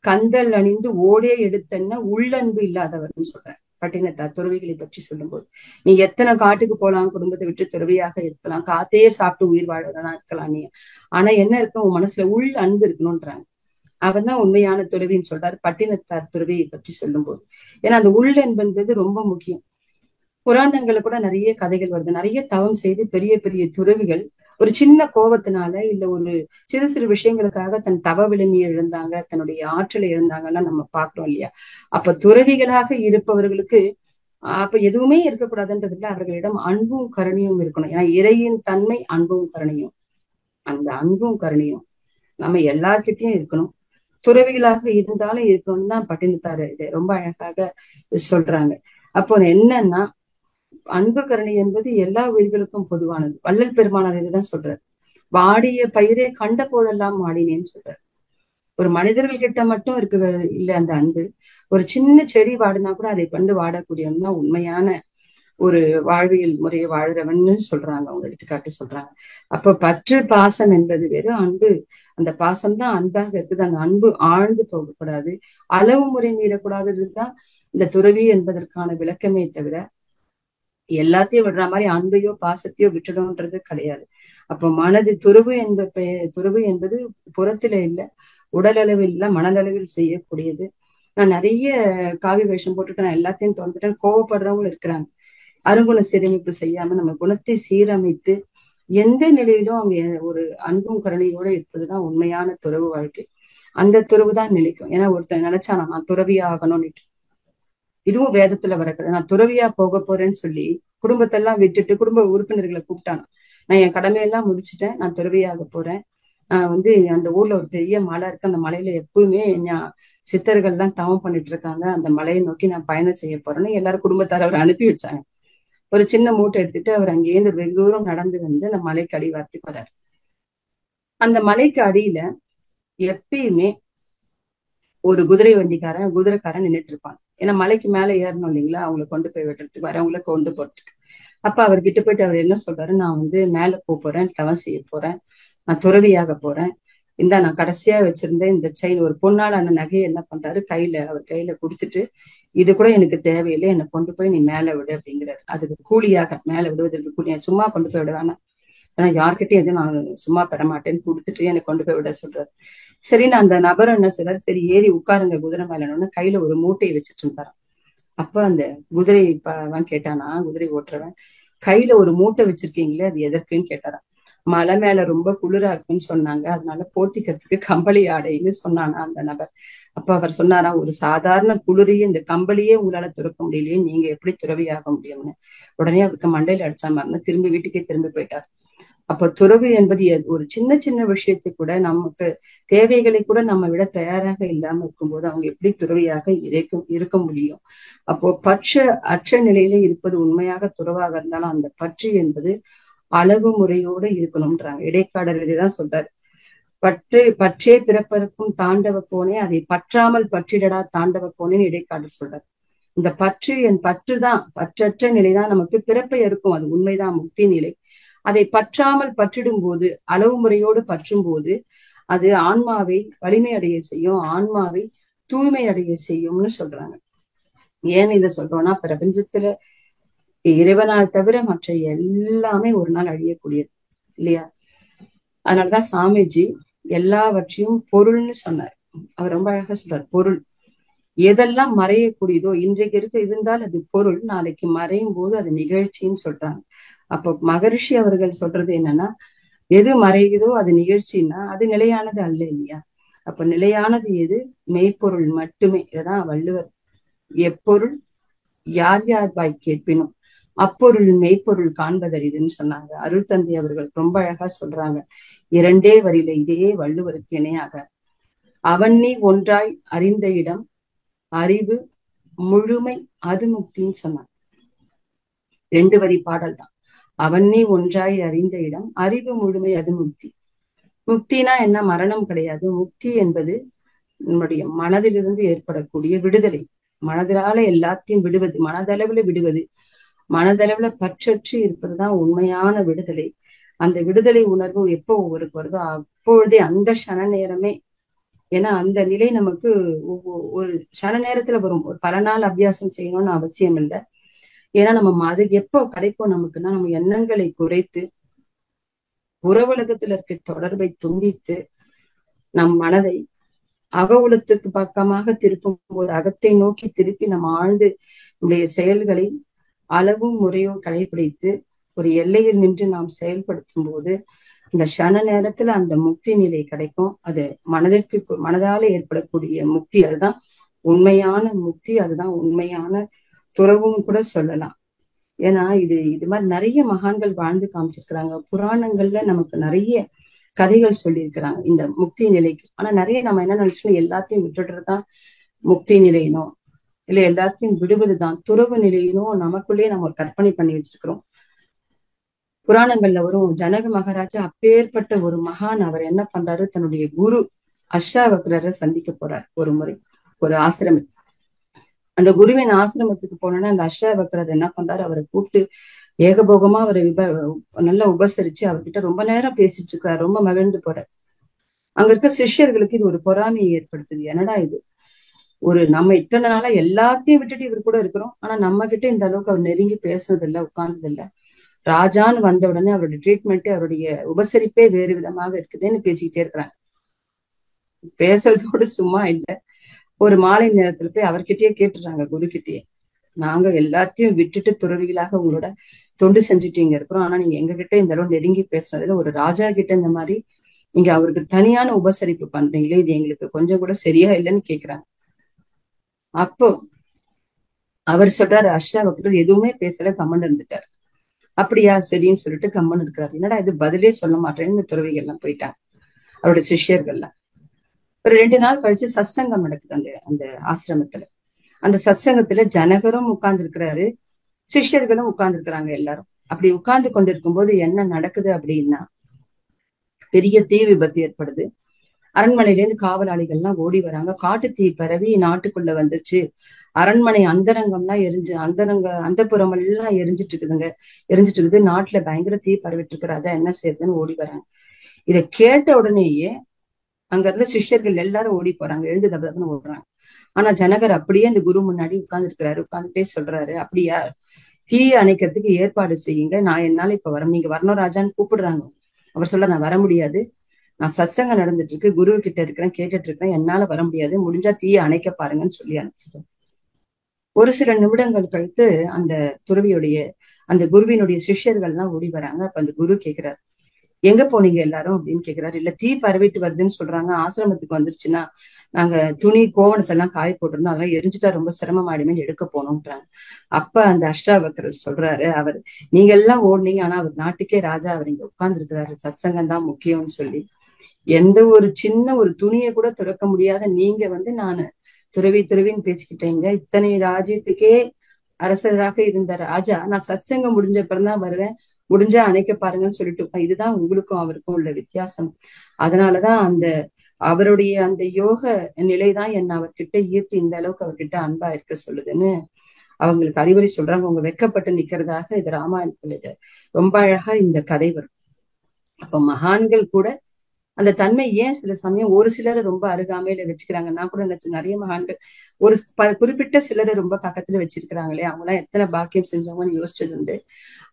கந்தல் அணிந்து ஓடே எடுத்தென்ன, உள்ளன்பு இல்லாதவர்னு சொல்றாரு பட்டினத்தார் துறவிகளை பற்றி சொல்லும் போது. நீ எத்தனை காட்டுக்கு போலாம், குடும்பத்தை விட்டு துறவியாக இருக்கலாம், காத்தையே சாப்பிட்டு உயிர் வாழறனா இருக்கலாம் நீ, ஆனா என்ன இருக்கும், உன் மனசுல உள் அன்பு இருக்கணும்ன்றாங்க. அவன் தான் உண்மையான துறவின்னு சொல்றாரு பட்டினத்தார் துறவியை பற்றி சொல்லும் போது. ஏன்னா அந்த உள் என்பது ரொம்ப முக்கியம். புராணங்கள்ல கூட நிறைய கதைகள் வருது, நிறைய தவம் செய்து பெரிய பெரிய துறவிகள் ஒரு சின்ன கோபத்தினால இல்ல ஒரு சிறு சிறு விஷயங்களுக்காக தன் தவ விளிமையை இழந்தாங்க, தன்னுடைய ஆற்றலை இழந்தாங்கன்னா நம்ம பாக்குறோம் இல்லையா. அப்ப துறவிகளாக இருப்பவர்களுக்கு அப்ப எதுவுமே இருக்கக்கூடாதுன்றதுல அவர்களிடம் அன்பும் கருணையும் இருக்கணும். ஏன்னா இறையின் தன்மை அன்பும் கருணையும், அந்த அன்பும் கருணையும் நம்ம எல்லார்கிட்டயும் இருக்கணும். துறவிகளாக இருந்தாலும் இருக்கணும்னு தான் பட்டினத்தாரு இதை ரொம்ப அழகாக சொல்றாங்க. அப்போ என்னன்னா அன்பு கருணை என்பது எல்லா உயிர்களுக்கும் பொதுவானது. வள்ளல் பெருமானார் இதுதான் சொல்றாரு, வாடிய பயிரை கண்ட போதெல்லாம் வாடினேன்னு சொல்றாரு. ஒரு மனிதர்கள் கிட்ட மட்டும் இருக்கு இல்ல அந்த அன்பு, ஒரு சின்ன செடி வாடினா கூட அதை கண்டு வாடக்கூடியவன் தான் உண்மையான ஒரு வாழ்வியல் முறையை வாழ்றவன்னு சொல்றாங்க, அவங்க எடுத்துக்காட்டு சொல்றாங்க. அப்ப பற்று பாசம் என்பது வேறு, அன்பு அந்த பாசம் தான் அன்பாக இருக்குது. அந்த அன்பு ஆழ்ந்து போகக்கூடாது, அளவு முறை மீறக்கூடாதுதான் இந்த துறவி என்பதற்கான விளக்கமே தவிர எல்லாத்தையும் விடுற மாதிரி அன்பையோ பாசத்தையோ விட்டுடும்ன்றது கிடையாது. அப்போ மனது துறவு என்பது புறத்தில இல்ல, உடல் அளவில் இல்ல, மனதளவில் செய்யக்கூடியது. நான் நிறைய காவி வேஷம் போட்டுட்டு நான் எல்லாத்தையும் திறந்துட்டேன். கோவப்படுறவங்களும் இருக்கிறாங்க. அருங்குண சீரமைப்பு செய்யாம நம்ம குணத்தை சீரமைத்து எந்த நிலையிலும் அங்க ஒரு அன்பும் கருணையோட இருப்பதுதான் உண்மையான துறவு வாழ்க்கை. அந்த துறவு தான் நிலைக்கும். ஏன்னா ஒருத்தன் நினைச்சானா நான் துறவியா ஆகணும்னு, இதுவும் வேதத்துல வரக்கிறது. நான் துறவியா போக போறேன்னு சொல்லி குடும்பத்தெல்லாம் விட்டுட்டு குடும்ப உறுப்பினர்களை கூப்பிட்டானா, நான் என் கடமையெல்லாம் முடிச்சுட்டேன், நான் துறவியாக போறேன். அந்த ஊர்ல ஒரு பெரிய மலை இருக்கு, அந்த மலையில எப்பவுமே சித்தர்கள் எல்லாம் தவம் பண்ணிட்டு இருக்காங்க, அந்த மலையை நோக்கி நான் பயணம் செய்ய போறேன்னு எல்லாரும் குடும்பத்தார் அவர் அனுப்பி வச்சாங்க. ஒரு சின்ன மூட்டை எடுத்துட்டு அவர் அங்கேயிருந்து வெகு தூரம் நடந்து வந்து அந்த மலைக்கு அடிவாரத்துக்கு வர்றாரு. அந்த மலைக்கு அடியில எப்பயுமே ஒரு குதிரை வண்டிக்காரன் குதிரைக்காரன் நின்றுட்டு இருப்பான். ஏன்னா மலைக்கு மேல ஏறணும் இல்லைங்களா, அவங்களை கொண்டு போய் விடுறதுக்கு, வரவங்களை கொண்டு போறதுக்கு. அப்ப அவர்கிட்ட போயிட்டு அவர் என்ன சொல்றாரு, நான் மேல போறேன், தவம் செய்ய போறேன், நான் துறவியாக போறேன், நான் கடைசியா வச்சிருந்தேன் இந்த செயின், ஒரு பொன்னாலான நகையை என்ன பண்றாரு, அவர் கையில கொடுத்துட்டு, இது கூட எனக்கு தேவையில்லை, என்னை கொண்டு போய் நீ மேல விடு அப்படிங்கிறாரு. அதுக்கு கூலியாக, மேல விடுவதற்கு கூலியா, சும்மா கொண்டு போய் விட வேணாம், ஆனா யார்கிட்டயும் எதுவும் நான் சும்மா பெற மாட்டேன்னு கொடுத்துட்டு என்னை கொண்டு போய் விட சொல்றாரு. சரின்னு அந்த நபர் என்ன சொல்றாரு, சரி ஏறி உட்காருங்க குதிரை மேலன்னு கையில ஒரு மூட்டையை வச்சுட்டு இருந்தாராம். அப்ப அந்த குதிரை கேட்டானா, குதிரை ஓட்டுறவன், கையில ஒரு மூட்டை வச்சிருக்கீங்களே அது எதற்குன்னு கேட்டாராம். மலை மேல ரொம்ப குளிரா இருக்குன்னு சொன்னாங்க, அதனால போத்திக்கிறதுக்கு கம்பளி ஆடைன்னு சொன்னானா அந்த நபர். அப்ப அவர் சொன்னாரா, ஒரு சாதாரண குளிரையே இந்த கம்பளியே உங்களால துறக்க முடியலையே, நீங்க எப்படி துறவியாக முடியும்னு. உடனே அவருக்கு மண்டையில அடிச்சா மாதிரினா திரும்பி வீட்டுக்கே திரும்பி போயிட்டார். அப்ப துறவு என்பது ஒரு சின்ன சின்ன விஷயத்தை கூட, நமக்கு தேவைகளை கூட நம்ம விட தயாராக இல்லாம இருக்கும்போது அவங்க எப்படி துறவியாக இருக்க முடியும். அப்போ அற்ற நிலையில இருப்பது உண்மையாக துறவாக இருந்தாலும் அந்த பற்று என்பது அளவு முறையோட இருக்கணும்ன்றாங்க. இடைக்காடர் இதைதான் சொல்றாரு, பற்றே பிறப்பதற்கும் தாண்டவ கோனே, அதை பற்றாமல் பற்றிடடா தாண்டவ கோனேன்னு இடைக்காடர் சொல்றாரு. இந்த பற்றுதான், பற்றற்ற நிலைதான் நமக்கு பிறப்பை இருக்கும், அது உண்மைதான், முக்தி நிலை. அதை பற்றாமல் பற்றிடும் போது, அளவு முறையோடு பற்றும் போது அது ஆன்மாவை வலிமை அடைய செய்யும், ஆன்மாவை தூய்மை அடைய செய்யும்னு சொல்றாங்க. ஏன் இதை சொல்றோம்னா, பிரபஞ்சத்துல இறைவனால் தவிர மற்ற எல்லாமே ஒரு நாள் அழியக்கூடியது இல்லையா. அதனாலதான் சாமிஜி எல்லாவற்றையும் பொருள்னு சொன்னார். அவர் ரொம்ப அழகா சொல்றார், பொருள் எதெல்லாம் மறையக்கூடியதோ, இன்றைக்கு இருந்தால் அது பொருள், நாளைக்கு மறையும் போது அது நிகழ்ச்சின்னு சொல்றாங்க. அப்போ மகரிஷி அவர்கள் சொல்றது என்னன்னா, எது மறையுதோ அது நிகழ்ச்சின்னா அது நிலையானது அல்ல இல்லையா. அப்ப நிலையானது எது, மெய்ப்பொருள் மட்டுமே. இதான் வள்ளுவர், எப்பொருள் யார் யார் வாய் கேட்பினும் அப்பொருள் மெய்ப்பொருள் காண்பதறிதுன்னு சொன்னாங்க. அருள் தந்தை அவர்கள் ரொம்ப அழகா சொல்றாங்க, 2 வரியில இதே வள்ளுவருக்கு இணையாக, அவன் நீ ஒன்றாய் அறிந்த இடம் அறிவு முழுமை அது முக்தின்னு சொன்னாங்க. 2 வரி பாடல் தான். அவன் நீ ஒன்றாய் அறிந்த இடம் அறிவு முழுமை அது முக்தி. முக்தினா என்ன, மரணம் கிடையாது. முக்தி என்பது நம்முடைய மனதிலிருந்து ஏற்படக்கூடிய விடுதலை. மனதிலால எல்லாத்தையும் விடுவது, மனதளவுல விடுவது, மனதளவுல பற்றற்று இருப்பதுதான் உண்மையான விடுதலை. அந்த விடுதலை உணர்வு எப்போ ஒவ்வொருக்கு வருதோ அப்பொழுதே, அந்த க்ஷண நேரமே. ஏன்னா அந்த நிலை நமக்கு ஒரு க்ஷண நேரத்துல வரும், ஒரு பல நாள் அபியாசம் செய்யணும்னு அவசியம் இல்லை. ஏன்னா நம்ம அது எப்போ கிடைக்கும் நமக்குன்னா, நம்ம எண்ணங்களை குறைத்து உறவுலகத்துல இருக்க தொடர்பை துண்டித்து நம் மனதை அக உலகத்துக்கு பக்கமாக திருப்பும் போது, அகத்தை நோக்கி திருப்பி நம்ம ஆழ்ந்து நம்முடைய செயல்களை அளவும் முறையும் கடைபிடித்து ஒரு எல்லையில் நின்று நாம் செயல்படுத்தும் போது இந்த க்ஷண நேரத்துல அந்த முக்தி நிலை கிடைக்கும். அது மனதால ஏற்படக்கூடிய முக்தி, அதுதான் உண்மையான முக்தி, அதுதான் உண்மையான துறவும் கூட சொல்லலாம். ஏன்னா இது மாதிரி நிறைய மகான்கள் வாழ்ந்து காமிச்சிருக்கிறாங்க. புராணங்கள்ல நமக்கு நிறைய கதைகள் சொல்லியிருக்கிறாங்க இந்த முக்தி நிலைக்கு. ஆனா நிறைய நம்ம என்ன நினைச்சோம், எல்லாத்தையும் விட்டுடுறதுதான் முக்தி நிலையினோம், இல்ல எல்லாத்தையும் விடுவதுதான் துறவு நிலையினோம், நமக்குள்ளேயே நம்ம ஒரு கற்பனை பண்ணி வச்சிருக்கிறோம். புராணங்கள்ல வரும், ஜனக மகாராஜா அப்பேற்பட்ட ஒரு மகான், அவர் என்ன பண்றாரு, தன்னுடைய குரு அஷ்டாவக்ரரை சந்திக்க போறார் ஒரு முறை ஒரு ஆசிரமம். அந்த குருவின் ஆசிரமத்துக்கு போனோன்னா அந்த அஷ்டாவக்ரர் என்ன பண்றாரு, அவரை கூப்பிட்டு ஏகபோகமா அவரை நல்லா உபசரிச்சு அவர்கிட்ட ரொம்ப நேரம் பேசிட்டு இருக்காரு, ரொம்ப மகிழ்ந்து போறார். அங்க இருக்க சிஷ்யர்களுக்கு இது ஒரு பொறாமையை ஏற்படுத்துது. என்னடா இது, நம்ம இத்தனை நாளா எல்லாத்தையும் விட்டுட்டு இவர் கூட இருக்கிறோம், ஆனா நம்ம கிட்ட இந்த அளவுக்கு அவர் நெருங்கி பேசுனது இல்லை, உட்கார்ந்தது இல்லை. ராஜான்னு வந்த உடனே அவருடைய ட்ரீட்மெண்ட், அவருடைய உபசரிப்பே வேறு விதமாக இருக்குதுன்னு பேசிக்கிட்டே இருக்கிறாங்க. பேசுறதோடு சும்மா இல்லை, ஒரு மாலை நேரத்துல போய் அவர்கிட்டயே கேட்டுறாங்க, குரு கிட்டயே, நாங்க எல்லாத்தையும் விட்டுட்டு துறவிகளாக உங்களோட தொண்டு செஞ்சுட்டு இங்க இருக்கிறோம். ஆனா நீங்க எங்க கிட்ட இந்த அளவு நெருங்கி பேசுறதுல ஒரு ராஜா கிட்ட இந்த மாதிரி நீங்க அவருக்கு தனியான உபசரிப்பு பண்றீங்களே, இது எங்களுக்கு கொஞ்சம் கூட சரியா இல்லைன்னு கேக்குறாங்க. அப்போ அவர் சொல்றாரு, அஷ்டாவக்ரர் எதுவுமே பேசல, கம்மன் இருந்துட்டாரு. அப்படியா, சரின்னு சொல்லிட்டு கம்மன் இருக்கிறாரு. என்னடா இது பதிலே சொல்ல மாட்டேன்னு துறவிகள் எல்லாம் போயிட்டாங்க, அவருடைய சிஷ்யர்கள்லாம். ஒரு 2 நாள் கழிச்சு சத்சங்கம் நடக்குது அந்த அந்த ஆசிரமத்துல. அந்த சத்சங்கத்துல ஜனகரும் உட்கார்ந்து இருக்கிறாரு, சிஷ்யர்களும் உட்கார்ந்து இருக்கிறாங்க எல்லாரும். அப்படி உட்கார்ந்து கொண்டிருக்கும் போது என்ன நடக்குது அப்படின்னா, பெரிய தீ விபத்து ஏற்படுது. அரண்மனையில இருந்து காவலாளிகள்லாம் ஓடி வராங்க. காட்டு தீ பரவி நாட்டுக்குள்ள வந்துச்சு. அரண்மனை அந்தரங்கம்லாம் எரிஞ்சு, அந்தப்புறம் எல்லாம் எரிஞ்சிட்டு இருக்குதுங்க, எரிஞ்சிட்டு இருக்குது. நாட்டுல பயங்கர தீ பரவிட்டு இருக்கு, ராஜா என்ன செய்யுதுன்னு ஓடி வராங்க. இதை கேட்ட உடனேயே அங்க இருந்த சிஷ்யர்கள் எல்லாரும் ஓடி போறாங்க, எழுந்து தப்புன்னு ஓடுறாங்க. ஆனா ஜனகர் அப்படியே அந்த குரு முன்னாடி உட்கார்ந்து இருக்கிறாரு. உட்கார்ந்துட்டே சொல்றாரு, அப்படியா, தீ அணைக்கிறதுக்கு ஏற்பாடு செய்யுங்க, நான் என்னால இப்ப வர, நீங்க வரணும் ராஜான்னு கூப்பிடுறாங்க. அவர் சொல்ல, நான் வர முடியாது, நான் சத்சங்கம் நடந்துட்டு இருக்கு, குரு கிட்ட இருக்கிறேன், கேட்டுட்டு இருக்கிறேன், என்னால வர முடியாது, முடிஞ்சா தீயை அணைக்க பாருங்கன்னு சொல்லி அனுப்பிச்சிட்டேன். ஒரு சில நிமிடங்கள் கழித்து அந்த துறவியுடைய அந்த குருவினுடைய சிஷ்யர்கள்லாம் ஓடி வராங்க. அப்ப அந்த குரு கேக்குறாரு, எங்க போனீங்க எல்லாரும் அப்படின்னு கேக்குறாரு. இல்ல, தீ பரவிட்டு வருதுன்னு சொல்றாங்க, ஆசிரமத்துக்கு வந்துருச்சுன்னா நாங்க துணி கோவணத்தெல்லாம் காய போட்டிருந்தோம், அதெல்லாம் எரிஞ்சுட்டா ரொம்ப சிரமமாயிடுமே எடுக்க போனோம்ன்றாங்க. அப்ப அந்த அஷ்டாவக்கரர் சொல்றாரு, அவர் நீங்க எல்லாம் ஓடுனீங்க, ஆனா அவர் நாட்டுக்கே ராஜா, அவர் இங்க உட்கார்ந்து இருக்கிறாரு, சத்சங்கம் தான் முக்கியம்னு சொல்லி எந்த ஒரு சின்ன ஒரு துணியை கூட துறக்க முடியாத நீங்க வந்து நானு துறவின்னு பேசிக்கிட்டீங்க. இத்தனை ராஜ்யத்துக்கே அரசராக இருந்த ராஜா, நான் சத்சங்கம் முடிஞ்ச பிறந்தான் வருவேன், முடிஞ்சா அணைக்க பாருங்கன்னு சொல்லிட்டு, இதுதான் உங்களுக்கும் அவருக்கும் உள்ள வித்தியாசம். அதனாலதான் அந்த அவருடைய அந்த யோக நிலைதான் என்ன அவர்கிட்ட ஈர்த்து இந்த அளவுக்கு அவர்கிட்ட அன்பா இருக்க சொல்லுதுன்னு அவங்களுக்கு அறிவுரை சொல்றாங்க. அவங்க வெட்கப்பட்டு நிக்கிறதாக இது ராமாயணத்துல இது ரொம்ப அழகா இந்த கதை வரும். அப்ப மகான்கள் கூட அந்த தன்மை ஏன் சில சமயம் ஒரு சிலரை ரொம்ப அருகாமையில வச்சுக்கிறாங்க. நான் கூட நினைச்சேன், நிறைய மகான்கள் ஒரு குறிப்பிட்ட சிலரை ரொம்ப பக்கத்துல வச்சிருக்கிறாங்களே, அவங்க எல்லாம் எத்தனை பாக்கியம் செஞ்சவங்கன்னு யோசிச்சது உண்டு.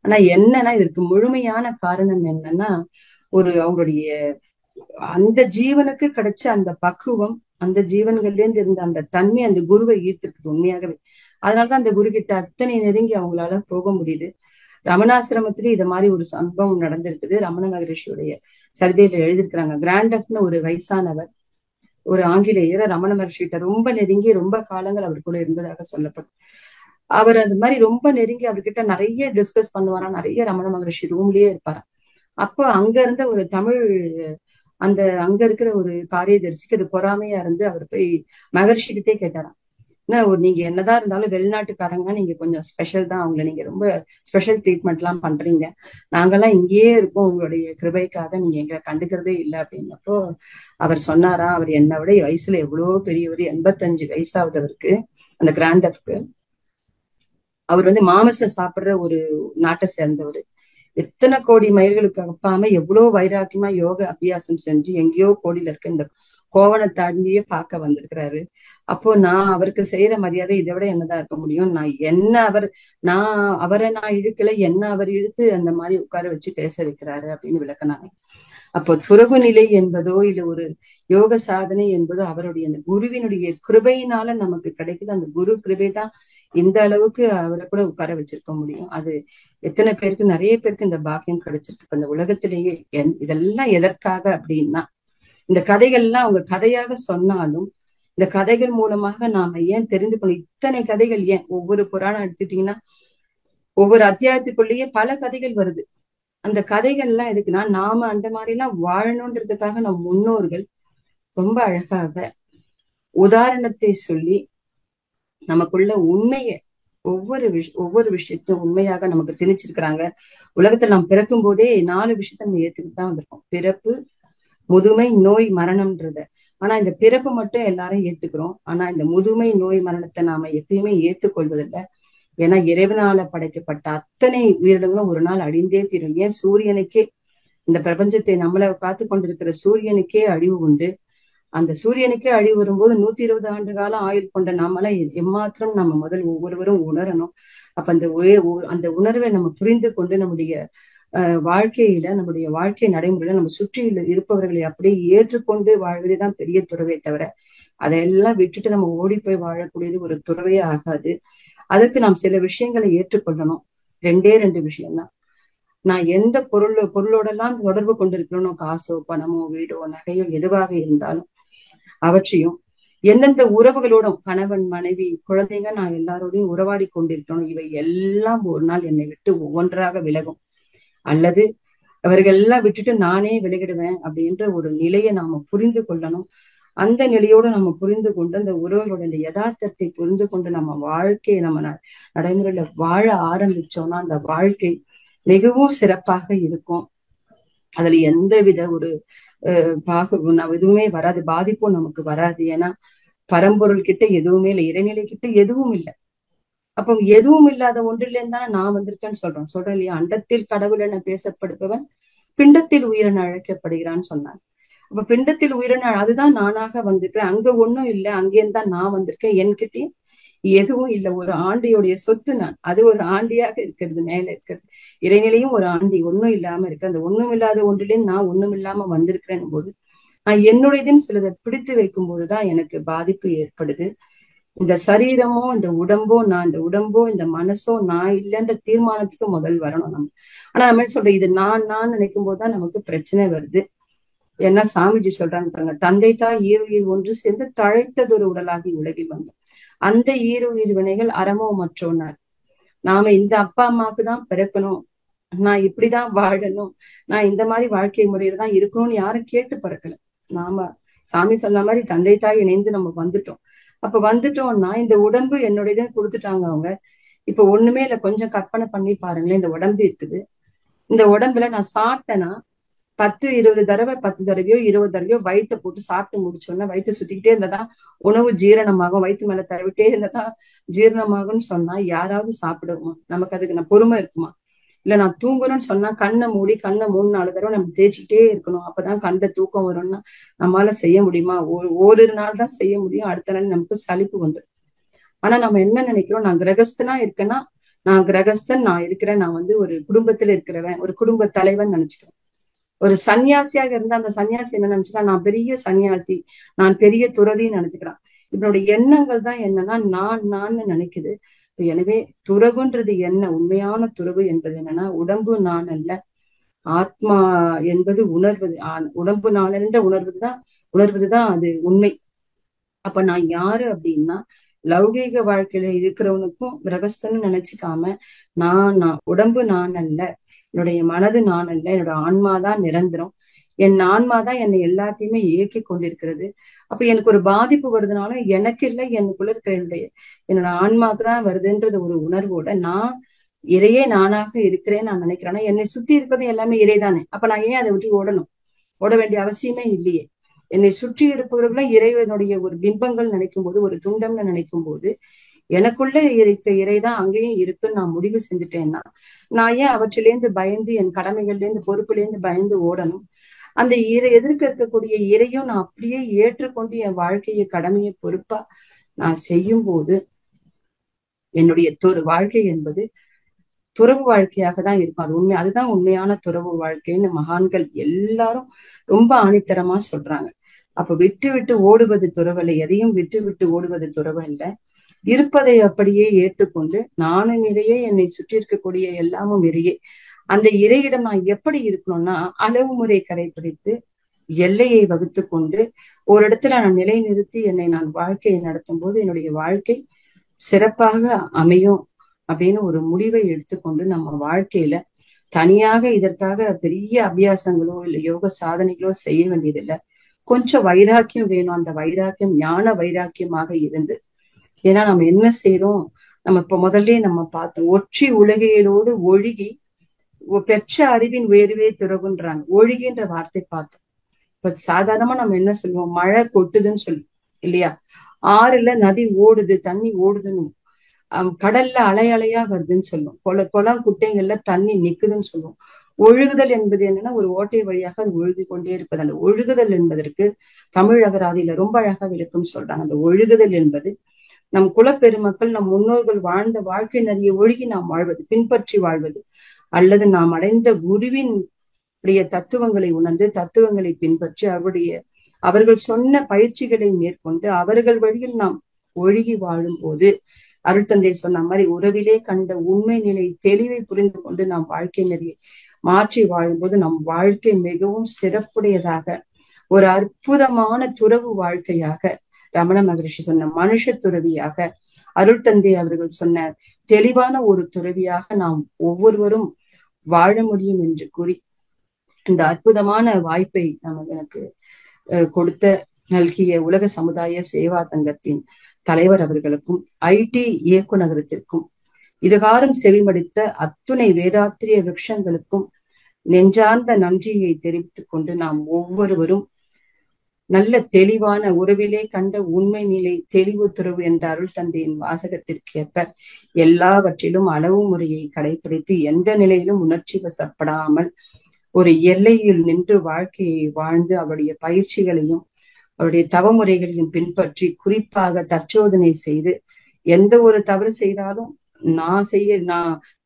ஆனா என்னன்னா, இதற்கு முழுமையான காரணம் என்னன்னா, ஒரு அவங்களுடைய அந்த ஜீவனுக்கு கிடைச்ச அந்த பக்குவம், அந்த ஜீவன்கள்ல இருந்து இருந்த அந்த தன்மை அந்த குருவை ஈர்த்திருக்கு உண்மையாகவே. அதனாலதான் அந்த குரு கிட்ட அத்தனை நெருங்கி அவங்களால போக முடியுது. ரமணாசிரமத்திலேயே இத மாதிரி ஒரு சம்பவம் நடந்திருக்குது. ரமண மகரிஷியுடைய சரிதையில எழுதியிருக்கிறாங்க. கிராண்டப்னு ஒரு வயசானவர், ஒரு ஆங்கிலேயர் ரமண மகரிஷிகிட்ட ரொம்ப நெருங்கி ரொம்ப காலங்கள் அவர் கூட இருந்ததாக சொல்லப்படும். அவர் அது மாதிரி ரொம்ப நெருங்கி அவர்கிட்ட நிறைய டிஸ்கஸ் பண்ணுவாராம், நிறைய ரமண மகரிஷி ரூம்லயே இருப்பாராம். அப்போ அங்க இருந்த ஒரு தமிழ் அந்த அங்க இருக்கிற ஒரு காரியதரிசிக்கு அது பொறாமையா இருந்து அவர் போய் மகரிஷி கிட்டே கேட்டாராம், நீங்க என்னதான் இருந்தாலும் வெளிநாட்டுக்காரங்க, நீங்க கொஞ்சம் ஸ்பெஷல் தான், அவங்களை நீங்க ரொம்ப ஸ்பெஷல் ட்ரீட்மெண்ட் எல்லாம் பண்றீங்க, நாங்கெல்லாம் இங்கேயே இருக்கோம், உங்களுடைய கிருபைக்காக நீங்க எங்களை கண்டுக்கிறதே இல்லை அப்படின்னப்போ அவர் சொன்னாரா, அவர் என்னை விட வயசுல எவ்வளவோ பெரியவர், 85 வயசாவது அவருக்கு, அந்த கிராண்டப்க்கு. அவர் வந்து மாமிசம் சாப்பிடுற ஒரு நாட்டை சேர்ந்தவர். எத்தனை கோடி மைல்களுக்கு அப்பாம எவ்வளவு வைராக்கியமா யோக அபியாசம் செஞ்சு எங்கேயோ கோடியில இருக்க இந்த கோவனை தாண்டியே பார்க்க வந்திருக்கிறாரு. அப்போ நான் அவருக்கு செய்யற மரியாதை இதை விட என்னதான் இருக்க முடியும், நான் அவரை நான் இழுக்கல, என்ன அவர் இழுத்து அந்த மாதிரி உட்கார வச்சு பேச வைக்கிறாரு அப்படின்னு விளக்குனாங்க. அப்போ துறவு நிலை என்பதோ இல்ல ஒரு யோக சாதனை என்பதோ அவருடைய அந்த குருவினுடைய கிருபையினால நமக்கு கிடைக்குது. அந்த குரு கிருபை தான் இந்த அளவுக்கு அவரை கூட உட்கார வச்சிருக்க முடியும். அது எத்தனை பேருக்கு, நிறைய பேருக்கு இந்த பாக்கியம் கிடைச்சிருக்கு இந்த உலகத்திலேயே. இதெல்லாம் எதற்காக அப்படின்னா, இந்த கதைகள்லாம் அவங்க கதையாக சொன்னாலும் இந்த கதைகள் மூலமாக நாம ஏன் தெரிந்து கொள்ள, இத்தனை கதைகள் ஏன், ஒவ்வொரு புராணம் எடுத்துட்டீங்கன்னா ஒவ்வொரு அத்தியாயத்துக்குள்ளேயே பல கதைகள் வருது. அந்த கதைகள் எல்லாம் எதுக்குன்னா, நாம அந்த மாதிரி எல்லாம் வாழணுன்றதுக்காக நம் முன்னோர்கள் ரொம்ப அழகாக உதாரணத்தை சொல்லி நமக்குள்ள உண்மையை ஒவ்வொரு விஷயத்தையும் உண்மையாக நமக்கு திணிச்சிருக்கிறாங்க. உலகத்துல நாம் பிறக்கும் போதே 4 விஷயத்த நம்ம ஏத்துக்கிட்டு தான் வந்திருக்கோம். பிறப்பு, முதுமை, நோய், மரணம்ன்றத. ஆனா இந்த பிறப்பு மட்டும் எல்லாரும் ஏத்துக்கிறோம், ஆனா இந்த முதுமை, நோய், மரணத்தை நாம எப்பயுமே ஏற்றுக்கொள்வதில்லை. ஏன்னா இறைவனால படைக்கப்பட்ட அத்தனை உயிரினங்களும் ஒரு நாள் அழிந்தே தீரும். ஏன் சூரியனுக்கே, இந்த பிரபஞ்சத்தை நம்மளை காத்து கொண்டிருக்கிற சூரியனுக்கே அழிவு உண்டு. அந்த சூரியனுக்கே அழிவு வரும்போது 120 ஆண்டு காலம் ஆயுள் கொண்ட நாமெல்லாம் எம்மாத்திரம் நம்ம முதல் ஒவ்வொருவரும் உணரணும். அப்ப அந்த உணர்வை நம்ம புரிந்து கொண்டு நம்முடைய வாழ்க்கையில, நம்முடைய வாழ்க்கை நடைமுறையில நம்ம சுற்றி இருப்பவர்களை அப்படியே ஏற்றுக்கொண்டு வாழ்வதேதான் பெரிய துறவே தவிர அதையெல்லாம் விட்டுட்டு நம்ம ஓடி போய் வாழக்கூடியது ஒரு துறவே ஆகாது. அதுக்கு நாம் சில விஷயங்களை ஏற்றுக்கொள்ளணும். ரெண்டு விஷயம்தான். நான் எந்த பொருளோட எல்லாம் தொடர்பு கொண்டிருக்கிறேனோ, காசோ பணமோ வீடோ நகையோ எதுவாக இருந்தாலும் அவற்றையும் எந்தெந்த உறவுகளோடும், கணவன் மனைவி குழந்தைங்க, நான் எல்லாரோடையும் உறவாடி கொண்டிருக்கணும். இவை எல்லாம் ஒரு நாள் என்னை விட்டு ஒவ்வொன்றாக விலகும். அல்லது அவர்கள் எல்லாம் விட்டுட்டு நானே விலகிடுவேன் அப்படின்ற ஒரு நிலையை நாம புரிந்து கொள்ளணும். அந்த நிலையோடு நம்ம புரிந்து கொண்டு அந்த உறவுகளோட இந்த யதார்த்தத்தை புரிந்து கொண்டு நம்ம வாழ்க்கையை நம்ம நடைமுறையில வாழ ஆரம்பிச்சோம்னா அந்த வாழ்க்கை மிகவும் சிறப்பாக இருக்கும். அதுல எந்தவித ஒரு எதுவுமே வராது, பாதிப்பும் நமக்கு வராது. ஏன்னா பரம்பொருள் கிட்ட எதுவுமே இல்லை, இறைநிலை கிட்ட எதுவும் இல்லை. அப்போ எதுவும் இல்லாத ஒன்றிலே இருந்தானே நான் வந்திருக்கேன்னு சொல்றேன் இல்லையா? அண்டத்தில் கடவுள் என பேசப்படுபவன் பிண்டத்தில் உயிரென அழைக்கப்படுகிறான்னு சொன்னான். அப்ப பிண்டத்தில் உயிரென அதுதான் நானாக வந்திருக்கிறேன். அங்க ஒண்ணும் இல்லை, அங்கேருந்து தான் நான் வந்திருக்கேன். என்கிட்டயும் எதுவும் இல்லை. ஒரு ஆண்டியோடைய சொத்து நான். அது ஒரு ஆண்டியாக இருக்கிறது, மேல இருக்கிறது. இறைநிலையும் ஒரு ஆண்டி, ஒண்ணும் இல்லாம இருக்கு. அந்த ஒண்ணும் இல்லாத ஒன்றிலே நான் ஒண்ணும் இல்லாம வந்திருக்கிறேன் போது நான் என்னுடையதுன்னு சிலதை பிடித்து வைக்கும் போதுதான் எனக்கு பாதிப்பு ஏற்படுது. இந்த சரீரமோ இந்த உடம்போ இந்த மனசோ நான் இல்லைன்ற தீர்மானத்துக்கு முதல் வரணும் நம்ம. ஆனா நம்ம சொல்றோம் இது நான் நினைக்கும் போதுதான் நமக்கு பிரச்சனை வருது. ஏன்னா சாமிஜி சொல்றாங்க பாருங்க, தந்தை தாய் ஈருயிர் ஒன்று சேர்ந்து தழைத்ததொரு உடலாகி உலகில் வந்தோம். அந்த ஈருயிர் வினைகள் அறமோ மற்றோன்னார். நாம இந்த அப்பா அம்மாவுக்கு தான் பிறக்கணும், நான் இப்படிதான் வாழணும், நான் இந்த மாதிரி வாழ்க்கை முறையில தான் இருக்கணும்னு யாரும் கேட்டு பிறக்கல. நாம சாமி சொன்ன மாதிரி தந்தை தாய் இணைந்து நம்ம வந்துட்டோம். அப்ப வந்துட்டோம்னா இந்த உடம்பு என்னுடையதான் கொடுத்துட்டாங்க அவங்க. இப்ப ஒண்ணுமே இல்ல, கொஞ்சம் கற்பனை பண்ணி பாருங்களேன். இந்த உடம்பு இருக்குது, இந்த உடம்புல நான் சாப்பிட்டேன்னா 10-20 தடவை 10 தடவையோ 20 தடவையோ வயிற்ற போட்டு சாப்பிட்டு முடிச்சோன்னா வயிற்று சுத்திக்கிட்டே இருந்ததான் உணவு ஜீரணமாகும், வயிற்று மேல தடவிட்டே இருந்ததான் ஜீரணமாகும்னு சொன்னா யாராவது சாப்பிடுவோமா? நமக்கு அதுக்கு நான் பொறுமை இருக்குமா? இல்ல நான் தூங்குறேன்னு சொன்னா கண்ணை 3-4 தடவை நம்ம தேய்ச்சிக்கிட்டே இருக்கணும், அப்பதான் கண்ட தூக்கம் வரும்னா நம்மளால செய்ய முடியுமா? ஓரிரு நாள் தான் செய்ய முடியும், அடுத்த நாள் நமக்கு சலிப்பு வந்துடும். ஆனா நம்ம என்ன நினைக்கிறோம், நான் கிரகஸ்தனா இருக்கேன்னா நான் கிரகஸ்தன், நான் இருக்கிறேன், நான் ஒரு குடும்பத்துல இருக்கிறவன், ஒரு குடும்ப தலைவன் நினைச்சுக்கிறேன். ஒரு சன்னியாசியாக இருந்தா அந்த சன்னியாசி என்ன நினைச்சுக்கலாம், நான் பெரிய சன்னியாசி, நான் பெரிய துறவின்னு நினைச்சுக்கிறான். இவனுடைய எண்ணங்கள் தான் என்னன்னா நான் நினைக்குது. எனவே துறவுன்றது என்ன? உண்மையான துறவு என்பது என்னன்னா, உடம்பு நான் அல்ல, ஆத்மா என்பது உணர்வது. உடம்பு நான் என்ற உணர்வதுதான் அது உண்மை. அப்ப நான் யாரு அப்படின்னா, லௌகீக வாழ்க்கையில இருக்கிறவனுக்கும் கிரகஸ்தன்னு நினைச்சுக்காம நான் உடம்பு நான் அல்ல, என்னுடைய மனது நான் அல்ல, என்னோட ஆன்மாதான் நிரந்தரம், என் ஆன்மாதான் என்னை எல்லாத்தையுமே இயக்கி கொண்டிருக்கிறது. அப்ப எனக்கு ஒரு பாதிப்பு வருதுனாலும் எனக்கு இல்லை, எனக்குள்ள இருக்கிற என்னோட ஆன்மாவுக்கு தான் வருதுன்றது ஒரு உணர்வோட நான் இறையே நானாக இருக்கிறேன்னு நான் நினைக்கிறேன்னா, என்னை சுத்தி இருக்கிறது எல்லாமே இறைதானே. அப்ப நான் ஏன் அதை விட்டு ஓடணும்? ஓட வேண்டிய அவசியமே இல்லையே. என்னை சுற்றி இருப்பவர்களும் இறைவனுடைய ஒரு பிம்பங்கள் நினைக்கும் போது, ஒரு துண்டம்னு நினைக்கும் போது, எனக்குள்ள இருக்க இறைதான் அங்கேயும் இருக்குன்னு நான் முடிவு செஞ்சுட்டேன்னா நான் ஏன் அவற்றிலேருந்து பயந்து, என் கடமைகள்ல இருந்து பொறுப்புல இருந்து பயந்து ஓடணும்? அந்த எதிர்க்க இருக்கக்கூடிய இறையும் நான் அப்படியே ஏற்றுக்கொண்டு என் வாழ்க்கையை கடமையை பொறுப்பா நான் செய்யும் போது என்னுடைய வாழ்க்கை என்பது துறவு வாழ்க்கையாக தான் இருக்கும். அது உண்மை, அதுதான் உண்மையான துறவு வாழ்க்கைன்னு மகான்கள் எல்லாரும் ரொம்ப ஆணித்தரமா சொல்றாங்க. அப்ப விட்டு விட்டு ஓடுவது துறவல்ல, எதையும் விட்டு விட்டு ஓடுவது துறவல்ல. இருப்பதை அப்படியே ஏற்றுக்கொண்டு நானும் இறையே, என்னை சுற்றி இருக்கக்கூடிய எல்லாமும் இறையே, அந்த இறையிடம் நான் எப்படி இருக்கணும்னா அளவு முறை கடைபிடித்து எல்லையை வகுத்து கொண்டு ஒரு இடத்துல நான் நிலை நிறுத்தி நான் வாழ்க்கையை நடத்தும் போது என்னுடைய வாழ்க்கை சிறப்பாக அமையும் அப்படின்னு ஒரு முடிவை எடுத்துக்கொண்டு நம்ம வாழ்க்கையில தனியாக இதற்காக பெரிய அபியாசங்களோ இல்லை யோக சாதனைகளோ செய்ய வேண்டியதில்லை. கொஞ்சம் வைராக்கியம் வேணும். அந்த வைராக்கியம் ஞான வைராக்கியமாக இருந்து, ஏன்னா நம்ம என்ன செய்யறோம், நம்ம இப்ப முதல்ல நம்ம பார்த்தோம், ஒற்றி உலகையோடு ஒழுகி பெற்ற அறிவின் உயர்வே துறவுன்றாங்க. ஒழுகின்ற வார்த்தை பார்த்தோம். இப்ப சாதாரணமா நம்ம என்ன சொல்லுவோம், மழை கொட்டுதுன்னு சொல்லுவோம் இல்லையா? ஆறுல நதி ஓடுது, தண்ணி ஓடுதுன்னு, கடல்ல அலை அலையா வருதுன்னு சொல்லுவோம், குளம் குட்டைகள்ல தண்ணி நிக்குதுன்னு சொல்லுவோம். ஒழுகுதல் என்பது என்னன்னா, ஒரு ஓட்டை வழியாக அது ஒழுகி கொண்டே இருப்பது. அந்த ஒழுகுதல் என்பதற்கு தமிழ் அகராதியில ரொம்ப அழகா விளக்கம் சொல்றாங்க. அந்த ஒழுகுதல் என்பது நம் குலப்பெருமக்கள், நம் முன்னோர்கள் வாழ்ந்த வாழ்க்கை நிறைய ஒழுகி நாம் வாழ்வது, பின்பற்றி வாழ்வது, அல்லது நாம் அடைந்த குருவின் தத்துவங்களை உணர்ந்து தத்துவங்களை பின்பற்றி அவருடைய அவர்கள் சொன்ன பயிற்சிகளை மேற்கொண்டு அவர்கள் வழியில் நாம் ஒழுகி வாழும் போது அருள் தந்தை சொன்ன மாதிரி உறவிலே கண்ட உண்மை நிலை தெளிவை புரிந்து கொண்டு நாம் வாழ்க்கை நெறியை மாற்றி வாழும்போது நம் வாழ்க்கை மிகவும் சிறப்புடையதாக ஒரு அற்புதமான துறவு வாழ்க்கையாக, ரமண மகரிஷி சொன்ன மனுஷ துறவியாக, அருள் தந்தை அவர்கள் சொன்ன தெளிவான ஒரு துறவியாக நாம் ஒவ்வொருவரும் வாழ முடியும் என்று கூறி இந்த அற்புதமான வாய்ப்பை எனக்கு கொடுத்த நல்கிய உலக சமுதாய சேவா சங்கத்தின் தலைவர் அவர்களுக்கும் ஐடி இயக்குநகரத்திற்கும் இதுகாரம் செவிமடித்த அத்துணை வேதாத்திரிய விருட்சங்களுக்கும் நெஞ்சார்ந்த நன்றியை தெரிவித்துக் கொண்டு நாம் ஒவ்வொருவரும் நல்ல தெளிவான உறவிலே கண்ட உண்மை நிலை தெளிவு துறவு என்ற அருள் தந்தையின் வாசகத்திற்கேற்ப எல்லாவற்றிலும் அளவு முறையை கடைபிடித்து எந்த நிலையிலும் உணர்ச்சி வசப்படாமல் ஒரு எல்லையில் நின்று வாழ்க்கையை வாழ்ந்து அவருடைய பயிற்சிகளையும் அவருடைய தவமுறைகளையும் பின்பற்றி குறிப்பாக தற்சோதனை செய்து எந்த ஒரு தவறு செய்தாலும் நான்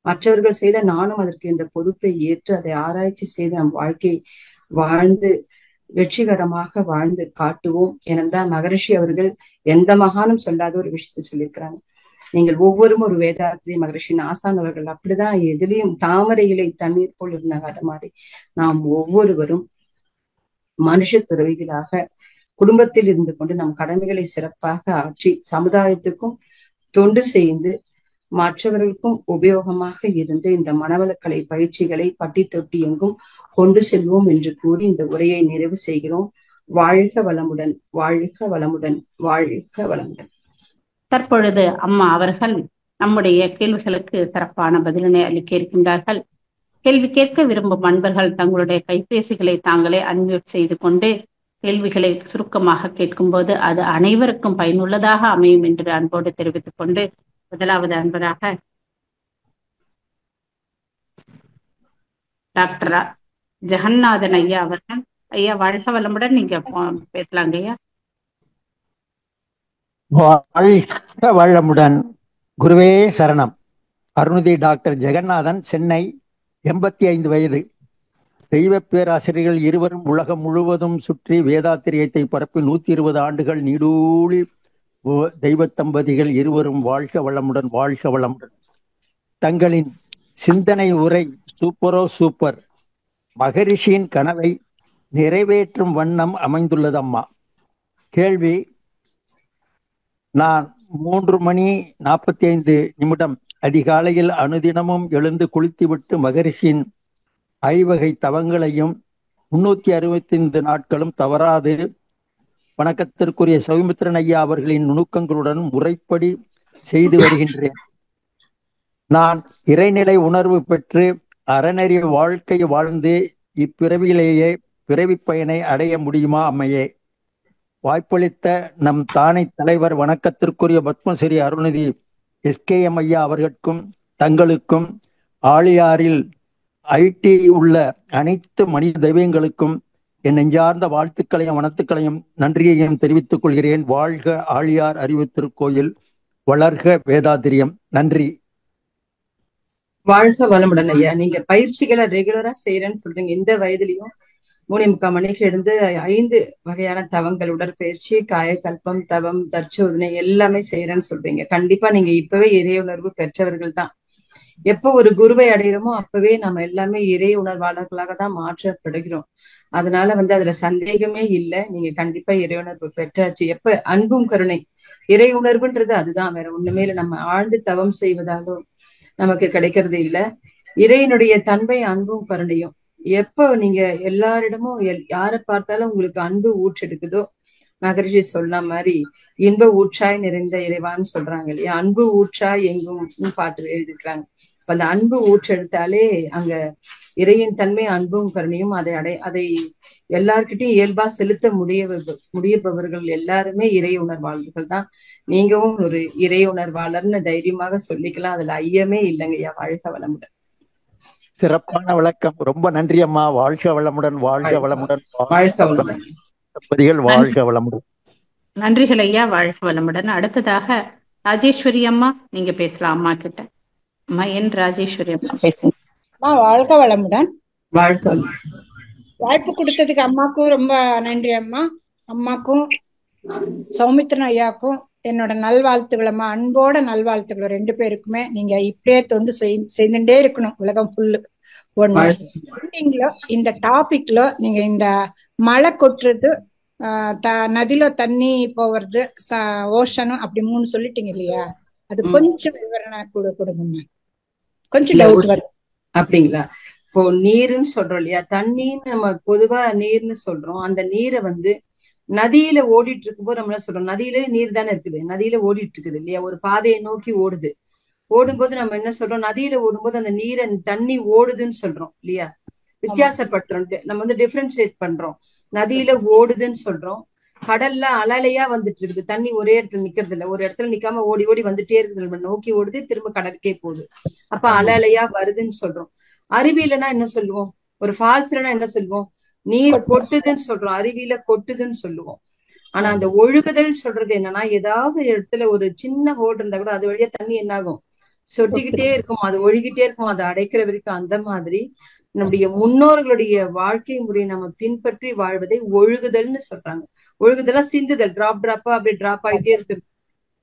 மற்றவர்கள் செய்த நானும் அதற்கு என்ற பொறுப்பை ஏற்று அதை ஆராய்ச்சி செய்து நம் வாழ்க்கையை வாழ்ந்து வெற்றிகரமாக வாழ்ந்து காட்டுவோம். ஏனென்றால் மகரிஷி அவர்கள் எந்த மகானும் சொல்லாத ஒரு விஷயத்தை சொல்லியிருக்கிறாங்க. நீங்கள் ஒவ்வொரும் ஒரு வேதாத்திரி மகரிஷின் ஆசான் அவர்கள் அப்படிதான் எதிலையும் தாமரை இலை தண்ணீர் போல் இருந்தாங்க. அது மாதிரி நாம் ஒவ்வொருவரும் மனுஷ துறவிகளாக குடும்பத்தில் இருந்து கொண்டு நம் கடமைகளை சிறப்பாக ஆற்றி சமுதாயத்துக்கும் தொண்டு செய்து மற்றவர்களுக்கும் உபயோகமாக இருந்து இந்த மனவளக்கலை பயிற்சிகளை பட்டி தொட்டி எங்கும் கொண்டு செல்வோம் என்று கூறி இந்த உரையை நிறைவு செய்கிறோம். வாழ்க வளமுடன், வாழ்க வளமுடன், வாழ்க வளமுடன். தற்பொழுது அம்மா அவர்கள் நம்முடைய கேள்விகளுக்கு சிறப்பான பதிலினை அளிக்க இருக்கின்றார்கள். கேள்வி கேட்க விரும்பும் அன்பர்கள் தங்களுடைய கைபேசிகளை தாங்களே அன்மியூட் செய்து கொண்டு கேள்விகளை சுருக்கமாக கேட்கும் போது அது அனைவருக்கும் பயனுள்ளதாக அமையும் என்று அன்போடு தெரிவித்துக் கொண்டு முதலாவது அன்பராக டாக்டர் ஜெகநாதன் ஐயா அவர்கள். ஐயா வாழ்க வளமுடன், நீங்க பேசலாங்க ஐயா. வாழ்க வளமுடன். குருவே சரணம். அருள்நிதி டாக்டர் ஜெகநாதன், சென்னை, 85 வயது. தெய்வ பேராசிரியர்கள் இருவரும் உலகம் முழுவதும் சுற்றி வேதாத்திரியத்தை பரப்பி 120 ஆண்டுகள் நீடூழி தெய்வ தம்பதிகள் இருவரும் வாழ்க வளமுடன், வாழ்க வளமுடன். தங்களின் சிந்தனை உரை சூப்பரோ சூப்பர். மகரிஷியின் கனவை நிறைவேற்றும் வண்ணம் அமைந்துள்ளதம்மா. கேள்வி: நான் 3:45 அதிகாலையில் அனுதினமும் எழுந்து குளித்துவிட்டு மகரிஷியின் ஐவகை தவங்களையும் 365 நாட்களும் தவறாது வணக்கத்திற்குரிய சௌமித்திரன் ஐயா அவர்களின் நுணுக்கங்களுடன் முறைப்படி செய்து வருகின்றேன். நான் இறைநிலை உணர்வு பெற்று அறநெறி வாழ்க்கை வாழ்ந்து இப்பிறவியிலேயே பிறவி பயனை அடைய முடியுமா அம்மையே? வாய்ப்பளித்த நம் தானை தலைவர் வணக்கத்திற்குரிய பத்மஸ்ரீ அருள்நிதி SKM ஐயா அவர்களுக்கும் தங்களுக்கும் ஆழியாரில் ஐடி உள்ள அனைத்து மனித தெய்வங்களுக்கும் என் நெஞ்சார்ந்த வாழ்த்துக்களையும் வணத்துக்களையும் நன்றியையும் தெரிவித்துக் கொள்கிறேன். வாழ்க ஆழியார் அறிவு திருக்கோயில், வளர்க வேதாத்திரியம். நன்றி. வாழ்க வளமுடன் ஐயா. நீங்க பயிற்சிகளை ரெகுலரா செய்யறேன்னு சொல்றீங்க. இந்த வயதுலயும் 3:45 மணிக்கு எழுந்து 5 வகையான தவங்கள், உடற்பயிற்சி, காயக்கல்பம், தவம், தற்சோதனை எல்லாமே செய்யறேன்னு சொல்றீங்க. கண்டிப்பா நீங்க இப்பவே இறை உணர்வு பெற்றவர்கள் தான். எப்போ ஒரு குருவை அடைகிறோமோ அப்பவே நம்ம எல்லாமே இறை உணர்வாளர்களாக தான் மாற்றப்படுகிறோம். அதனால அதுல சந்தேகமே இல்லை. நீங்க கண்டிப்பா இறை உணர்வு பெற்றாச்சு. எப்ப அன்பும் கருணை, இறை உணர்வுன்றது அதுதான், வேற ஒண்ணுமே இல்லை. நம்ம ஆழ்ந்து தவம் செய்வதாலும் நமக்கு கிடைக்கிறது இல்லை. இறையினுடைய தன்மை அன்பும் கருணையும். எப்போ நீங்க எல்லாரிடமும் யாரை பார்த்தாலும் உங்களுக்கு அன்பு ஊற்றெடுக்குதோ, மகரிஷி சொன்ன மாதிரி இன்ப ஊற்றாய் நிறைந்த இறைவான்னு சொல்றாங்க இல்லையா? அன்பு ஊற்றாய் எங்கும் பாட்டு எழுதிருக்கிறாங்க. அந்த அன்பு ஊற்றெடுத்தாலே அங்க இறையின் தன்மை அன்பும் கருணையும் அதை எல்லார்கிட்டையும் இயல்பா செலுத்த முடியப்பவர்கள் எல்லாருமே இறை உணர்வாளர்கள் தான். நீங்களும் ஒரு இறை உணர்வாளர்னு தைரியமாக சொல்லிக்கலாம். அதுல ஐயமே இல்லைங்கய்யா. வாழ்க வளமுடன். சிறப்பான விளக்கம். ரொம்ப நன்றி அம்மா. வாழ்க வளமுடன், வாழ்க வளமுடன், வாழ்க வளமுடன். வாழ்க வளமுடன். நன்றிகள் ஐயா. வாழ்க வளமுடன். அடுத்ததாக ராஜேஸ்வரி அம்மா, நீங்க பேசலாம் அம்மா கிட்ட. அம்மா என் ராஜேஸ்வரி அம்மா பேசுங்க. வாழ்க வளமுடன். வாழ்க. வாய்ப்பு கொடுத்ததுக்கு அம்மாக்கும் ரொம்ப நன்றி அம்மா. அம்மாக்கும் சௌமித்ரன் ஐயாக்கும் என்னோட நல்வாழ்த்துக்களம்மா, அன்போட நல்வாழ்த்துக்கள் ரெண்டு பேருக்குமே. நீங்க இப்படியே தொண்டு செய்துட்டே இருக்கணும் உலகம் ஃபுல்லு. ஒண்ணு இந்த டாபிக்ல நீங்க இந்த மழை கொட்டுறது, நதியில தண்ணி போவது, ஓஷனும் அப்படி 3 சொல்லிட்டீங்க இல்லையா? அது கொஞ்சம் விவரணை கொடுங்க. கொஞ்சம் டவுட் வருது. அப்படிங்களா? இப்போ நீருன்னு சொல்றோம் இல்லையா, தண்ணின்னு நம்ம பொதுவா நீர்னு சொல்றோம். அந்த நீரை நதியில ஓடிட்டு இருக்கும்போது நம்ம என்ன சொல்றோம், நதியில நீர் தானே இருக்குது, நதியில ஓடிட்டு இருக்குது இல்லையா, ஒரு பாதையை நோக்கி ஓடுது. ஓடும்போது நம்ம என்ன சொல்றோம், நதியில ஓடும்போது அந்த நீரை தண்ணி ஓடுதுன்னு சொல்றோம் இல்லையா. வித்தியாசப்படுறோம், நம்ம டிஃபரன்ஷியேட் பண்றோம். நதியில ஓடுதுன்னு சொல்றோம், கடல்ல அலையா வந்துட்டு இருக்குது, தண்ணி ஒரே இடத்துல நிக்கிறது இல்ல, ஒரு இடத்துல நிக்காம ஓடி ஓடி வந்துட்டே இருக்குது, நம்ம நோக்கி ஓடுது, திரும்ப கடலுக்கே போகுது. அப்ப அலையா வருதுன்னு சொல்றோம். அருவியிலனா என்ன சொல்லுவோம், ஒரு ஃபால்ஸ்லனா என்ன சொல்லுவோம், நீர் கொட்டுதுன்னு சொல்றோம், அருவியில கொட்டுதுன்னு சொல்லுவோம். ஆனா அந்த ஒழுகுதல் சொல்றது என்னன்னா, ஏதாவது இடத்துல ஒரு சின்ன ஹோல் இருந்தா கூட அது வழியா தண்ணி என்ன ஆகும், சொட்டிக்கிட்டே இருக்கும், அது ஒழுகிட்டே இருக்கும், அதை அடைக்கிற வரைக்கும். அந்த மாதிரி நம்முடைய முன்னோர்களுடைய வாழ்க்கை முறையை நம்ம பின்பற்றி வாழ்வதை ஒழுகுதல்னு சொல்றாங்க. ஒழுகுதலா சிந்துதல், டிராப் டிராப்பா அப்படி டிராப் ஆயிட்டே இருக்கு,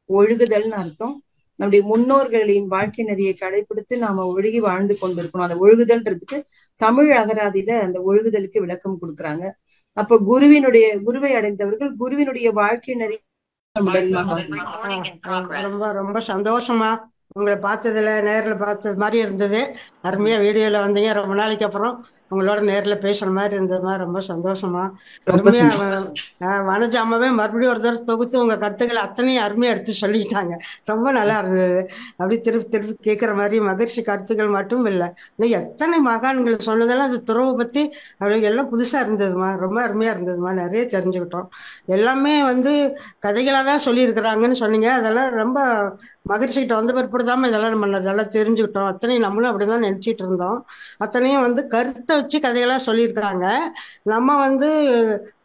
ஒழுகுதல்னு அர்த்தம். நம்முடைய முன்னோர்களின் வாழ்க்கை நெறியை கடைபிடித்து நாம ஒழுகி வாழ்ந்து கொண்டிருக்கணும். அந்த ஒழுகுதல்ன்றதுக்கு தமிழ் அகராதியில அந்த ஒழுகுதலுக்கு விளக்கம் கொடுக்குறாங்க. அப்ப குருவை அடைந்தவர்கள் குருவினுடைய வாழ்க்கை நெறி. ரொம்ப ரொம்ப சந்தோஷமா உங்களை பார்த்ததுல, நேரில் பார்த்தது மாதிரி இருந்தது. அருமையா வீடியோல வந்தீங்க, ரொம்ப நாளைக்கு அப்புறம் உங்களோட நேரில் பேசுற மாதிரி இருந்ததுமா, ரொம்ப சந்தோஷமா. அருமையா வனஜா அம்மாவே மறுபடியும் ஒரு தடவை தொகுத்து உங்க கருத்துக்களை அத்தனையும் அருமையா எடுத்து சொல்லிட்டாங்க. ரொம்ப நல்லா இருந்தது. அப்படி திருப்பி திருப்பி கேட்குற மாதிரி மகிழ்ச்சி கருத்துக்கள் மட்டும் இல்லை, இன்னும் எத்தனை மகான்கள் சொன்னதெல்லாம் அந்த துறவை பத்தி அப்படி எல்லாம் புதுசா இருந்ததுமா, ரொம்ப அருமையா இருந்ததுமா. நிறைய தெரிஞ்சுக்கிட்டோம். எல்லாமே கதைகளாக தான் சொல்லியிருக்கிறாங்கன்னு சொன்னீங்க. அதெல்லாம் ரொம்ப மகிழ்ச்சிக்கிட்ட வந்த பிற்படுதாம இதெல்லாம் நம்ம நல்லா தெரிஞ்சுக்கிட்டோம். அத்தனையும் நம்மளும் அப்படிதான் நினைச்சிட்டு இருந்தோம். அத்தனையும் கருத்தை வச்சு கதைகளா சொல்லியிருக்கிறாங்க. நம்ம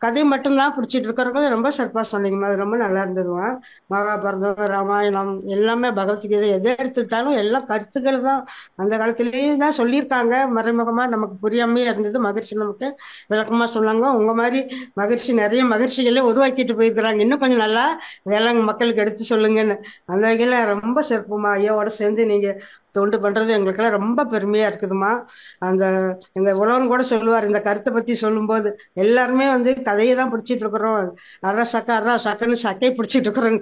கதை மட்டும்தான் பிடிச்சிட்டு இருக்கிறது ரொம்ப சிறப்பா சொன்னீங்கம்மா. அது ரொம்ப நல்லா இருந்ததுமா. மகாபாரதம், ராமாயணம் எல்லாமே, பகவத்கீதை எதை எடுத்துக்கிட்டாலும் எல்லாம் கருத்துக்கள் தான் அந்த காலத்திலேயே தான் சொல்லியிருக்காங்க. மறைமுகமா நமக்கு புரியாமே இருந்தது. மகிழ்ச்சி நமக்கு விளக்கமா சொன்னாங்க. உங்க மாதிரி மகிழ்ச்சி நிறைய மகிழ்ச்சிகளே உருவாக்கிட்டு போயிருக்கிறாங்க. இன்னும் கொஞ்சம் நல்லா இதெல்லாம் மக்களுக்கு எடுத்து சொல்லுங்கன்னு. அந்த வகையில ரொம்ப சிறப்புமா. ஐயாவோட சேர்ந்து நீங்க தொண்டு பண்றது எங்களுக்கெல்லாம் ரொம்ப பெருமையா இருக்குதுமா. எங்க உலகம் கூட சொல்லுவார், இந்த கருத்தை பத்தி சொல்லும் போது எல்லாருமே கதையை தான் பிடிச்சிட்டு இருக்கிறோம், அறா சக்கன்னு சக்கையை பிடிச்சிட்டு இருக்கிறோம்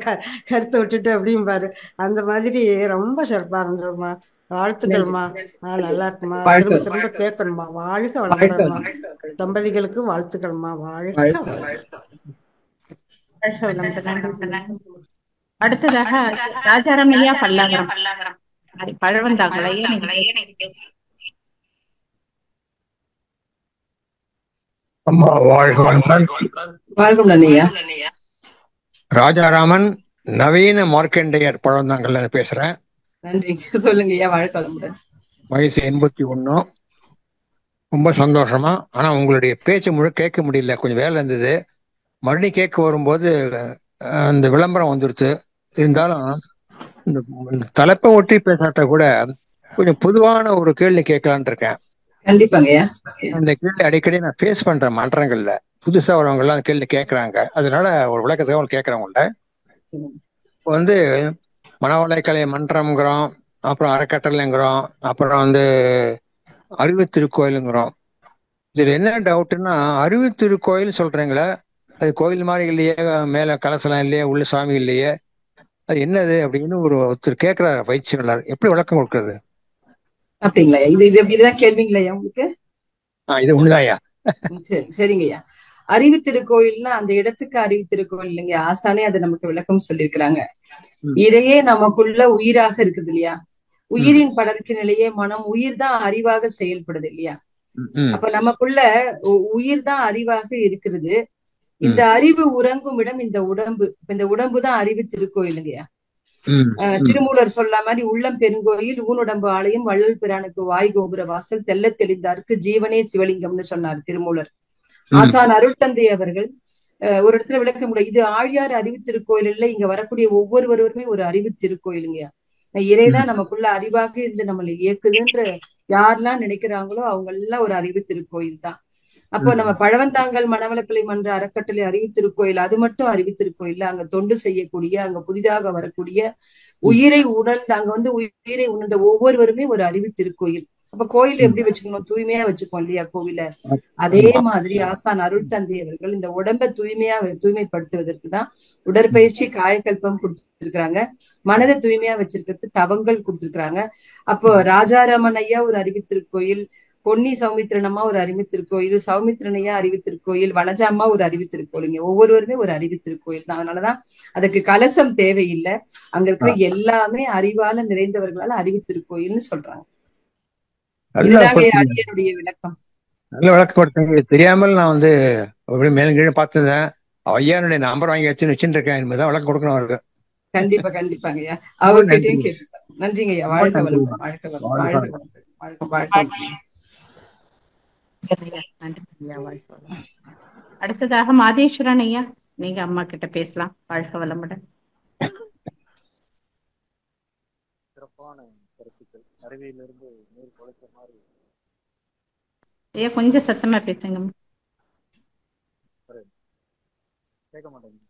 கருத்தை விட்டுட்டு அப்படிம்பாரு. அந்த மாதிரி ரொம்ப சிறப்பா இருந்ததுமா. வாழ்த்துக்கள்மா. நல்லா இருக்குமா. திரும்ப திரும்ப கேட்கணுமா. வாழ்க வளர்க்கணுமா. தம்பதிகளுக்கு வாழ்த்துக்கள்மா. வாழ்க. அடுத்ததாக ராஜாராம் ஐயா பல்லாவரம் பழவந்தாங்களே. அம்மா ராஜாராமன் நவீன மார்க்கண்டேயர் பழவந்தாங்கல்ல பேசுறேன். நன்றி, சொல்லுங்க ஐயா. வாழ்க்கை. வயசு 81. ரொம்ப சந்தோஷமா. ஆனா உங்களுடைய பேச்சு கேட்க முடியல, கொஞ்சம் வேலை இருந்தது. மறுபடியும் கேட்க வரும்போது அந்த விளம்பரம் வந்துருச்சு. இருந்தாலும் இந்த தலைப்பை ஒட்டி பேசாட்ட கூட கொஞ்சம் பொதுவான ஒரு கேள்வி கேட்கலான் இருக்கேன். கண்டிப்பாங்க. அந்த கேள்வி அடிக்கடி நான் ஃபேஸ் பண்றேன் மன்றங்கள்ல. புதுசா வரவங்க எல்லாம் கேள்வி கேட்கறாங்க. அதனால ஒரு விளக்கத்துக்கு அவங்க கேட்கறவங்கள்ட்ட மனவளக்கலை மன்றம்ங்கிறோம், அப்புறம் அறக்கட்டளைங்கிறோம், அப்புறம் அறிவு திருக்கோயிலுங்கிறோம். இதுல என்ன டவுட்னா, அறிவு திருக்கோயில் சொல்றீங்களே, அது கோயில் மாதிரி இல்லையே, மேல கலசலாம் இல்லையே, உள்ள சாமி இல்லையே, அது என்னது அப்படின்னு ஒருத்தர் கேட்கிறார் பயிற்சியாளர். எப்படி விளக்கம் கொடுக்கறது? அப்படிங்களா? இதுதான் கேள்விங்களா உங்களுக்கு? இது ஒண்ணுதான்யா. சரி, சரிங்கய்யா. அறிவு திருக்கோயில்னா அந்த இடத்துக்கு அறிவு திருக்கோயில் இல்லைங்க, ஆசானே அதை நமக்கு விளக்கம் சொல்லியிருக்கிறாங்க. இதையே நமக்குள்ள உயிராக இருக்குது இல்லையா, உயிரின் படர்க்கு நிலையே மனம், உயிர் தான் அறிவாக செயல்படுது இல்லையா. அப்ப நமக்குள்ள உயிர் தான் அறிவாக இருக்கிறது. இந்த அறிவு உறங்கும் இடம் இந்த உடம்பு. இந்த உடம்பு தான் அறிவு திருக்கோயிலுங்கய்யா. திருமூலர் சொல்ல மாதிரி, உள்ளம் பெருங்கோயில் ஊனுடம்பு ஆலயம் வள்ளல் பிரானுக்கு வாய் கோபுர வாசல் தெல்ல தெளிந்தாருக்கு ஜீவனே சிவலிங்கம்னு சொன்னார் திருமூலர். ஆசான் அருள் தந்தை அவர்கள் ஒரு இடத்துல விளக்க முடியும். இது ஆழியார் அறிவு திருக்கோயில் இல்ல, இங்க வரக்கூடிய ஒவ்வொருவருமே ஒரு அறிவு திருக்கோயிலுங்கய்யா. இறைதான் நமக்குள்ள அறிவாக இருந்து நம்மளை இயக்குதுன்ற யாரெல்லாம் நினைக்கிறாங்களோ அவங்க எல்லாம் ஒரு அறிவு திருக்கோயில் தான். அப்போ நம்ம பழவந்தாங்கல் மணவளக்கலை மன்ற அறக்கட்டளை அறிவித்திருக்கோயில், அது மட்டும் அறிவித்திருக்கோயில் அங்க தொண்டு செய்யக்கூடிய, அங்க புதிதாக வரக்கூடிய உயிரை உணர்ந்து அங்க வந்து உயிரை உணர்ந்த ஒவ்வொருவருமே ஒரு அறிவித்திருக்கோயில். அப்ப கோயில் எப்படி வச்சுக்கணும்? தூய்மையா வச்சுக்கோம் இல்லையா கோவில. அதே மாதிரி ஆசான் அருள் தந்தை அவர்கள் இந்த உடம்பை தூய்மைப்படுத்துவதற்கு தான் உடற்பயிற்சி காயக்கல்பம் கொடுத்திருக்கிறாங்க. மனதை தூய்மையா வச்சிருக்கிறது தவங்கள் கொடுத்திருக்கிறாங்க. அப்போ ராஜாராமன் ஐயா ஒரு அறிவித்திருக்கோயில், பொன்னி சௌமித்திரனம்மா ஒரு அறிவித்திருக்கோயில், சௌமித்திரனையா அறிவித்திருக்கோயில், வனஜாம்மா ஒரு அறிவித்திருக்கோயிலுங்க. ஒவ்வொருவருமே ஒரு அறிவித்திருக்கோயில் தான். அதனாலதான் அதுக்கு கலசம் தேவையில்லை. அங்க இருக்கிற எல்லாமே அறிவால நிறைந்தவர்களால அறிவித்திருக்கோயில்னு சொல்றாங்க. இதுதாங்க அடியனுடைய விளக்கம். நல்ல விளக்கம் கொடுத்தீங்க. தெரியாமல் நான் வந்து அப்படி மேலும் கீழே பார்த்துருந்தேன். ஐயானுடைய நம்பர் வாங்கி வச்சுட்டு இருக்கேன். என்பதுதான் விளக்கம் கொடுக்கணும் அவருக்கு. கண்டிப்பா கண்டிப்பாங்க ஐயா. அவர்கிட்டயும் கேட்டுப்பேன். நன்றிங்க ஐயா. வாழ்க வளமுடன். வாழ்க வளமுடன். வாழ்க வளமுடன். வாழ்க வாழ்க. அடுத்ததாக மாதேஸ்வரன் ஐயா, நீங்க அம்மா கிட்ட பேசலாம். வாழ்க வளமுடன். சிறப்பான கருத்துக்கள். அறிவியலிருந்து நீர் குலைச்ச மாதிரி. ஐயா கொஞ்சம் சத்தமா பேசுங்க. கேட்க மாட்டேங்குது.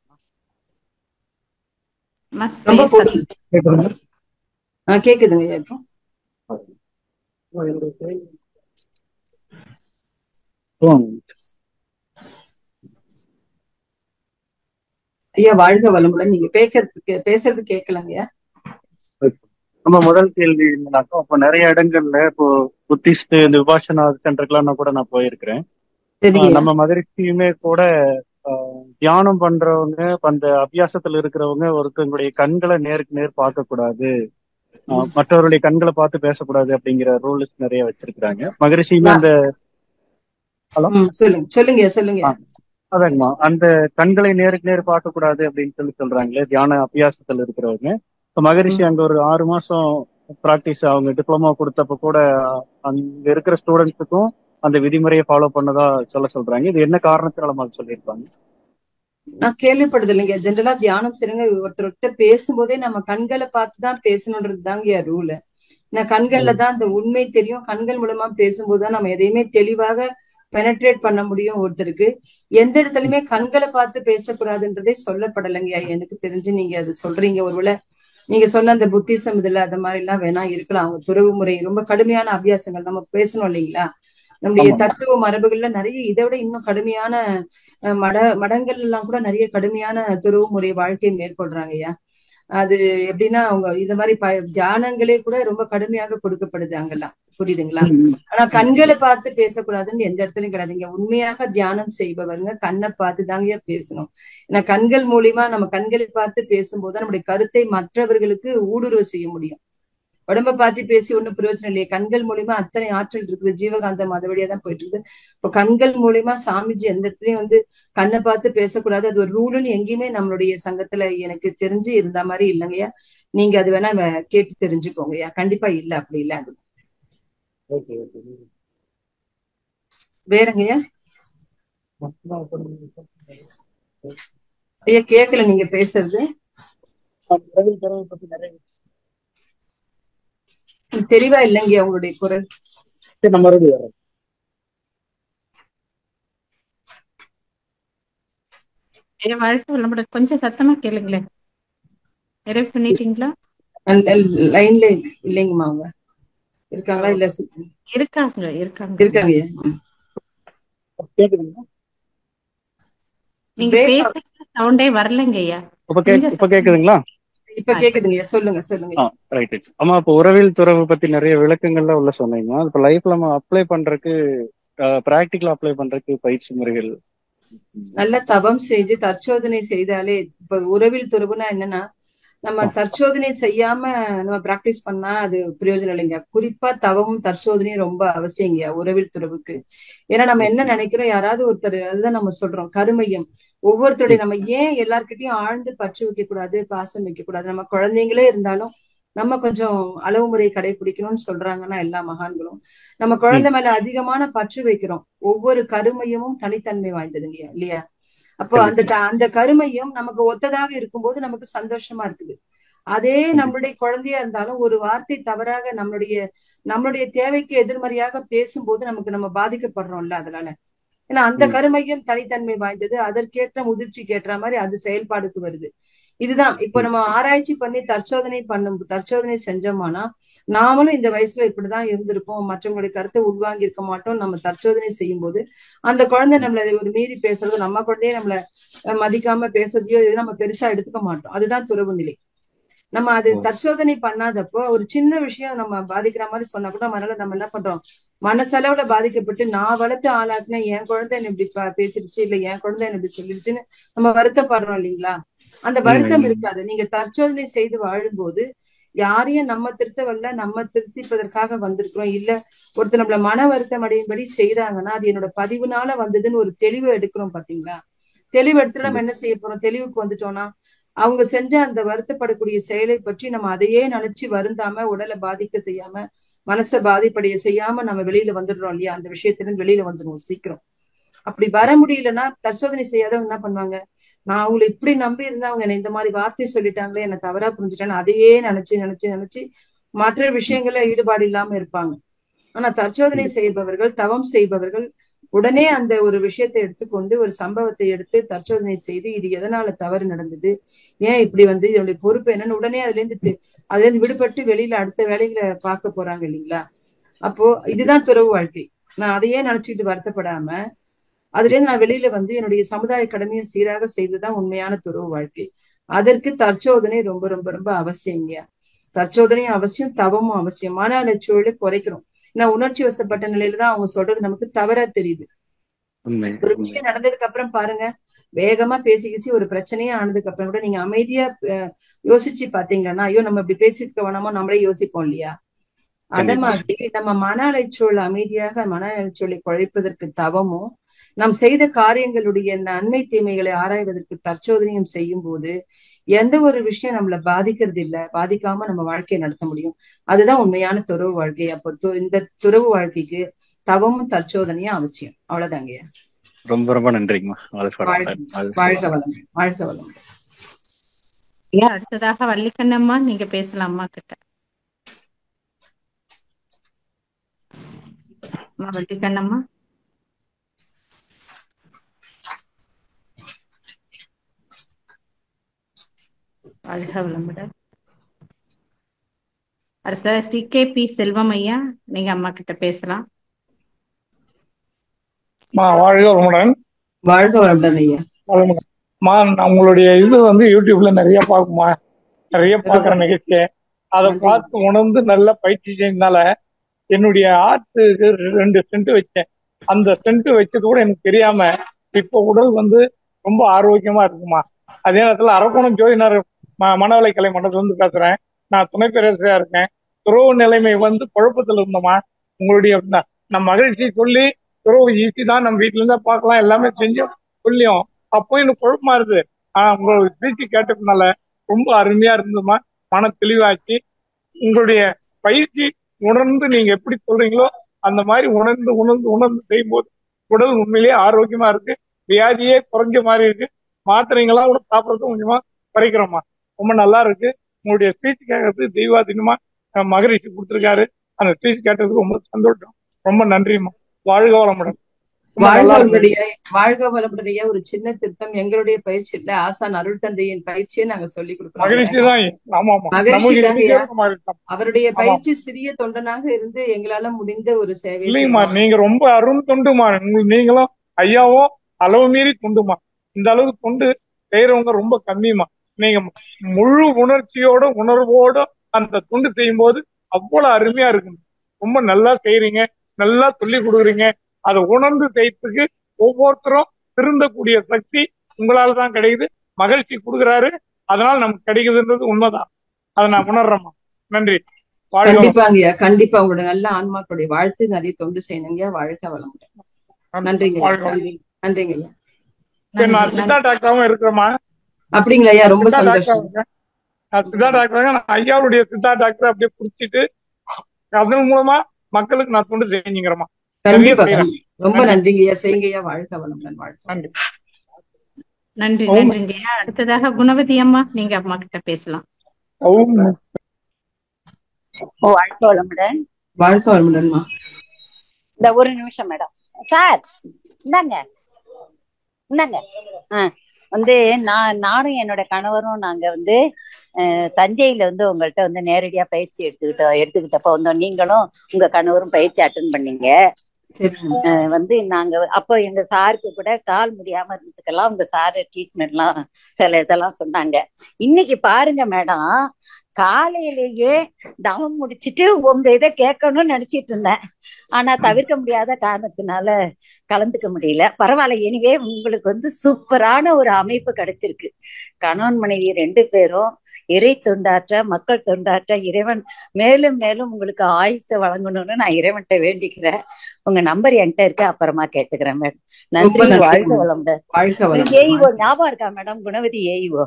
கேக்குதுங்க ஐயா. இப்போ ஐயா வாழ்க வளமுடன். நீங்க பேசுறது கேட்கலங்கய்யா. நம்ம முதல் கேள்வி என்னன்னாக்கா, இப்போ நிறைய இடங்கள்ல இப்போ புத்திஸ்ட் இந்த விபாஷனா சென்டருக்குலாம் கூட நான் போயிருக்கிறேன். நம்ம மதுரைக்குமே கூட தியானம் பண்றவங்க, அந்த அபியாசத்துல இருக்கிறவங்க ஒருத்தவங்களுடைய கண்களை நேருக்கு நேர் பார்க்க கூடாது, மற்றவருடைய கண்களை பார்த்து பேசக்கூடாது அப்படிங்கிற ரூல்ஸ் நிறைய வச்சிருக்கிறாங்க. மகரிஷியுமே அந்த சொல்லுங்க. அதாங்கம்மா, அந்த கண்களை நேருக்கு நேர் பார்க்க கூடாது அப்படின்னு சொல்றாங்களே தியான அபியாசத்துல இருக்கிறவங்க. மகரிஷி அங்க ஒரு 6 மாசம் பிராக்டிஸ் அவங்க டிப்ளமோ கொடுத்தப்ப கூட அங்க இருக்கிற ஸ்டூடெண்ட்ஸுக்கும் அந்த விதிமுறையை ஃபாலோ பண்ணதா சொல்றாங்க. இது என்ன காரணத்தினால சொல்லியிருப்பாங்க? நான் கேள்விப்படுது இல்லைங்க. ஜென்ரலா தியானம் செய்யுங்க, ஒருத்தர்கிட்ட பேசும்போதே நம்ம கண்களை பார்த்துதான் பேசணுன்றது தாங்க ரூல். நான் கண்கள்ல தான் அந்த உண்மை தெரியும். கண்கள் மூலமா பேசும்போதுதான் நம்ம எதையுமே தெளிவாக பெனட்ரேட் பண்ண முடியும். ஒருத்தருக்கு எந்த இடத்துலயுமே கண்களை பார்த்து பேசக்கூடாதுன்றதே சொல்லப்படலைங்கய்யா எனக்கு தெரிஞ்சு. நீங்க அது சொல்றீங்க. ஒருவேளை நீங்க சொன்ன அந்த புத்திசம் இதுல அந்த மாதிரி எல்லாம் வேணா இருக்கலாம். அவங்க துறவு முறை ரொம்ப கடுமையான அபியாசங்கள் நம்ம பேசணும் இல்லைங்களா. நம்முடைய தத்துவ மரபுகள்ல நிறைய இதை விட இன்னும் கடுமையான மடங்கள் எல்லாம் கூட நிறைய கடுமையான துறவு முறை வாழ்க்கையை மேற்கொள்றாங்க ஐயா. அது எப்படின்னா அவங்க இந்த மாதிரி தியானங்களே கூட ரொம்ப கடுமையாக கொடுக்கப்படுது அங்கெல்லாம். புரியுதுங்களா? ஆனா கண்களை பார்த்து பேசக்கூடாதுன்னு எந்த இடத்துலயும் கிடையாதுங்க. உண்மையாக தியானம் செய்பவருங்க கண்ணை பார்த்து தாங்க பேசணும். ஏன்னா கண்கள் மூலியமா நம்ம கண்களை பார்த்து பேசும்போது நம்முடைய கருத்தை மற்றவர்களுக்கு ஊடுருவ செய்ய முடியும். உடம்ப பார்த்து பேசி ஒண்ணும் பிரயோஜனம் இல்லையே. கண்கள் மூலியமா அத்தனை ஆற்றல் இருக்குது. ஜீவகாந்தம் அது வழியா தான் போயிட்டு இருக்குது. இப்போ கண்கள் மூலியமா சாமிஜி எந்த இடத்துலயும் வந்து கண்ணை பார்த்து பேசக்கூடாது, அது ஒரு ரூலுன்னு எங்கேயுமே நம்மளுடைய சங்கத்துல எனக்கு தெரிஞ்சு இருந்த மாதிரி இல்லைங்கய்யா. நீங்க அது வேணா கேட்டு தெரிஞ்சுக்கோங்கய்யா. கண்டிப்பா இல்ல, அப்படி இல்ல. அது வேறங்கய்யா. ஐயா கேட்கல நீங்க பேசுறது. தெளிவா இல்லைங்க உங்களுடைய குரல். கொஞ்சம் சத்தமா கேளுங்களேன். நிறைவு பண்ணிட்டீங்களா? லைன்ல இல்லைங்கம்மா. அவங்க இருக்காங்களா? இல்ல இருக்காங்க. நீங்க பேசுற சவுண்டே வரலங்க ஐயா. இப்ப கேக்குதுங்களா? இப்ப கேக்குதுங்க. சொல்லுங்க. ரைட். ஆமா, இப்ப உறவில் துறவு பத்தி நிறைய விளக்கங்கள்லாம் உள்ள சொன்னீங்க. இப்ப லைஃப்ல நம்ம அப்ளை பண்றதுக்கு, பிராக்டிகலா அப்ளை பண்றதுக்கு பயிற்சி முறைகள் நல்ல தவம் செஞ்சு தற்சோதனை செய்தாலே. இப்ப உறவில் துறவுனா என்னன்னா, நம்ம தற்சோதனை செய்யாம நம்ம பிராக்டிஸ் பண்ணா அது பிரயோஜனம் இல்லைங்க. குறிப்பா தவமும் தற்சோதனையும் ரொம்ப அவசியங்க உறவில் துறவுக்கு. ஏன்னா நம்ம என்ன நினைக்கிறோம், யாராவது ஒருத்தர், அதுதான் நம்ம சொல்றோம் கருமையம். ஒவ்வொருத்தருடைய நம்ம ஏன் எல்லார்கிட்டையும் ஆழ்ந்து பற்று வைக்க கூடாது, பாசம் வைக்க கூடாது. நம்ம குழந்தைங்களே இருந்தாலும் நம்ம கொஞ்சம் அளவு முறையை கடைபிடிக்கணும்னு சொல்றாங்கன்னா எல்லா மகான்களும். நம்ம குழந்தை மேல அதிகமான பற்று வைக்கிறோம். ஒவ்வொரு கருமையமும் தனித்தன்மை வாய்ந்ததுங்க இல்லையா? அப்போ அந்த கருமையும் நமக்கு ஒத்ததாக இருக்கும்போது நமக்கு சந்தோஷமா இருக்குது. அதே நம்மளுடைய குழந்தையா இருந்தாலும் ஒரு வார்த்தை தவறாக நம்மளுடைய தேவைக்கு எதிர்மறையாக பேசும்போது நம்ம பாதிக்கப்படுறோம்ல. அதனால ஏன்னா அந்த கருமையும் தனித்தன்மை வாய்ந்தது, அதற்கேற்ற முதிர்ச்சிக்கு ஏற்ற மாதிரி அது செயல்பாடுக்கு வருது. இதுதான் இப்ப நம்ம ஆராய்ச்சி பண்ணி தற்சோதனை செஞ்சோமானா நாமளும் இந்த வயசுல இப்படிதான் இருந்திருப்போம், மற்றவங்களுடைய கருத்தை உள்வாங்கி இருக்க மாட்டோம். நம்ம தற்சோதனை செய்யும் போது அந்த குழந்தை நம்மள ஒரு மீறி பேசுறதோ, நம்ம குழந்தைய நம்மள மதிக்காம பேசுறதையோ இது நம்ம பெருசா எடுத்துக்க மாட்டோம். அதுதான் துறவு நிலை. நம்ம அது தற்சோதனை பண்ணாதப்போ ஒரு சின்ன விஷயம் நம்ம பாதிக்கிற மாதிரி சொன்னா கூட நம்ம என்ன பண்றோம், மனசளவுல பாதிக்கப்பட்டு நான் வளர்த்து ஆளாக்குன என் குழந்தை என்ன இப்படி பேசிடுச்சு, இல்ல என் குழந்தை என்ன இப்படி சொல்லிடுச்சுன்னு நம்ம வருத்தப்படுறோம் இல்லைங்களா? அந்த வருத்தம் இருக்காது. நீங்க தற்சோதனை செய்து வாழும்போது யாரையும் நம்ம திருத்தவல்ல, நம்ம திருத்திப்பதற்காக வந்திருக்கிறோம். இல்ல ஒருத்தர் நம்மள மன வருத்தம் அடையும்படி செய்யறாங்கன்னா அது என்னோட பதிவுனால வந்ததுன்னு ஒரு தெளிவு எடுக்கிறோம் பாத்தீங்களா? தெளிவு எடுத்துட்டு நம்ம என்ன செய்ய போறோம், தெளிவுக்கு வந்துட்டோம்னா அவங்க செஞ்ச அந்த வருத்தப்படக்கூடிய செயலை பற்றி நம்ம அதையே நினைச்சு வருந்தாம, உடலை பாதிக்க செய்யாம, மனசை பாதிப்படைய செய்யாம நம்ம வெளியில வந்துடுறோம் இல்லையா? அந்த விஷயத்திலிருந்து வெளியில வந்துடுவோம் சீக்கிரம். அப்படி வர முடியலன்னா தற்சோதனை செய்யாதவங்க என்ன பண்ணுவாங்க, நான் அவங்களை இப்படி நம்பி இருந்தா அவங்க என்ன இந்த மாதிரி வார்த்தை சொல்லிட்டாங்களே, என்ன தவறா புரிஞ்சுட்டாங்க, அதையே நினைச்சு மற்ற விஷயங்கள ஈடுபாடு இல்லாம இருப்பாங்க. ஆனா தற்சோதனை செய்பவர்கள், தவம் செய்பவர்கள் உடனே அந்த ஒரு விஷயத்தை எடுத்துக்கொண்டு ஒரு சம்பவத்தை எடுத்து தற்சோதனை செய்து இது எதனால தவறு நடந்தது, ஏன் இப்படி இதனுடைய பொறுப்பு என்னன்னு உடனே அதுல இருந்து விடுபட்டு வெளியில அடுத்த வேலைகளை பார்க்க போறாங்க இல்லைங்களா? அப்போ இதுதான் துறவு வாழ்க்கை. நான் அதையே நினைச்சுக்கிட்டு வருத்தப்படாம அதுல இருந்து நான் வெளியில என்னுடைய சமுதாய கடமையை சீராக செய்துதான் உண்மையான துறவு வாழ்க்கை. அதற்கு தற்சோதனை ரொம்ப ரொம்ப ரொம்ப அவசியங்க. தற்சோதனையும் அவசியம், தவமும் அவசியம். மன அலைச்சூழலை குறைக்கிறோம். நான் உணர்ச்சி வசப்பட்ட நிலையில தான் அவங்க சொல்றது நமக்கு தவறா தெரியுது. ஒரு விஷயம் நடந்ததுக்கு அப்புறம் பாருங்க, வேகமா பேசி ஒரு பிரச்சனையே ஆனதுக்கு அப்புறம் கூட நீங்க அமைதியா யோசிச்சு பாத்தீங்கன்னா, ஐயோ நம்ம இப்படி பேசிக்க வேணாமோ நம்மளே யோசிப்போம் இல்லையா? அத மாதிரி நம்ம மன அலைச்சூழல் அமைதியாக மன அலைச்சூழலை குறைப்பதற்கு தவமும், நாம் செய்த காரியங்களுடைய நன்மை தீமைகளை ஆராய்வதற்கு தற்சோதனையும் செய்யும் போது எந்த ஒரு விஷயம் நம்மள பாதிக்கிறது இல்ல, பாதிக்காம நம்ம வாழ்க்கையை நடத்த முடியும். அதுதான் உண்மையான துறவு வாழ்க்கை. அப்போ இந்த துறவு வாழ்க்கைக்கு தவமும் தற்சோதனையும் அவசியம். அவ்வளவுதாங்க. ரொம்ப ரொம்ப நன்றிங்கம்மா. வாழ்க வளம், வாழ்க வளம். அடுத்ததாக வள்ளிக்கண்ணம்மா, நீங்க பேசலாமா கிட்ட. வள்ளிக்கண்ணம்மா. வாழ்க வளமுடன். அடுத்த TKP செல்வம் ஐயா, நீங்க அம்மா கிட்ட பேசலாம். வாழ்க வளமுடன். வாழ்க வளமுடன் ஐயா. உங்களுடைய யூடியூப்ல நிறைய பாக்குமா, நிறைய பாக்குற நிகழ்ச்சி. அதை பார்த்து உணர்ந்து நல்ல பயிற்சி செய்யறதுனால என்னுடைய ஆர்ட்டுக்கு 2 ஸ்டென்ட் வச்சேன். அந்த ஸ்டென்ட் வச்சது கூட எனக்கு தெரியாம இப்ப உடல் ரொம்ப ஆரோக்கியமா இருக்குமா. அதே நேரத்துல அரக்கோணம் ஜோதினார் மனவளை கலை மண்டலத்துல பேசுறேன். நான் துணை பேரரசா இருக்கேன். துறவு நிலைமை குழப்பத்துல இருந்தோமா. உங்களுடைய நம்ம மகிழ்ச்சி சொல்லி துறவு ஈஸி தான், நம்ம வீட்டுல இருந்தா பார்க்கலாம், எல்லாமே செஞ்சோம் சொல்லியும் அப்போ எனக்கு குழப்பமா இருக்கு. ஆனா உங்களோட பேச்சு கேட்டதுனால ரொம்ப அருமையா இருந்ததுமா, மன தெளிவாச்சு. உங்களுடைய பயிற்சி உணர்ந்து நீங்க எப்படி சொல்றீங்களோ அந்த மாதிரி உணர்ந்து உணர்ந்து உணர்ந்து செய்யும் போது உடல் உண்மையிலேயே ஆரோக்கியமா இருக்கு. வியாதியே குறைஞ்ச மாதிரி இருக்கு. மாத்திரைங்கெல்லாம் கூட சாப்பிடறது கொஞ்சமா குறைக்கிறோமா. ரொம்ப நல்லா இருக்கு. உங்களுடைய ஸ்பீச் கேட்கறதுக்கு தெய்வாதீனமா மகரிஷி கொடுத்துருக்காரு. அந்த ஸ்பீச் கேட்டதுக்கு ரொம்ப சந்தோஷம். ரொம்ப நன்றிம்மா. வாழ்க வளமுடன். வாழ்க வளமுடைய ஒரு சின்ன திருத்தம், எங்களுடைய பயிற்சி இல்ல, ஆசான் அருள் தந்தையின் பயிற்சியை நாங்க சொல்லி கொடுக்கிறோம். அவருடைய பயிற்சி சிறிய தொண்டனாக இருந்து எங்களால முடிந்த ஒரு சேவை. இல்லைங்கம்மா, நீங்க ரொம்ப அருண் தொண்டுமா. நீங்களும் ஐயாவும் அளவு மீறி தொண்டுமா. இந்த அளவுக்கு தொண்டு செய்யறவங்க ரொம்ப கம்மிமா. நீங்க முழு உணர்ச்சியோட உணர்வோட அந்த தொண்டு செய்யும் போது அவ்வளவு அருமையா இருக்கு. ரொம்ப நல்லா செய்யறீங்க, நல்லா சொல்லி கொடுக்குறீங்க. அதை உணர்ந்து செய்யறதுக்கு ஒவ்வொருத்தரும் திருந்தக்கூடிய சக்தி உங்களால தான் கிடைக்குது. மகிழ்ச்சி கொடுக்குறாரு, அதனால நமக்கு கிடைக்குதுன்றது உண்மைதான். அதை நான் உணர்றேம்மா. நன்றி. கண்டிப்பாங்கய்யா, கண்டிப்பா உங்களோட நல்ல ஆன்மாக்களுடைய வாழ்த்து நிறைய தொண்டு செய்யணுங்க. வாழ்க வளமுடன். நன்றிங்க, நன்றிங்க ஐயா. நான் சித்தா டாக்டராவும் இருக்கிறேம்மா. அப்படிங்களா ஐயா, ரொம்ப சந்தோஷம். சித்தா டாக்டர், நான் ஐயாவுடைய சித்தா டாக்டர் அப்படியே புடிச்சிட்டு அதன் மூலமா மக்களுக்கு நான் தொண்டு செஞ்சுங்கிறேம்மா. கண்டிப்பா ரொம்ப நன்றிங்க ஐயா. செய்யுங்க ஐயா. வாழ்க வளமுடன். வாழ்க. நன்றி நன்றிங்க ஐயா. அடுத்ததாக குணவதி அம்மா, நீங்க அம்மா கிட்ட பேசலாம். வாழ்க வளமுடன். வாழ்க வளமுடன்மா. இந்த ஒரு நிமிஷம் மேடம். சார் இந்தாங்க இந்தாங்க. வந்து நானும் என்னோட கணவரும் நாங்க வந்து தஞ்சையில வந்து உங்கள்கிட்ட வந்து நேரடியா பயிற்சி எடுத்துக்கிட்டப்ப வந்தோம். நீங்களும் உங்க கணவரும் பயிற்சி அட்டன் பண்ணீங்க. வந்து நாங்க அப்போ எங்க சாருக்கு கூட கால் முடியாம இருந்ததுக்கெல்லாம் உங்க சாரு ட்ரீட்மெண்ட் எல்லாம் சில இதெல்லாம் சொன்னாங்க. இன்னைக்கு பாருங்க மேடம், காலையிலேயே தவம் முடிச்சிட்டு உங்க இதை கேட்கணும்னு நினைச்சிட்டு இருந்தேன். ஆனா தவிர்க்க முடியாத காரணத்தினால கலந்துக்க முடியல. பரவாயில்ல, எனிவே உங்களுக்கு வந்து சூப்பரான ஒரு அமைப்பு கிடைச்சிருக்கு. கணவன் மனைவி 2 பேரும் இறை தொண்டாற்ற, மக்கள் தொண்டாற்ற இறைவன் மேலும் மேலும் உங்களுக்கு ஆயுச வழங்கணும்னு நான் இறைவன்கிட்ட வேண்டிக்கிறேன். உங்க நம்பர் என்கிட்ட இருக்கு, அப்புறமா கேட்டுக்கிறேன் மேடம். நன்றி. வாழ்க வளமுடன். ஏஇஓ ஞாபகம் இருக்கா மேடம்? குணவதி ஏஇஓ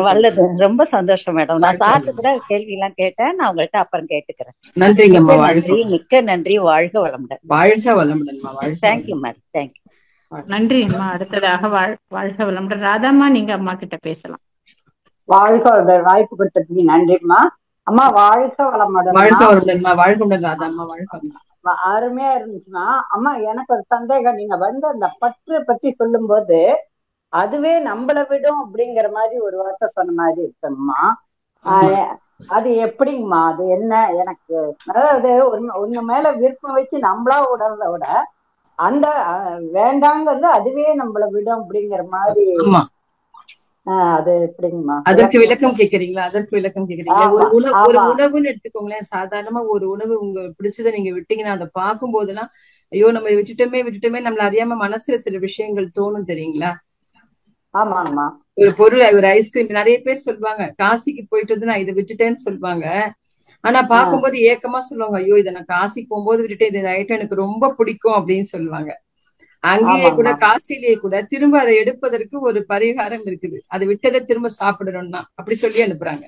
வல்லது. ரொம்ப சந்தோஷம் மேடம். நான் சார்ட்டு கூட கேள்வி எல்லாம் கேட்டேன். நான் உங்கள்கிட்ட அப்புறம் கேட்டுக்கிறேன். நன்றி, மிக்க நன்றி. வாழ்க வளமுடன். வாழ்க வளமுடன். Thank you madam. தேங்க்யூ. நன்றி அம்மா. அடுத்ததாக வாழ்க வளமுடன். ராதாம்மா, நீங்க அம்மா கிட்ட பேசலாம். வாழ்க வளமுடன். வாய்ப்பு கொடுத்ததுக்கு நன்றிம்மா. அம்மா வாழ்க வளமுடன். அருமையா இருந்துச்சுமா. அம்மா எனக்கு ஒரு சந்தேகம். நீங்க வந்து அந்த பற்று பத்தி சொல்லும் போது அதுவே நம்மள விடும் அப்படிங்கிற மாதிரி ஒரு வார்த்தை சொன்ன மாதிரி இருக்குங்கம்மா. அது எப்படிங்கம்மா? அது என்ன? எனக்கு அதாவது ஒண்ணு மேல விருப்பம் வச்சு நம்மளா விடுறத விட அந்த வேண்டாங்கிறது அதுவே நம்மள விடும் அப்படிங்கிற மாதிரி. அது எப்படிங்கம்மா? அதற்கு விளக்கம் கேக்குறீங்களா? ஒரு உணவுன்னு எடுத்துக்கோங்களேன். சாதாரணமா ஒரு உணவு உங்க பிடிச்சதை நீங்க விட்டீங்கன்னா அதை பார்க்கும் போதெல்லாம் ஐயோ நம்ம விட்டுட்டோமே நம்மள அறியாம மனசுல சில விஷயங்கள் தோணும், தெரியுங்களா? ஆமாங்கம்மா. ஒரு பொருள், ஒரு ஐஸ்கிரீம், நிறைய பேர் சொல்லுவாங்க காசிக்கு போயிட்டு வந்து நான் இதை விட்டுட்டேன்னு சொல்லுவாங்க. ஆனா பார்க்கும்போது ஏக்கமா சொல்லுவாங்க, ஐயோ இதை நான் காசிக்கு போகும்போது விட்டுட்டேன், இந்த ஐட்டம் எனக்கு ரொம்ப பிடிக்கும் அப்படின்னு சொல்லுவாங்க. அங்கேயே கூட காசிலேயே கூட திரும்ப அதை எடுப்பதற்கு ஒரு பரிகாரம் இருக்குது. அதை விட்டதை திரும்ப சாப்பிடணும்னா அப்படி சொல்லி அனுப்புறாங்க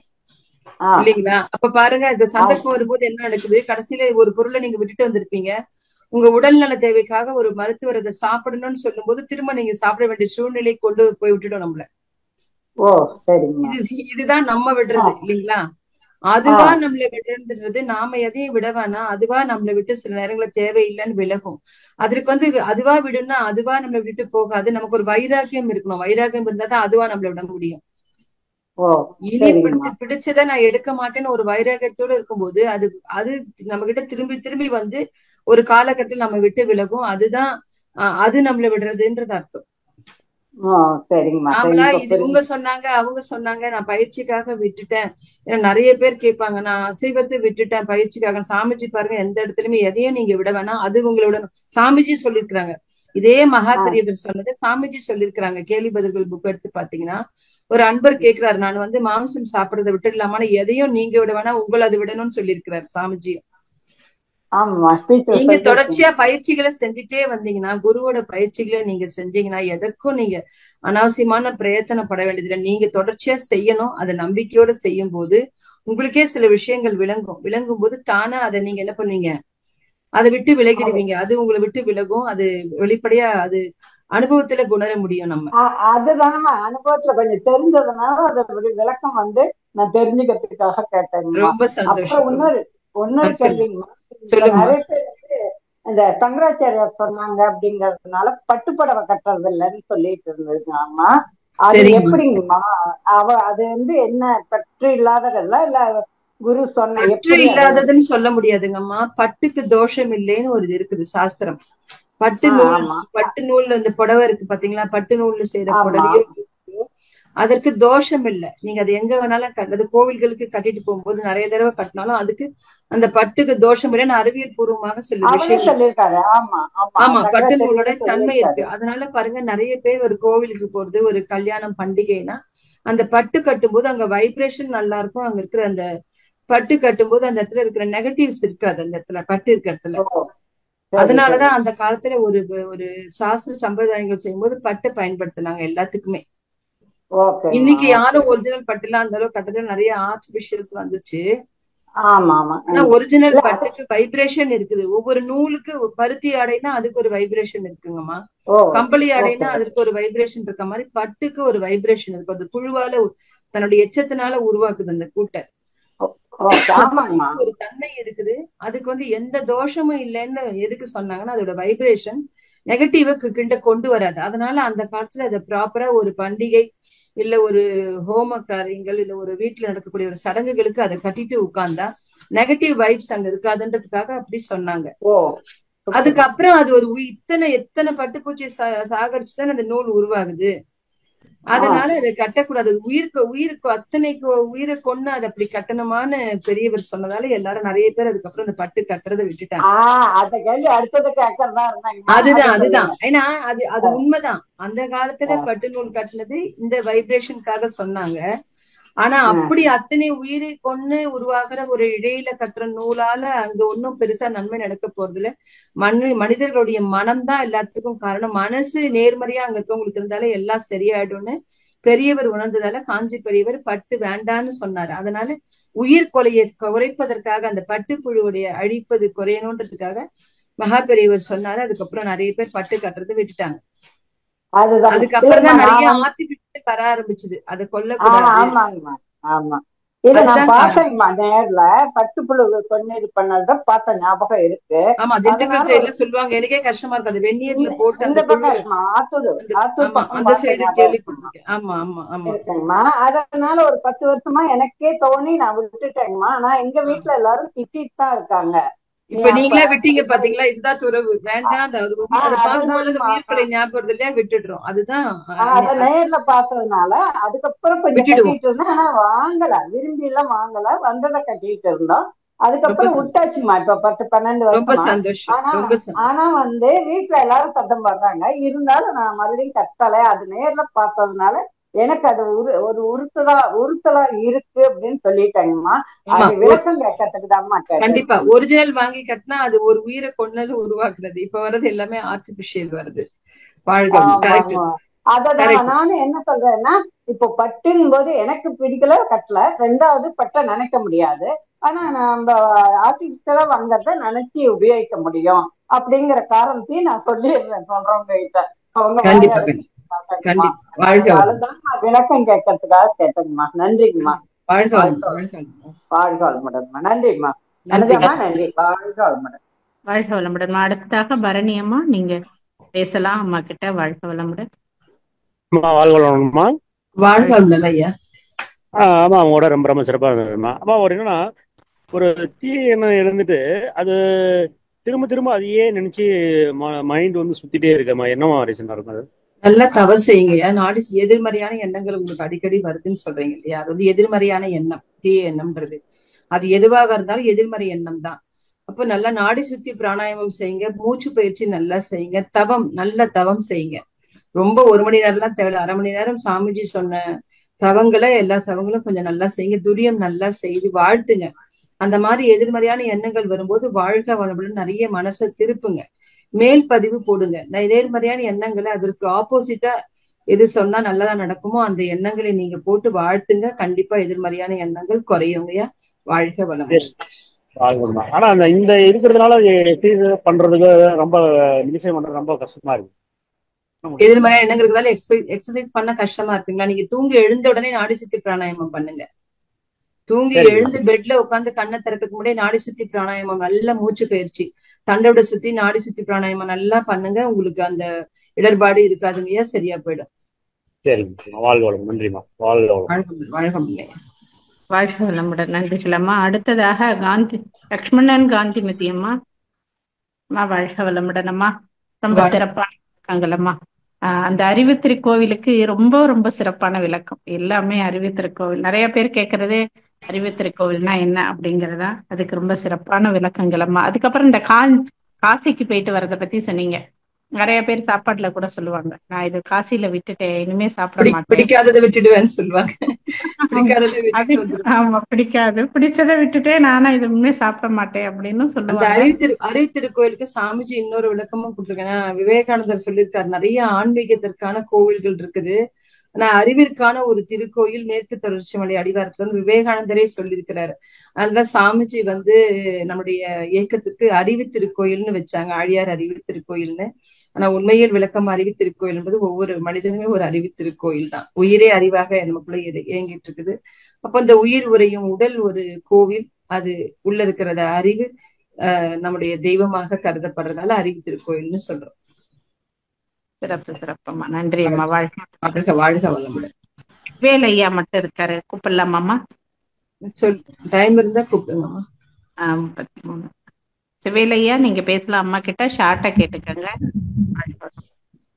இல்லைங்களா? அப்ப பாருங்க, இந்த சந்தர்ப்பம் வரும்போது என்ன நடக்குது, கடைசியில ஒரு பொருளை நீங்க விட்டுட்டு வந்திருப்பீங்க. உங்க உடல்நல தேவைக்காக ஒரு மருத்துவர் அதை சாப்பிடணும்னு சொல்லும் போது திரும்ப நீங்க சாப்பிட வேண்டிய சூழ்நிலை கொண்டு போய் விட்டுடும் நம்மள. இதுதான் நம்ம விடுறது இல்லைங்களா? அதுவா நம்மள விடுறது. நாம எதையும் விட வேணாம், அதுவா நம்மளை விட்டு சில நேரங்கள தேவையில்லைன்னு விலகும். அதற்கு வந்து அதுவா விடுன்னா அதுவா நம்மளை விட்டு போகாது. நமக்கு ஒரு வைராக்கியம் இருக்கணும். வைராக்கியம் இருந்தா தான் அதுவா நம்மளை விட முடியும். இனி பிடிச்சதை நான் எடுக்க மாட்டேன்னு ஒரு வைராக்கியத்தோட இருக்கும்போது அது நம்ம கிட்ட திரும்பி வந்து ஒரு காலகட்டத்தில் நம்ம விட்டு விலகும். அதுதான் அது நம்மளை விடுறதுன்றது அர்த்தம். அவங்களா இது இவங்க சொன்னாங்க அவங்க சொன்னாங்க, நான் பயிற்சிக்காக விட்டுட்டேன். ஏன்னா நிறைய பேர் கேட்பாங்க, நான் அசைவத்தை விட்டுட்டேன் பயிற்சிக்காக. சாமிஜி பாருங்க, எந்த இடத்துலயுமே எதையும் நீங்க விட வேணாம், அது உங்களை விடணும். சாமிஜி சொல்லிருக்கிறாங்க. இதே மகா பெரியவர் சொன்னது சாமிஜி சொல்லிருக்கிறாங்க. கேள்வி பதில்கள் புக் எடுத்து பாத்தீங்கன்னா ஒரு அன்பர் கேட்கிறாரு, நான் வந்து மாംസം சாப்பிடறதை விட்டுடலாமா, எதையும் நீங்க விட வேணாம், உங்களை அது விடணும்னு சொல்லியிருக்கிறாரு சாமிஜியும். நீங்க தொடர்ச்சியா பயிற்சிகளை செஞ்சுட்டே வந்தீங்கன்னா, குருவோட பயிற்சிகளை நீங்க செஞ்சீங்கன்னா எதற்கும் நீங்க அனாவசியமான பிரயத்தனப்பட வேண்டியதில்லை. நீங்க தொடர்ச்சியா செய்யணும். அதை நம்பிக்கையோட செய்யும் போது உங்களுக்கே சில விஷயங்கள் விளங்கும் போது தானே அதை நீங்க என்ன பண்ணுவீங்க, அதை விட்டு விலகிடுவீங்க. அது உங்களை விட்டு விலகும். அது வெளிப்படையா அது அனுபவத்துல உணர முடியும். நம்ம அதுதான் அனுபவத்துல கொஞ்சம் தெரிஞ்சதுனால அதோட விளக்கம் வந்து நான் தெரிஞ்சுக்கிறதுக்காக கேட்டேன். ரொம்ப சந்தோஷம். இன்னொரு கேள்விங்கம்மா, நிறைய பேர் இந்த சங்கராச்சாரியார் சொன்னாங்க அப்படிங்கறதுனால பட்டுப்படவை கட்டுறது இல்லைன்னு சொல்லிட்டு இருந்ததுங்கம்மா. அது எப்படிங்கம்மா? அது வந்து என்ன பற்று இல்லாததல்ல இல்ல குரு சொன்ன பற்று இல்லாததுன்னு சொல்ல முடியாதுங்கம்மா. பட்டுக்கு தோஷம் இல்லைன்னு ஒரு இருக்குது சாஸ்திரம். பட்டு நூல் அந்த புடவை இருக்கு பாத்தீங்களா, பட்டு நூல்ல செய்யற புடவையோ அதற்கு தோஷம் இல்லை. நீங்க அது எங்க வேணாலும் அது கோவில்களுக்கு கட்டிட்டு போகும்போது நிறைய தடவை கட்டினாலும் அதுக்கு அந்த பட்டுக்கு தோஷம் இல்லைன்னு அறிவியல் பூர்வமாக சில விஷயம். ஆமா, பட்டு நூலோட தன்மை இருக்கு. அதனால பாருங்க, நிறைய பேர் ஒரு கோவிலுக்கு போறது, ஒரு கல்யாணம் பண்டிகைனா அந்த பட்டு கட்டும்போது அங்க வைப்ரேஷன் நல்லா இருக்கும். அங்க இருக்கிற அந்த பட்டு கட்டும்போது அந்த இடத்துல இருக்கிற நெகட்டிவ்ஸ் இருக்காது அந்த இடத்துல, பட்டு இருக்கிற இடத்துல. அதனாலதான் அந்த காலத்துல ஒரு சாஸ்திர சம்பிரதாயங்கள் செய்யும்போது பட்டு பயன்படுத்தினாங்க எல்லாத்துக்குமே. இன்னைக்கு யாரும் ஒரிஜினல் பட்டுலாம் அந்த அளவு கட்டத்துல நிறைய ஆர்டிபிஷியல்ஸ் வந்துச்சு. ஆனா ஒரிஜினல் பட்டுக்கு வைப்ரேஷன் இருக்குது. ஒவ்வொரு நூலுக்கு பருத்தி ஆடைனா அதுக்கு ஒரு வைப்ரேஷன் இருக்குங்கம்மா. கம்பளி ஆடைனா அதுக்கு ஒரு வைப்ரேஷன் இருக்க மாதிரி பட்டுக்கு ஒரு வைப்ரேஷன் இருக்கு. அது புழுவால தன்னுடைய எச்சத்தினால உருவாக்குது அந்த கூட்டை. ஆமாங்கம்மா. ஒரு தன்மை இருக்குது. அதுக்கு வந்து எந்த தோஷமும் இல்லைன்னு எதுக்கு சொன்னாங்கன்னா அதோட வைப்ரேஷன் நெகட்டிவ கிட்ட கொண்டு வராது. அதனால அந்த காலத்துல அதை ப்ராப்பரா ஒரு பண்டிகை இல்ல ஒரு ஹோம காரியங்கள் இல்ல ஒரு வீட்டுல நடக்கக்கூடிய ஒரு சடங்குகளுக்கு அதை கட்டிட்டு உட்கார்ந்தா நெகட்டிவ் வைப்ஸ் அங்க இருக்காதுன்றதுக்காக அப்படி சொன்னாங்க. அதுக்கப்புறம் அது ஒரு எத்தனை பட்டுப்பூச்சி சாகடிச்சுதான் அந்த நூல் உருவாகுது. அதனால அதை கட்டக்கூடாது. உயிருக்கு அத்தனைக்கு உயிரை கொண்டு அதை அப்படி கட்டணுமான்னு பெரியவர் சொன்னதால எல்லாரும் நிறைய பேர் அதுக்கப்புறம் அந்த பட்டு கட்டுறதை விட்டுட்டாங்க. அதுதான் ஏன்னா அது உண்மைதான். அந்த காலத்துல பட்டு நூல் கட்டினது இந்த வைப்ரேஷனுக்காக சொன்னாங்க. ஆனா அப்படி அத்தனை உயிரை கொண்டு உருவாகிற ஒரு இழையில கட்டுற நூலால அங்க ஒன்னும் பெருசா நன்மை நடக்க போறது இல்ல. மனிதர்களுடைய மனம்தான் எல்லாத்துக்கும் காரணம். மனசு நேர்மறையா அங்க இருக்கவங்களுக்கு இருந்தாலே எல்லாம் சரியாயிடும்னு பெரியவர் உணர்ந்ததால காஞ்சி பெரியவர் பட்டு வேண்டான்னு சொன்னாரு. அதனால உயிர் கொலையை குறைப்பதற்காக அந்த பட்டுப்புழுவுடைய அழிப்பது குறையணுன்றதுக்காக மகா பெரியவர் சொன்னாரு. அதுக்கப்புறம் நிறைய பேர் பட்டு கட்டுறது விட்டுட்டாங்க. அதுக்கப்புறம் தான் நிறைய ஆர்டிபிஷியல் வர ஆரம்பிச்சது. அதை கொல்லக்கூடாது. இத நான் பார்த்தேங்கம்மா நேர்ல. பட்டுப்புழு கொண்டு இது பண்ணதான் பார்த்த ஞாபகம் இருக்கு. ஆமா, திண்டுக்கல் சைடுல சொல்லுவாங்க. எனக்கே கஷ்டமா இருக்கு. அது வெந்நீர்ல போட்டு இந்த பக்கம் ஆத்தூர் அந்த சைடு கேள்விப்பட்டிருக்கேன். ஆமா ஆமா ஆமா இருக்குங்கம்மா. அதனால ஒரு 10 வருஷமா எனக்கே தோணி நான் விட்டுட்டேங்கம்மா. ஆனா எங்க வீட்டுல எல்லாரும் திட்டிட்டு தான் இருக்காங்க. இப்ப நீங்களே விட்டீங்க பாத்தீங்களா? இதுதான் துறவு. வேண்டாம். அதை பார்க்கும்போது அந்த உயிர்களை ஞாபகம் இல்லையா விட்டுடுறோம். அதுதான் அத நேர்ல பார்த்ததுனால அதுக்கப்புறம் கொஞ்சம் கட்டிட்டு இருந்தேன். ஆனா வாங்கல, விரும்பி எல்லாம் வாங்கல, வந்ததை கட்டிட்டு இருந்தோம். அதுக்கப்புறம் விட்டாச்சுமா. இப்ப 10-12 வருஷம். ஆனா வந்து வீட்டுல எல்லாரும் சத்தம் போடுறாங்க. இருந்தாலும் நான் மறுபடியும் கட்டல. அது நேர்ல பார்த்ததுனால எனக்கு அது ஒரு உறுத்தலா இருக்கு அப்படின்னு சொல்லிட்டாங்கம்மா. அது விளக்கம் கேட்கறதுக்கு தான்மா. கண்டிப்பா ஒரிஜினல் வாங்கி கட்டினா அது ஒரு உயிரை கொன்னது உருவாக்குறது. இப்ப வர்றது எல்லாமே ஆர்டிபிஷியல் வருது. அதான் நானும் என்ன சொல்றேன்னா, இப்போ பட்டுங்கும் போது எனக்கு பிடிக்கல, கட்டல. ரெண்டாவது பட்டை நினைக்க முடியாது. ஆனா நம்ம ஆர்டிபிஷியலா வாங்கறத நினைச்சு உபயோகிக்க முடியும் அப்படிங்கிற காரணத்தையும் நான் சொல்லிடுறேன் சொல்றவங்க கிட்ட. விளக்கம் கேட்கறதுக்காக கேட்டேங்கம்மா. நன்றிங்கம்மா. வாழ்க வளமுடன். நன்றிம்மா. நன்றி. வாழ்க வளமுடன். வாழ்க வளமுடன். அடுத்ததாக பரணி அம்மா நீங்க பேசலாம் அம்மா கிட்ட. வாழ்க வளமுடன். வாழ்க வளமுடன்மா. வாழ்க வளமுடன் ஐயா. ஆமா, அவங்களோட ரொம்ப ரொம்ப சிறப்பா இருந்ததுமா. அம்மா ஒரு என்னன்னா, ஒரு தீ எண்ணம் இருந்துட்டு அது திரும்ப திரும்ப அதையே நினைச்சு மைண்ட் வந்து சுத்திட்டே இருக்கமா, என்னமா ரீசனா இருக்கும்? அது நல்லா தவறு செய்யுங்கய்யா. நாடி எதிர்மறையான எண்ணங்கள் உங்களுக்கு அடிக்கடி வருதுன்னு சொல்றீங்க இல்லையா? அது வந்து எதிர்மறையான எண்ணம், தீய எண்ணம்ன்றது. அது எதுவாக இருந்தாலும் எதிர்மறை எண்ணம் தான். அப்போ நல்லா நாடி சுத்தி பிராணாயாமம் செய்யுங்க. மூச்சு பயிற்சி நல்லா செய்யுங்க. நல்ல தவம் செய்யுங்க. ரொம்ப 1 மணி நேரம்லாம் தேவையில்ல. 1/2 மணி நேரம் சாமிஜி சொன்ன தவங்களை எல்லா தவங்களும் கொஞ்சம் நல்லா செய்யுங்க. துரியம் நல்லா செய்து வாழ்த்துங்க. அந்த மாதிரி எதிர்மறையான எண்ணங்கள் வரும்போது வாழ்க வளமுடன் நிறைய மனசை திருப்புங்க. மேல் பதிவு போடுங்க. நேர்மறையான எண்ணங்களை அதற்கு ஆப்போசிட்டா எது சொன்னா நல்லதா நடக்குமோ அந்த எண்ணங்களை நீங்க போட்டு வாழ்த்துங்க. கண்டிப்பா எதிர்மறையான எண்ணங்கள் குறையுங்கய்யா. வாழ்க வளமுடன். ஆனா அந்த இந்த இருக்கிறதுனால பண்றதுக்கு ரொம்ப நிச்சயம் பண்றது ரொம்ப கஷ்டமா இருக்கு. எதிர்மறையான எண்ணங்களுக்கு எக்ஸசைஸ் பண்ண கஷ்டமா இருக்குங்களா? நீங்க தூங்கி எழுந்த உடனே நாடி சுத்தி பிராணாயாமம் பண்ணுங்க. தூங்கி எழுந்து பெட்ல உட்காந்து கண்ணை திறக்கிறதுக்கு முன்னாடி நாடி சுத்தி பிராணாயாமம், நல்ல மூச்சு பயிற்சி, தண்டோட சுத்தி நாடி சுத்தி பிராணாயாமம் நல்லா பண்ணுங்க. உங்களுக்கு அந்த இடர்பாடு இருக்காதுங்கய்யா, சரியா போயிடும். வாழ்க வளமுடன். நன்றிகளம்மா. அடுத்ததாக லக்ஷ்மணன் காந்திமதி அம்மா. வாழ்க வளமுடன் அம்மா. ரொம்ப சிறப்பான விளக்கங்களம்மா. அந்த அறிவு திருக்கோவிலுக்கு ரொம்ப ரொம்ப சிறப்பான விளக்கம். எல்லாமே அறிவு திருக்கோவில். நிறைய பேர் கேட்கறதே அறிவு திருக்கோவில்னா என்ன அப்படிங்கறதா. அதுக்கு ரொம்ப சிறப்பான விளக்கங்களம்மா. அதுக்கப்புறம் இந்த காசிக்கு போயிட்டு வர்றதை பத்தி சொன்னீங்க. நிறைய பேர் சாப்பாட்டுல கூட சொல்லுவாங்க, நான் இது காசியில விட்டுட்டேன், இனிமே சாப்பிட மாட்டேன், பிடிக்காததை விட்டுடுவேன்னு சொல்லுவாங்க. ஆமா, பிடிக்காது, பிடிச்சதை விட்டுட்டேன், நானா இது இனிமே சாப்பிட மாட்டேன் அப்படின்னு சொல்லுவாங்க. அறிவு திருக்கோயிலுக்கு சாமிஜி இன்னொரு விளக்கமும் கொடுத்துருக்கேன். விவேகானந்தர் சொல்லியிருக்காரு, நிறைய ஆன்மீகத்திற்கான கோவில்கள் இருக்குது. ஆனா அறிவிற்கான ஒரு திருக்கோயில் மேற்கு தொடர்ச்சி மலை அடிவாரத்துல வந்து விவேகானந்தரே சொல்லியிருக்கிறாரு. அதுதான் சாமிஜி வந்து நம்முடைய இயக்கத்துக்கு அறிவு திருக்கோயில்னு வச்சாங்க, ஆழியார் அறிவு திருக்கோயில்னு. ஆனா உண்மையில் விளக்கம் அறிவு திருக்கோயில் என்பது ஒவ்வொரு மனிதனுமே ஒரு அறிவு திருக்கோயில் தான். உயிரே அறிவாக நமக்குள்ள இயங்கிட்டு இயங்கிட்டு இருக்குது. அப்ப இந்த உயிர் உரையும் உடல் ஒரு கோவில், அது உள்ள இருக்கிறத அறிவு நம்முடைய தெய்வமாக கருதப்படுறதால அறிவு திருக்கோயில்னு சொல்றோம். சிறப்பு சிறப்பம்மா, நன்றி அம்மா. வாழ்க வாழ்க வளமுடன். வேலையா மட்டும் இருக்காரு, கூப்பிடலாமாம்மா? சொல், டைம் இருந்தா கூப்பிடுங்கம்மா. 33 வேலையா, நீங்க பேசலாம் அம்மா கிட்ட, ஷார்ட்டா கேட்டுக்கங்க.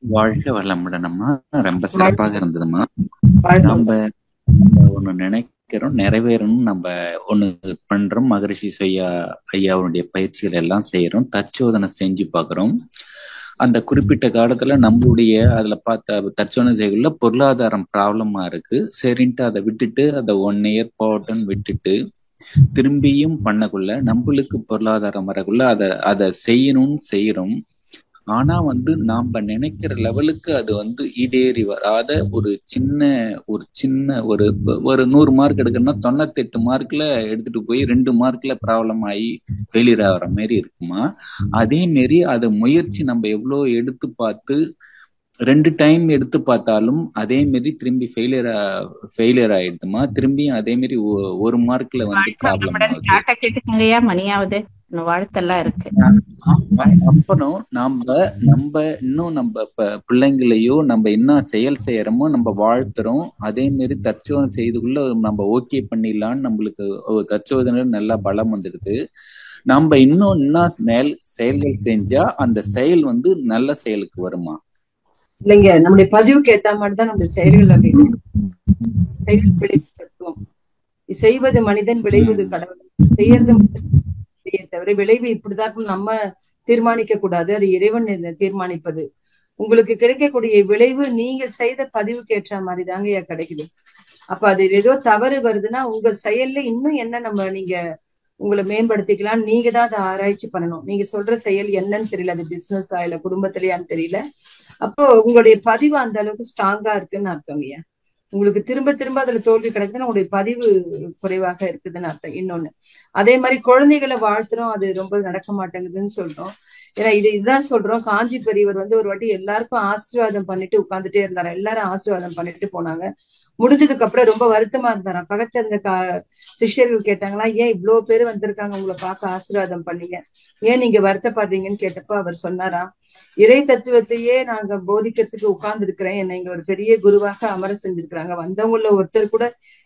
வாழ்க வளமுடன் அம்மா, ரொம்ப சிறப்பாக இருந்ததுமா. நம்ம ஒண்ணு நினைக்கிறோம், நிறைவேறணும், நம்ம ஒண்ணு பண்றோம். மகரிஷி ஐயாவுடைய பயிற்சிகள் எல்லாம் செய்யறோம், தற்சோதனை செஞ்சு பாக்குறோம். அந்த குறிப்பிட்ட காலத்துல நம்மளுடைய அதுல பார்த்த தற்சோதனை செய்யக்குள்ள பொருளாதாரம் ப்ராப்ளமா இருக்கு. சரின்ட்டு அதை விட்டுட்டு அதை 1 year போட்டுன்னு விட்டுட்டு திரும்பியும் பண்ணக்குள்ள நம்மளுக்கு பொருளாதாரம் வரக்குள்ள அதை செய்யறோம். ஆனா நாம நினைக்கிற லெவலுக்கு அது ஈடேறி வராத ஒரு சின்ன ஒரு 100 மார்க் எடுக்கணும்னா 98 மார்க்ல எடுத்துட்டு போய் 2 மார்க்ல ப்ராப்ளம் ஆகி ஃபெயிலியர் ஆகிற மாதிரி இருக்குமா. அதே மாரி அதை முயற்சி நம்ம எவ்வளவு எடுத்து பார்த்து 2 டைம் எடுத்து பார்த்தாலும் அதே மாதிரி திரும்பி ஃபெயிலியர் ஆயிடுதுமா. திரும்பியும் அதே மாதிரி 1 மார்க்ல ப்ராப்ளம் ஆகுது. மணியாவது வாழ்த்தெல்லாம் இருக்கு. அப்பனும் நம்ம இன்னும் நம்ம பிள்ளைங்களையோ நம்ம என்ன செயல் செய்யறோமோ நம்ம வாழ்த்துறோம். அதே மாதிரி தற்சோதனை செய்துக்குள்ள நம்ம ஓகே பண்ணிடலான்னு நம்மளுக்கு தற்சோதனை நல்லா பலம் வந்துடுது. நம்ம இன்னும் என்ன செயல்கள் செஞ்சா அந்த செயல் நல்ல செயலுக்கு வருமா? இல்லைங்க, நம்முடைய பதிவுக்கு ஏத்த மாதிரி தான் நம்ம செயல்கள் அப்படின்னு செயல் விளைவு செய்வது மனிதன், விளைவது கடவுள். செய்யறது தவிர விளைவு இப்படிதான் நம்ம தீர்மானிக்க கூடாது, அது இறைவன் தீர்மானிப்பது. உங்களுக்கு கிடைக்கக்கூடிய விளைவு நீங்க செய்த பதிவுக்கு ஏற்ற மாதிரி தாங்க கிடைக்குது. அப்ப அது ஏதோ தவறு வருதுன்னா உங்க செயல்ல இன்னும் என்ன நீங்க உங்களை மேம்படுத்திக்கலாம், நீங்க தான் அதை ஆராய்ச்சி பண்ணணும். நீங்க சொல்ற செயல் என்னன்னு தெரியல, அது பிசினஸா இல்ல குடும்பத்திலேயான்னு தெரியல. அப்போ உங்களுடைய பதிவு அந்த அளவுக்கு ஸ்ட்ராங்கா இருக்குன்னு அர்த்தம்யா. உங்களுக்கு திரும்ப திரும்ப அதுல தோல்வி கிடைக்குதுன்னா உங்களுடைய பதிவு குறைவாக இருக்குதுன்னு அர்த்தம். இன்னொன்னு, அதே மாதிரி குழந்தைகளை வாழ்த்துறோம், அது ரொம்ப நடக்க மாட்டேங்குதுன்னு சொல்றோம். ஏன்னா இதுதான் சொல்றோம். காஞ்சி பெரியவர் ஒரு வாட்டி எல்லாருக்கும் ஆசீர்வாதம் பண்ணிட்டு உட்கார்ந்துட்டே இருந்தாரு. எல்லாரும் ஆசீர்வாதம் பண்ணிட்டு போனாங்க. முடிஞ்சதுக்கு அப்புறம் ரொம்ப வருத்தமா இருந்தாராம். பக்கத்துல இருந்த சிஷ்யர்கள் கேட்டாங்களா, ஏன் இவ்வளவு பேர் வந்திருக்காங்க உங்களை பார்க்க, ஆசீர்வாதம் பண்ணீங்க, ஏன் நீங்க வருத்தப்படுறீங்கன்னு கேட்டப்போ அவர் சொன்னாராம், இறை தத்துவத்தையே நாங்க போதிக்கிறதுக்கு உட்கார்ந்து இருக்கிறேன், என்னை இங்க ஒரு பெரிய குருவாக அமர செஞ்சிருக்கிறாங்க. வந்தவங்கள ஒருத்தர் கூட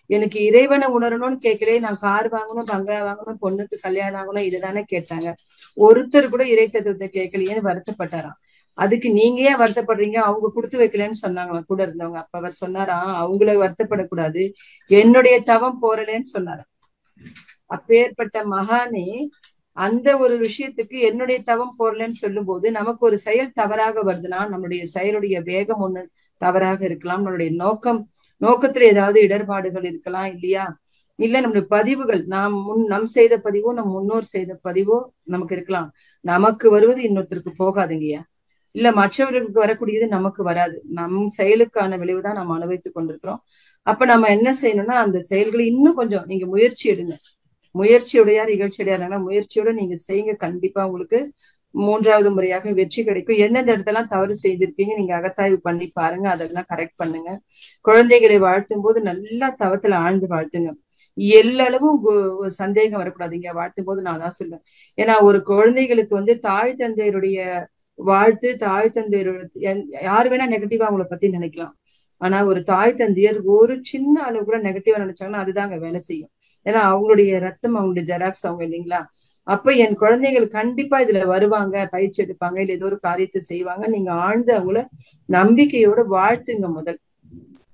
எனக்கு இறைவனை உணரணும்னு கேட்கலே, நான் கார் வாங்கணும், பங்களா வாங்கணும், பொண்ணுக்கு கல்யாணம் ஆகணும், இதுதானே கேட்டாங்க. ஒருத்தர் கூட இறை தத்துவத்தை கேட்கலையேன்னு வருத்தப்பட்டாராம். அதுக்கு நீங்க ஏன் வருத்தப்படுறீங்க, அவங்க கொடுத்து வைக்கலன்னு சொன்னாங்களாம் கூட இருந்தவங்க. அப்ப அவர் சொன்னாராம், அவங்கள வருத்தப்படக்கூடாது, என்னுடைய தவம் போறலேன்னு சொன்னாராம். அப்பேற்பட்ட மகானே அந்த ஒரு விஷயத்துக்கு என்னுடைய தவம் போறலன்னு சொல்லும் போது நமக்கு ஒரு செயல் தவறாக வருதுன்னா நம்மளுடைய செயலுடைய வேகம் ஒண்ணு தவறாக இருக்கலாம், நம்மளுடைய நோக்கத்துல ஏதாவது இடர்பாடுகள் இருக்கலாம் இல்லையா. இல்ல நம்மளுடைய பதிவுகள், நம் செய்த பதிவோ நம் முன்னோர் செய்த பதிவோ நமக்கு இருக்கலாம். நமக்கு வருவது இன்னொருத்தருக்கு போகாதுங்கய்யா. இல்ல மற்றவர்களுக்கு வரக்கூடியது நமக்கு வராது. நம் செயலுக்கான விளைவுதான் நம்ம அனுபவித்துக் கொண்டிருக்கிறோம். அப்ப நம்ம என்ன செய்யணும்னா அந்த செயல்களை இன்னும் கொஞ்சம் நீங்க முயற்சி எடுங்க. முயற்சியுடையார் இகழ்ச்சியுடையார், முயற்சியோட நீங்க செய்யுங்க. கண்டிப்பா உங்களுக்கு 3வது முறையாக வெற்றி கிடைக்கும். எந்தெந்த இடத்தெல்லாம் தவறு செய்திருக்கீங்க நீங்க அகத்தாய்வு பண்ணி பாருங்க, அதெல்லாம் கரெக்ட் பண்ணுங்க. குழந்தைகளை வாழ்த்தும் போது நல்லா தவத்துல ஆழ்ந்து வாழ்த்துங்க. எல்லளவும் சந்தேகம் வரக்கூடாதுங்க வாழ்த்தும் போது. நான் தான் சொல்லுவேன், ஏன்னா ஒரு குழந்தைகளுக்கு தாய் தந்தையருடைய வாழ்த்து, தாய் தந்தையருடைய யாரு வேணா நெகட்டிவா அவங்கள பத்தி நினைக்கலாம். ஆனா ஒரு தாய் தந்தையர் ஒரு சின்ன அளவு கூட நெகட்டிவா நினைச்சாங்கன்னா அதுதாங்க வேலை செய்யும். ஏன்னா அவங்களுடைய ரத்தம், அவங்களுடைய ஜெராக்ஸ் அவங்க இல்லைங்களா. அப்ப என் குழந்தைகள் கண்டிப்பா இதுல வருவாங்க, பயிற்சி எடுப்பாங்க, இல்ல ஏதோ ஒரு காரியத்தை செய்வாங்க. நீங்க ஆழ்ந்து அவங்கள நம்பிக்கையோட வாழ்த்துங்க. முதல்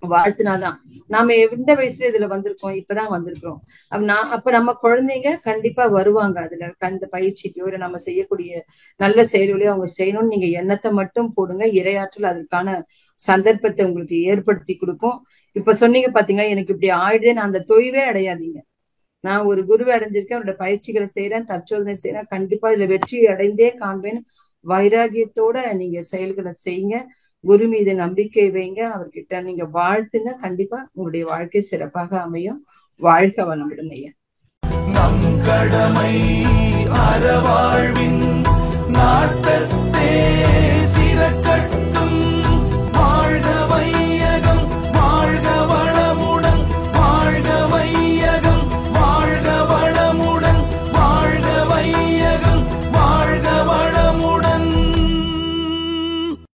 வாழ்த்துனாதான் நாம எந்த வயசுல இதுல வந்திருக்கோம், இப்பதான் வந்திருக்கிறோம். அப்ப நம்ம குழந்தைங்க கண்டிப்பா வருவாங்க. அதுல அந்த பயிற்சிக்கோ இல்ல நம்ம செய்யக்கூடிய நல்ல செயல்களையோ அவங்க செய்யணும்னு நீங்க எண்ணத்தை மட்டும் போடுங்க. இறையாற்றல் அதற்கான சந்தர்ப்பத்தை உங்களுக்கு ஏற்படுத்தி கொடுக்கும். இப்ப சொன்னீங்க பாத்தீங்க, எனக்கு இப்படி ஆயிடுதேன்னு அந்த தொய்வே அடையாதீங்க. நான் ஒரு குருவை அடைஞ்சிருக்கேன், அவரோட பயிற்சிகளை செய்யறேன், தற்சோதனை செய்யறேன், கண்டிப்பா இதுல வெற்றி அடைந்தே காண்பேன்னு வைராகியத்தோட நீங்க செயல்களை செய்யுங்க. குரு மீது நம்பிக்கை வைங்க, அவர்கிட்ட நீங்க வாழ்த்துங்க. கண்டிப்பா உங்களுடைய வாழ்க்கை சிறப்பாக அமையும். வாழ்க வளமுடன் ஐயா. நம் கடமை அறவாழ்வின் நாட்டத்தே